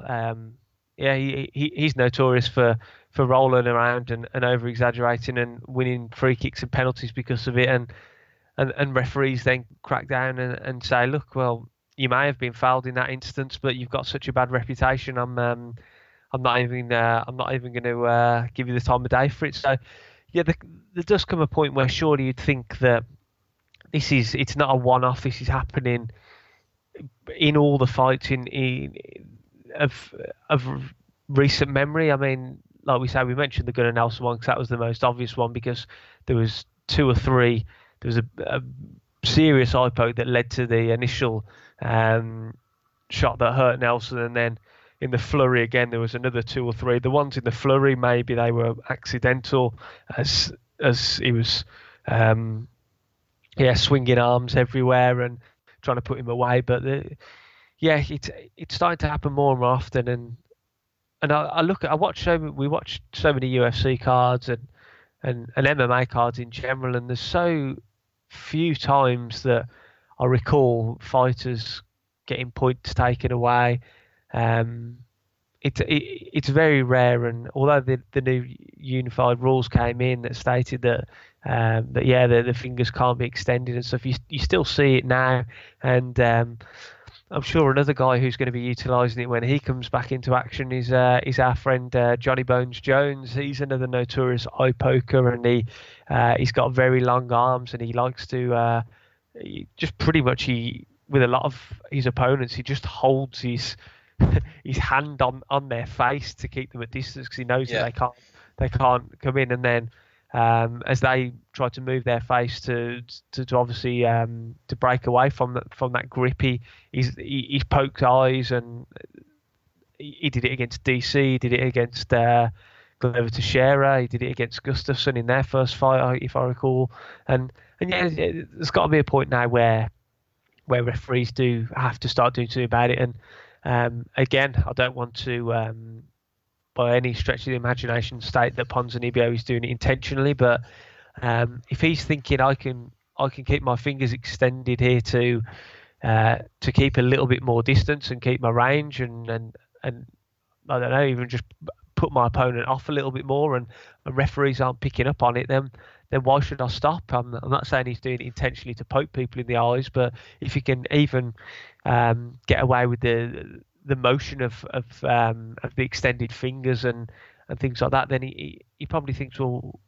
He's notorious for rolling around and over exaggerating and winning free kicks and penalties because of it, and referees then crack down and say, look, well, you may have been fouled in that instance, but you've got such a bad reputation. I'm not even going to give you the time of day for it. So there does come a point where surely you'd think that it's not a one-off. This is happening in all the fights of recent memory. I mean, like we mentioned the Gunnar Nelson one because that was the most obvious one, because there was 2 or 3. There was a serious eye poke that led to the initial shot that hurt Nelson, and then in the flurry again, there was another 2 or 3. The ones in the flurry, maybe they were accidental, as he was, swinging arms everywhere and trying to put him away. But it's starting to happen more and more often. And we watch so many UFC cards and MMA cards in general, and there's so few times that I recall fighters getting points taken away. It's very rare, and although the new unified rules came in that stated that the fingers can't be extended and stuff, you still see it now, and I'm sure another guy who's going to be utilising it when he comes back into action is our friend Johnny Bones Jones. He's another notorious eye poker, and he's got very long arms, and he likes to just pretty much with a lot of his opponents, he just holds his hand on their face to keep them at distance, because he knows that they can't come in, and then as they try to move their face to obviously to break away from that grip, he's poked eyes, and he did it against DC, he did it against Glover Teixeira, he did it against Gustafsson in their first fight, if I recall, and there's got to be a point now where referees do have to start doing something about it. And again, I don't want to by any stretch of the imagination state that Ponzinibbio is doing it intentionally, but if he's thinking I can keep my fingers extended here to keep a little bit more distance and keep my range and I don't know, even just put my opponent off a little bit more, and referees aren't picking up on it, then why should I stop? I'm not saying he's doing it intentionally to poke people in the eyes, but if he can even get away with the motion of the extended fingers and things like that, then he probably thinks, well,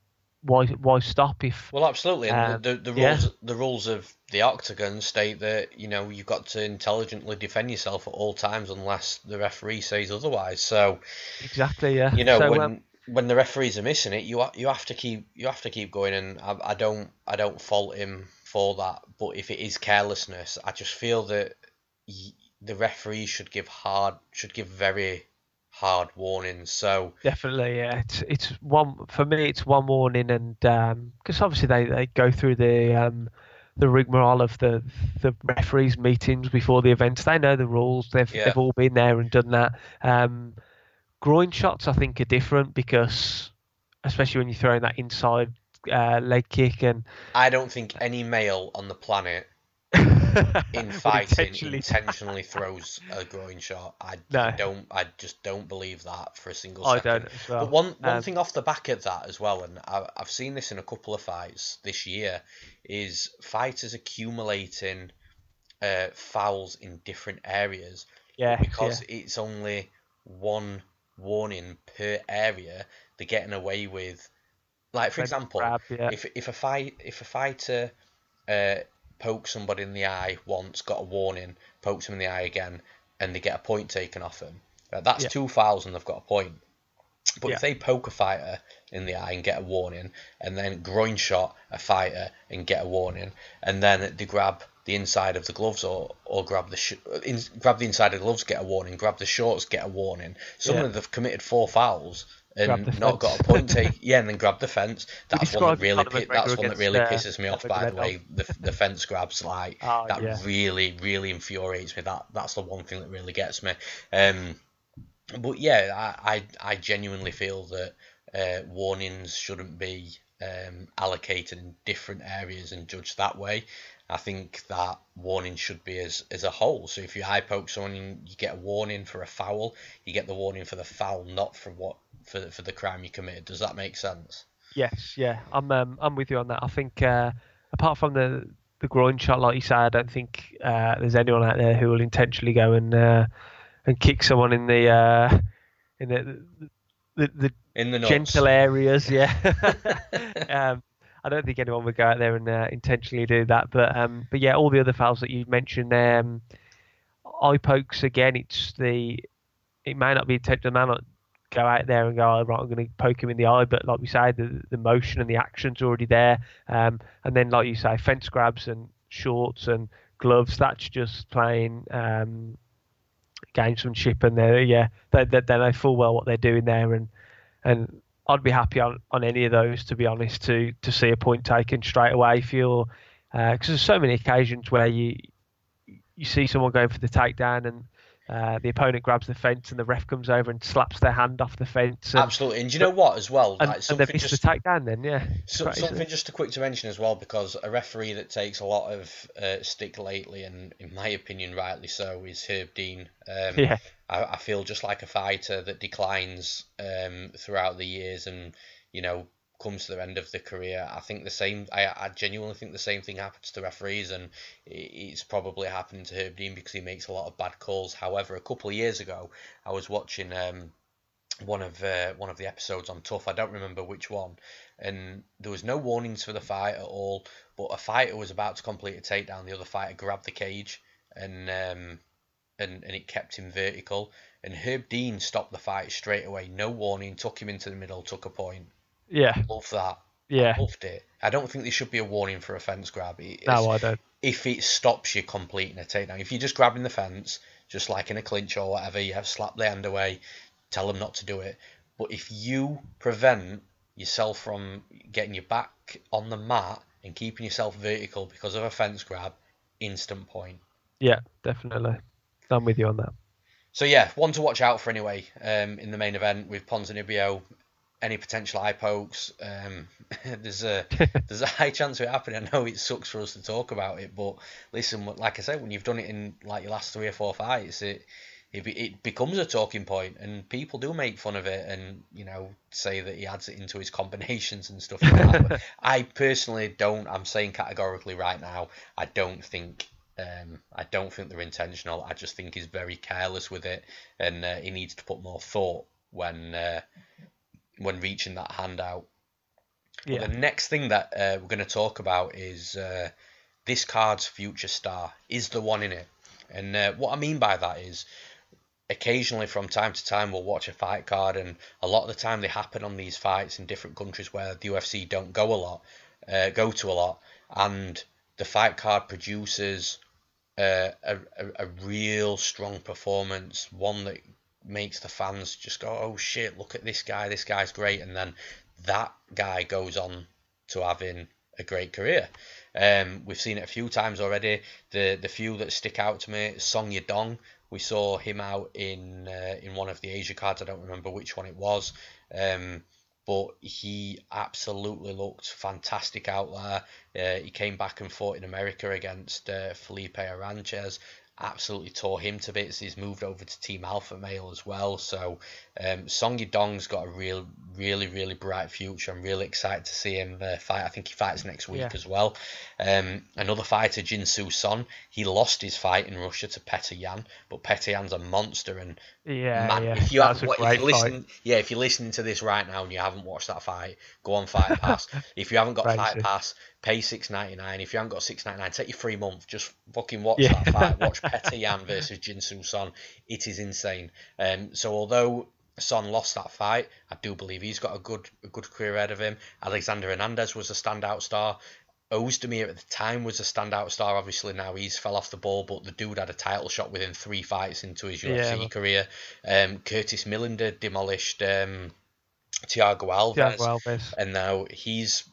why stop if? Well, absolutely, and the rules of the octagon state that you've got to intelligently defend yourself at all times unless the referee says otherwise. So exactly, yeah. When the referees are missing it, you have to keep going, and I don't fault him for that. But if it is carelessness, I just feel that the referees should give very hard warnings. So definitely, yeah, it's one for me. It's one warning, and because obviously they go through the rigmarole of the referees' meetings before the events. They know the rules. They've all been there and done that. Groin shots, I think, are different because, especially when you're throwing that inside leg kick, and I don't think any male on the planet in fighting intentionally throws a groin shot. I just don't believe that for a single second. I don't as well. But one thing off the back of that as well, and I've seen this in a couple of fights this year, is fighters accumulating fouls in different areas. Yeah, because it's only one warning per area. They're getting away with, like, for example, if a fighter pokes somebody in the eye once, got a warning, pokes him in the eye again, and they get a point taken off him, that's 2 fouls and they've got a point. But if they poke a fighter in the eye and get a warning, and then groin shot a fighter and get a warning, and then they grab the inside of the gloves or grab grab the inside of the gloves, get a warning, grab the shorts, get a warning. Suddenly they've committed 4 fouls and not got a point take. And then grab the fence. That's one that really pisses me off, by the way. The fence grabs, really, really infuriates me. That's the one thing that really gets me. But yeah, I genuinely feel that warnings shouldn't be allocated in different areas and judged that way. I think that warning should be as a whole. So if you eye poke someone, you get a warning for a foul. You get the warning for the foul, not for the crime you committed. Does that make sense? Yes, yeah, I'm with you on that. I think apart from the groin shot, like you say, I don't think there's anyone out there who will intentionally go and kick someone in the gentle areas. Yeah. I don't think anyone would go out there and intentionally do that, but yeah, all the other fouls that you mentioned, eye pokes again. It may not be intentional. May not go out there and go, oh, right, I'm going to poke him in the eye, but like we say, the motion and the action's already there. And then, like you say, fence grabs and shorts and gloves. That's just playing gamesmanship, and they know full well what they're doing there, and I'd be happy on any of those, to be honest, to see a point taken straight away. If you're because there's so many occasions where you see someone going for the takedown and the opponent grabs the fence and the ref comes over and slaps their hand off the fence. Absolutely. And do you know what as well? And they miss the takedown then, yeah. Something just a quick to mention as well, because a referee that takes a lot of stick lately, and in my opinion rightly so, is Herb Dean. I feel just like a fighter that declines throughout the years and, comes to the end of the career. I think the same. I genuinely think the same thing happens to referees, and it's probably happening to Herb Dean because he makes a lot of bad calls. However, a couple of years ago, I was watching one of the episodes on Tough. I don't remember which one, and there was no warnings for the fight at all. But a fighter was about to complete a takedown. The other fighter grabbed the cage, and it kept him vertical. And Herb Dean stopped the fight straight away, no warning, took him into the middle, took a point. Yeah. Love that. Yeah. I loved it. I don't think there should be a warning for a fence grab. No, I don't. If it stops you completing a takedown. If you're just grabbing the fence, just like in a clinch or whatever, you have slapped the hand away, tell them not to do it. But if you prevent yourself from getting your back on the mat and keeping yourself vertical because of a fence grab, instant point. Yeah, definitely. I'm with you on that. So yeah, one to watch out for anyway in the main event with Ponzinibbio. Any potential eye pokes, there's a high chance of it happening. I know it sucks for us to talk about it, but listen, like I said, when you've done it in like your last 3 or 4 fights, it becomes a talking point, and people do make fun of it, and say that he adds it into his combinations and stuff like that. But I personally don't. I'm saying categorically right now, I don't think they're intentional. I just think he's very careless with it, and he needs to put more thought when reaching that hand out. Yeah. Well, the next thing that we're going to talk about is this card's future star. Is the one in it? And what I mean by that is, occasionally from time to time we'll watch a fight card, and a lot of the time they happen on these fights in different countries where the UFC don't go to a lot, and the fight card produces a real strong performance, one that makes the fans just go, oh shit, look at this guy's great, and then that guy goes on to having a great career. We've seen it a few times already. The few that stick out to me, Song Yadong, we saw him out in one of the Asia cards. I don't remember which one it was, but he absolutely looked fantastic out there. He came back and fought in America against Felipe Aranches. Absolutely tore him to bits. He's moved over to Team Alpha Male as well. So Song Yadong's got a really bright future. I'm really excited to see him fight. I think he fights next week as well. Another fighter, Jinsu Son, he lost his fight in Russia to Petr Yan, but Petr Yan's a monster. And if you're listening to this right now and you haven't watched that fight, go on Fight Pass. If you haven't got Fight Pass, pay $6.99. If you haven't got $6.99, take your free month. Just fucking watch that fight. Watch Petr Yan versus Jinsu Son. It is insane. So although Son lost that fight, I do believe he's got a good career ahead of him. Alexandre Hernandez was a standout star. Ozdemir at the time was a standout star. Obviously now he's fell off the ball, but the dude had a title shot within 3 fights into his UFC career. Curtis Millender demolished Thiago Alves, and now he's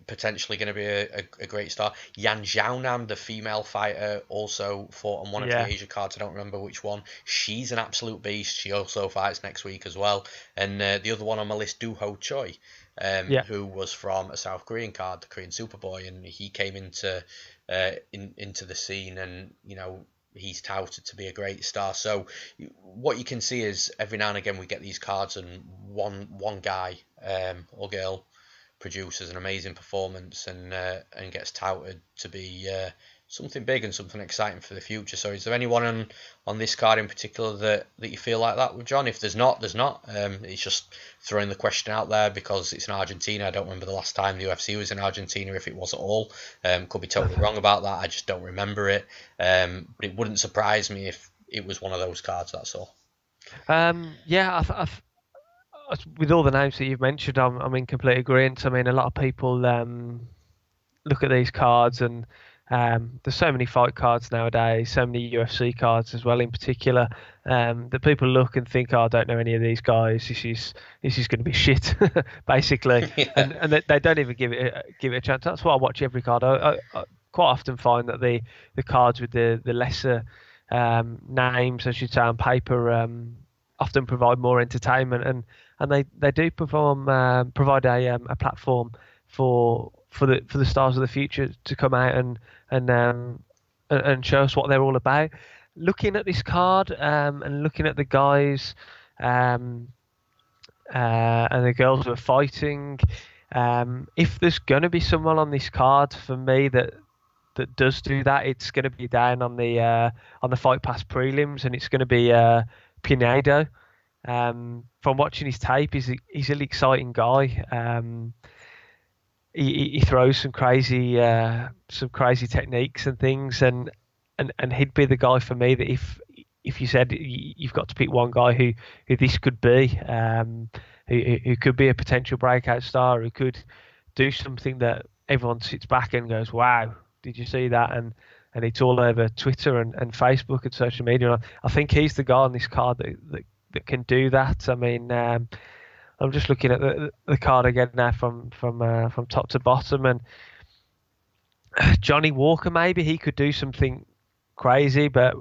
potentially going to be a great star. Yan Xiaonan, the female fighter, also fought on one of the Asia cards. I don't remember which one. She's an absolute beast. She also fights next week as well. And the other one on my list, Do Ho Choi, who was from a South Korean card, the Korean Superboy, and he came into the scene, and he's touted to be a great star. So what you can see is every now and again we get these cards, and one guy or girl produces an amazing performance and gets touted to be something big and something exciting for the future. So is there anyone on this card in particular that you feel like that with, John? If there's not, there's not. It's just throwing the question out there because it's in Argentina. I don't remember the last time the UFC was in Argentina, if it was at all. Could be totally wrong about that. I just don't remember it. But it wouldn't surprise me if it was one of those cards, that's all. With all the names that you've mentioned, I'm in complete agreement. I mean, a lot of people look at these cards and There's so many fight cards nowadays, so many UFC cards as well in particular, that people look and think, oh, I don't know any of these guys. This is going to be shit, basically, Yeah. and they don't even give it a chance. That's why I watch every card. I quite often find that the cards with the lesser names, I should say, on paper, often provide more entertainment, and they do provide a platform for the stars of the future to come out and show us what they're all about. Looking at this card, and looking at the guys and the girls who are fighting, if there's going to be someone on this card for me that does do that, it's going to be down on the Fight Pass prelims, and it's going to be Pinedo. From watching his tape, he's an exciting guy. He throws some crazy techniques and things, and he'd be the guy for me that if you said you've got to pick one guy who this could be, who could be a potential breakout star, who could do something that everyone sits back and goes, wow, did you see that? And it's all over Twitter and Facebook and social media. And I think he's the guy on this card that can do that. I mean, I'm just looking at the card again now from top to bottom, and Johnny Walker, maybe he could do something crazy, but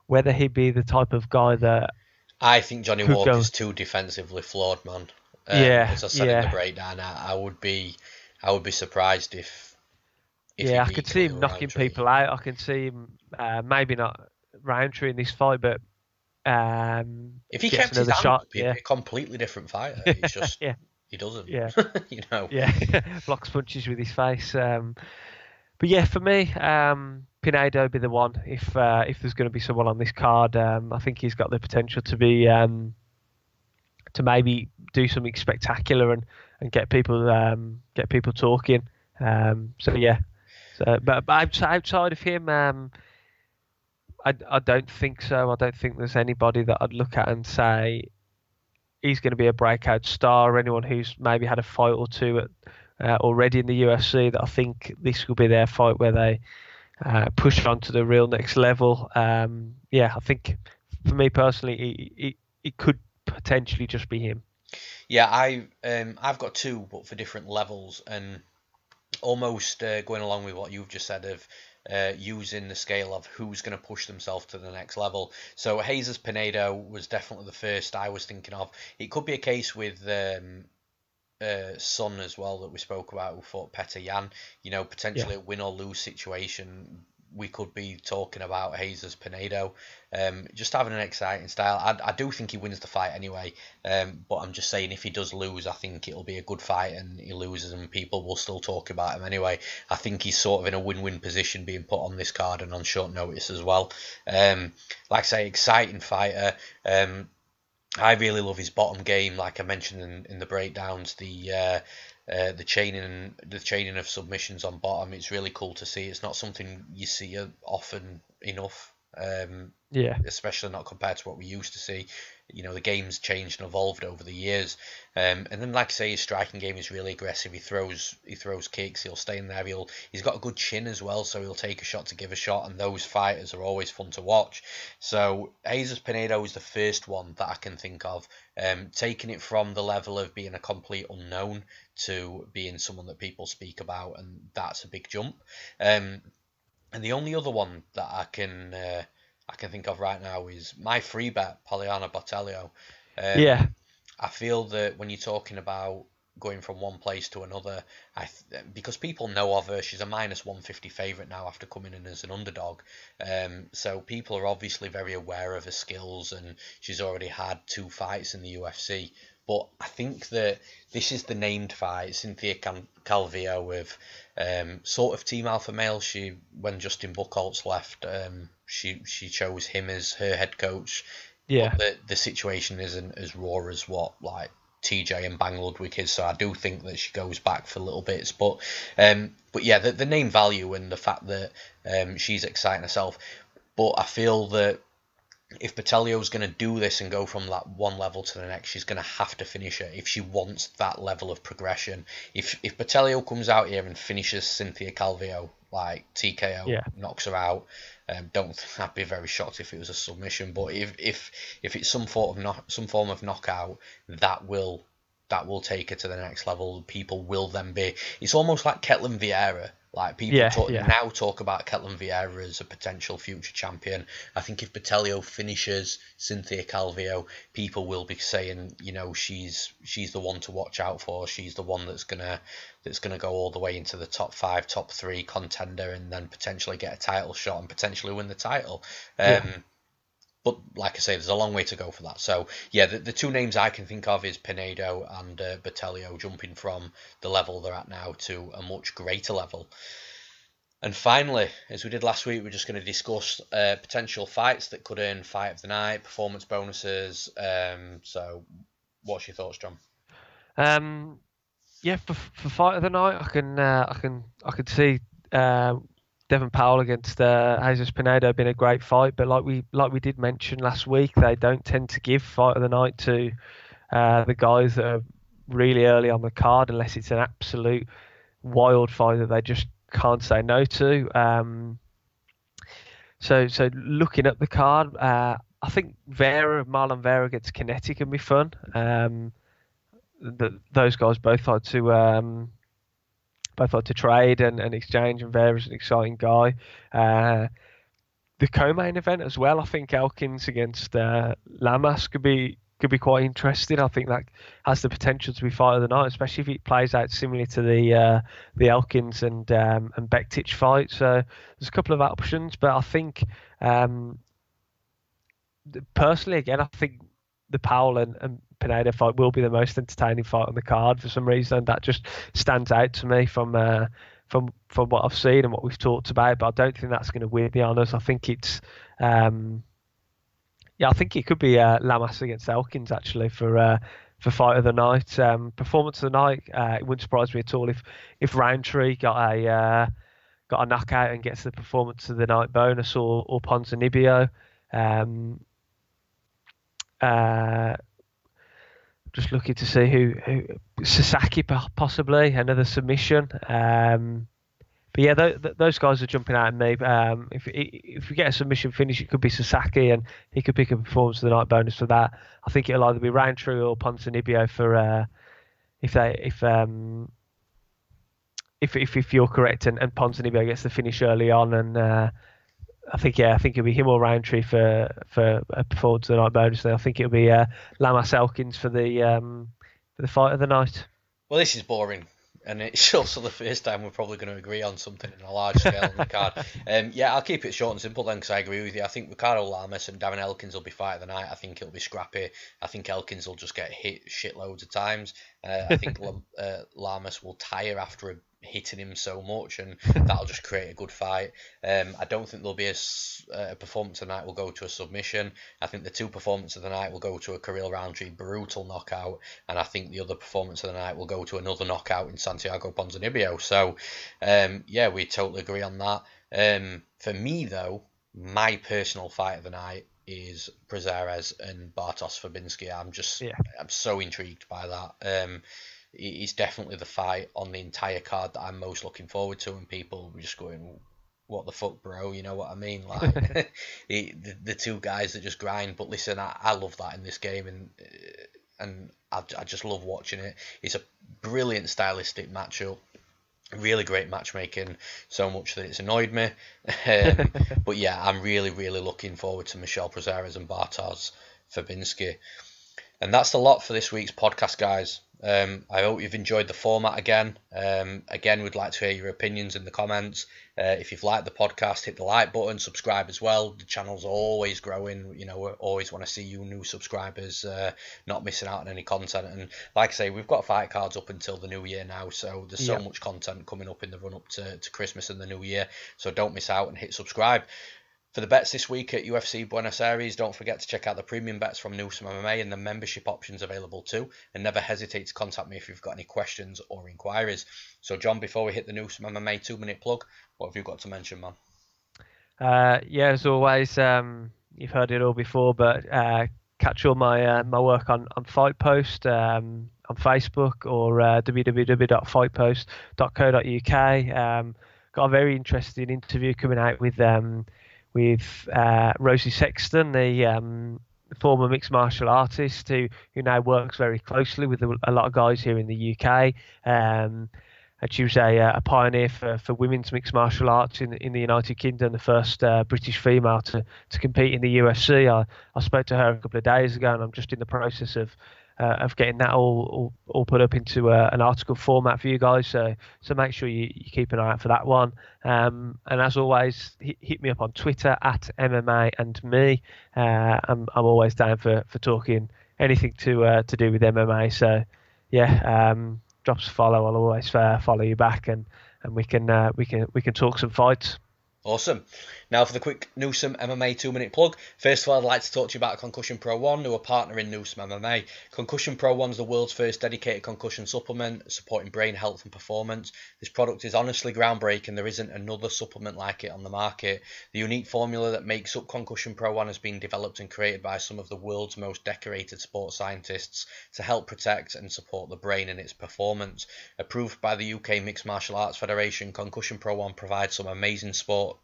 whether he'd be the type of guy that I think Johnny Walker's too defensively flawed, man. As I said in the breakdown, I would be surprised if I could see him knocking people out. I can see him maybe not Roundtree in this fight, but if he kept his hand up, he'd be a completely different fighter. It's just he doesn't. Yeah. You know. Yeah, blocks punches with his face. But yeah, for me, Pinedo would be the one. If there's going to be someone on this card, I think he's got the potential to be to maybe do something spectacular and get people talking. So yeah. So, but outside of him, I don't think so. I don't think there's anybody that I'd look at and say he's going to be a breakout star, or anyone who's maybe had a fight or two already in the UFC that I think this will be their fight where they push on to the real next level. I think for me personally, it could potentially just be him. Yeah, I've got two, but for different levels, and almost going along with what you've just said of using the scale of who's going to push themselves to the next level. So Jesus Pinedo was definitely the first I was thinking of. It could be a case with Son as well that we spoke about, who fought Petr Yan. You know, potentially a win or lose situation. We could be talking about Jesus Pinedo. Just having an exciting style. I do think he wins the fight anyway. But I'm just saying, if he does lose, I think it'll be a good fight, and he loses and people will still talk about him anyway. I think he's sort of in a win-win position being put on this card and on short notice as well. Like I say, exciting fighter. I really love his bottom game, like I mentioned in the breakdowns. The chaining of submissions on bottom, it's really cool to see. It's not something you see often enough, especially not compared to what we used to see. You know, the game's changed and evolved over the years, and then, like I say, his striking game is really aggressive. He throws kicks, he'll stay in there, he's got a good chin as well, so he'll take a shot to give a shot, and those fighters are always fun to watch. So Jesus Pinedo is the first one that I can think of, taking it from the level of being a complete unknown to being someone that people speak about, and that's a big jump. And the only other one that I can think of right now is my free bet, Poliana Botelho. I feel that when you're talking about going from one place to another, because people know of her, she's a -150 favourite now after coming in as an underdog. So people are obviously very aware of her skills, and she's already had 2 fights in the UFC. But I think that this is the named fight. Cynthia Calvillo with sort of Team Alpha Male. When Justin Buchholz left, she chose him as her head coach. Yeah. But the situation isn't as raw as what like TJ and Bang Ludwig is, so I do think that she goes back for little bits. But yeah, the name value and the fact that she's exciting herself. But I feel that if Botelho's going to do this and go from that one level to the next, she's going to have to finish it if she wants that level of progression. If Botelho comes out here and finishes Cynthia Calvillo, like TKO, Yeah. knocks her out. I'd be very shocked if it was a submission, but if it's some form of knockout, that will take her to the next level. People will then be. It's almost like Ketlin Vieira. Like people now talk about Ketlin Vieira as a potential future champion. I think if Botelho finishes Cynthia Calvillo, people will be saying, she's the one to watch out for. She's the one that's gonna go all the way into the top 5, top 3 contender, and then potentially get a title shot and potentially win the title. But like I say, there's a long way to go for that. So yeah, the two names I can think of is Pinedo and Botelho, jumping from the level they're at now to a much greater level. And finally, as we did last week, we're just going to discuss potential fights that could earn fight of the night, performance bonuses. So what's your thoughts, John? Yeah, for fight of the night, I can see Devin Powell against Jesus Pinedo being a great fight, but like we did mention last week, they don't tend to give fight of the night to the guys that are really early on the card unless it's an absolute wild fight that they just can't say no to. So looking at the card, I think Marlon Vera against Kinetic can be fun. Those guys both like to trade and exchange, and Vera's an exciting guy. The co-main event as well, I think Elkins against Lamas could be quite interesting. I think that has the potential to be fight of the night, especially if it plays out similarly to the Elkins and Bektic fight. So there's a couple of options, but I think personally, again, I think the Powell and Pinedo fight will be the most entertaining fight on the card for some reason. That just stands out to me from what I've seen and what we've talked about. But I don't think that's going to win the honours. I think it's I think it could be Lamas against Elkins actually for fight of the night. Performance of the night. It wouldn't surprise me at all if Roundtree got a knockout and gets the performance of the night bonus, or Ponzinibbio. Just looking to see who Sasaki possibly another submission. But yeah, those guys are jumping out at me. If we get a submission finish, it could be Sasaki, and he could pick a performance of the night bonus for that. I think it'll either be Roundtree or Ponzinibbio for if you're correct, and Ponzinibbio gets the finish early on, and I think it'll be him or Roundtree for a performance of the night bonus. Then I think it'll be Lamas Elkins for the fight of the night. Well, this is boring, and it's also the first time we're probably going to agree on something in a large scale on the card. I'll keep it short and simple then, because I agree with you. I think Ricardo Lamas and Darren Elkins will be fight of the night. I think it'll be scrappy. I think Elkins will just get hit shitloads of times. I think Lamas will tire after hitting him so much, and that'll just create a good fight. I don't think there'll be a performance of the night will go to a submission. I think the two performances of the night will go to a Kirill Roundtree brutal knockout, and I think the other performance of the night will go to another knockout in Santiago Ponzinibbio. So we totally agree on that. For me though, my personal fight of the night is Prazeres and Bartosz Fabinski. I'm so intrigued by that. It's definitely the fight on the entire card that I'm most looking forward to, and people were just going, what the fuck, bro? You know what I mean? Like the two guys that just grind. But listen, I love that in this game, and I just love watching it. It's a brilliant stylistic matchup, really great matchmaking, so much that it's annoyed me. But yeah, I'm really, really looking forward to Michel Prazeres and Bartosz Fabinski. And that's the lot for this week's podcast, guys. I hope you've enjoyed the format again. Again, we'd like to hear your opinions in the comments. If you've liked the podcast, hit the like button, subscribe as well. The channel's always growing. We always want to see you new subscribers not missing out on any content. And like I say, we've got fight cards up until the new year now, so there's so much content coming up in the run up to Christmas and the new year. So don't miss out and hit subscribe. For the bets this week at UFC Buenos Aires, don't forget to check out the premium bets from Newsome MMA and the membership options available too. And never hesitate to contact me if you've got any questions or inquiries. So, John, before we hit the Newsome MMA 2-minute plug, what have you got to mention, man? As always, you've heard it all before, but catch all my work on Fight Post on Facebook or www.fightpost.co.uk. got a very interesting interview coming out with Rosie Sexton, the former mixed martial artist who now works very closely with a lot of guys here in the UK. And she was a pioneer for women's mixed martial arts in the United Kingdom, the first British female to compete in the UFC. I spoke to her a couple of days ago, and I'm just in the process of getting that all put up into an article format for you guys. So make sure you keep an eye out for that one. And as always, hit me up on Twitter at MMA and me. I'm always down for talking anything to do with MMA. So yeah, drop us a follow. I'll always follow you back, and we can talk some fights. Awesome. Now for the quick Newsome MMA 2-minute plug. First of all, I'd like to talk to you about Concussion Pro 1, who are partner in Newsome MMA. Concussion Pro 1 is the world's first dedicated concussion supplement, supporting brain health and performance. This product is honestly groundbreaking. There isn't another supplement like it on the market. The unique formula that makes up Concussion Pro 1 has been developed and created by some of the world's most decorated sports scientists to help protect and support the brain and its performance. Approved by the UK Mixed Martial Arts Federation, Concussion Pro 1 provides some amazing support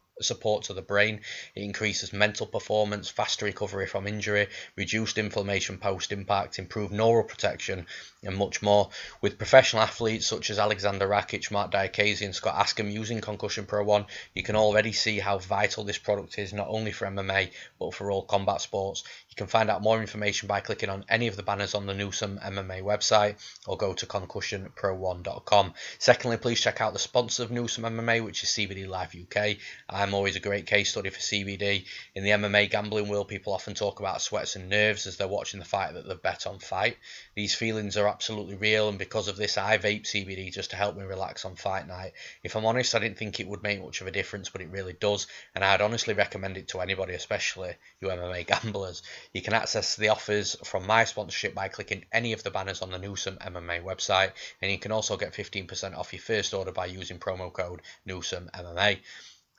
to the brain. It increases mental performance, faster recovery from injury, reduced inflammation post-impact, improved neural protection, and much more. With professional athletes such as Alexandre, Mark Diakese and Scott Askham using Concussion Pro 1, you can already see how vital this product is, not only for MMA, but for all combat sports. You can find out more information by clicking on any of the banners on the Newsome MMA website, or go to concussionpro1.com. Secondly, please check out the sponsor of Newsome MMA, which is CBDLife UK. I'm always a great case study for CBD. In the MMA gambling world, people often talk about sweats and nerves as they're watching the fight that they've bet on fight. These feelings are absolutely real, and because of this, I vape CBD just to help me relax on fight night. If I'm honest, I didn't think it would make much of a difference, but it really does, and I'd honestly recommend it to anybody, especially you MMA gamblers. You can access the offers from my sponsorship by clicking any of the banners on the Newsome MMA website, and you can also get 15% off your first order by using promo code Newsome MMA.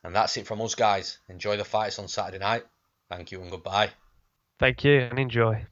And that's it from us, guys. Enjoy the fights on Saturday night. Thank you and goodbye. Thank you and enjoy.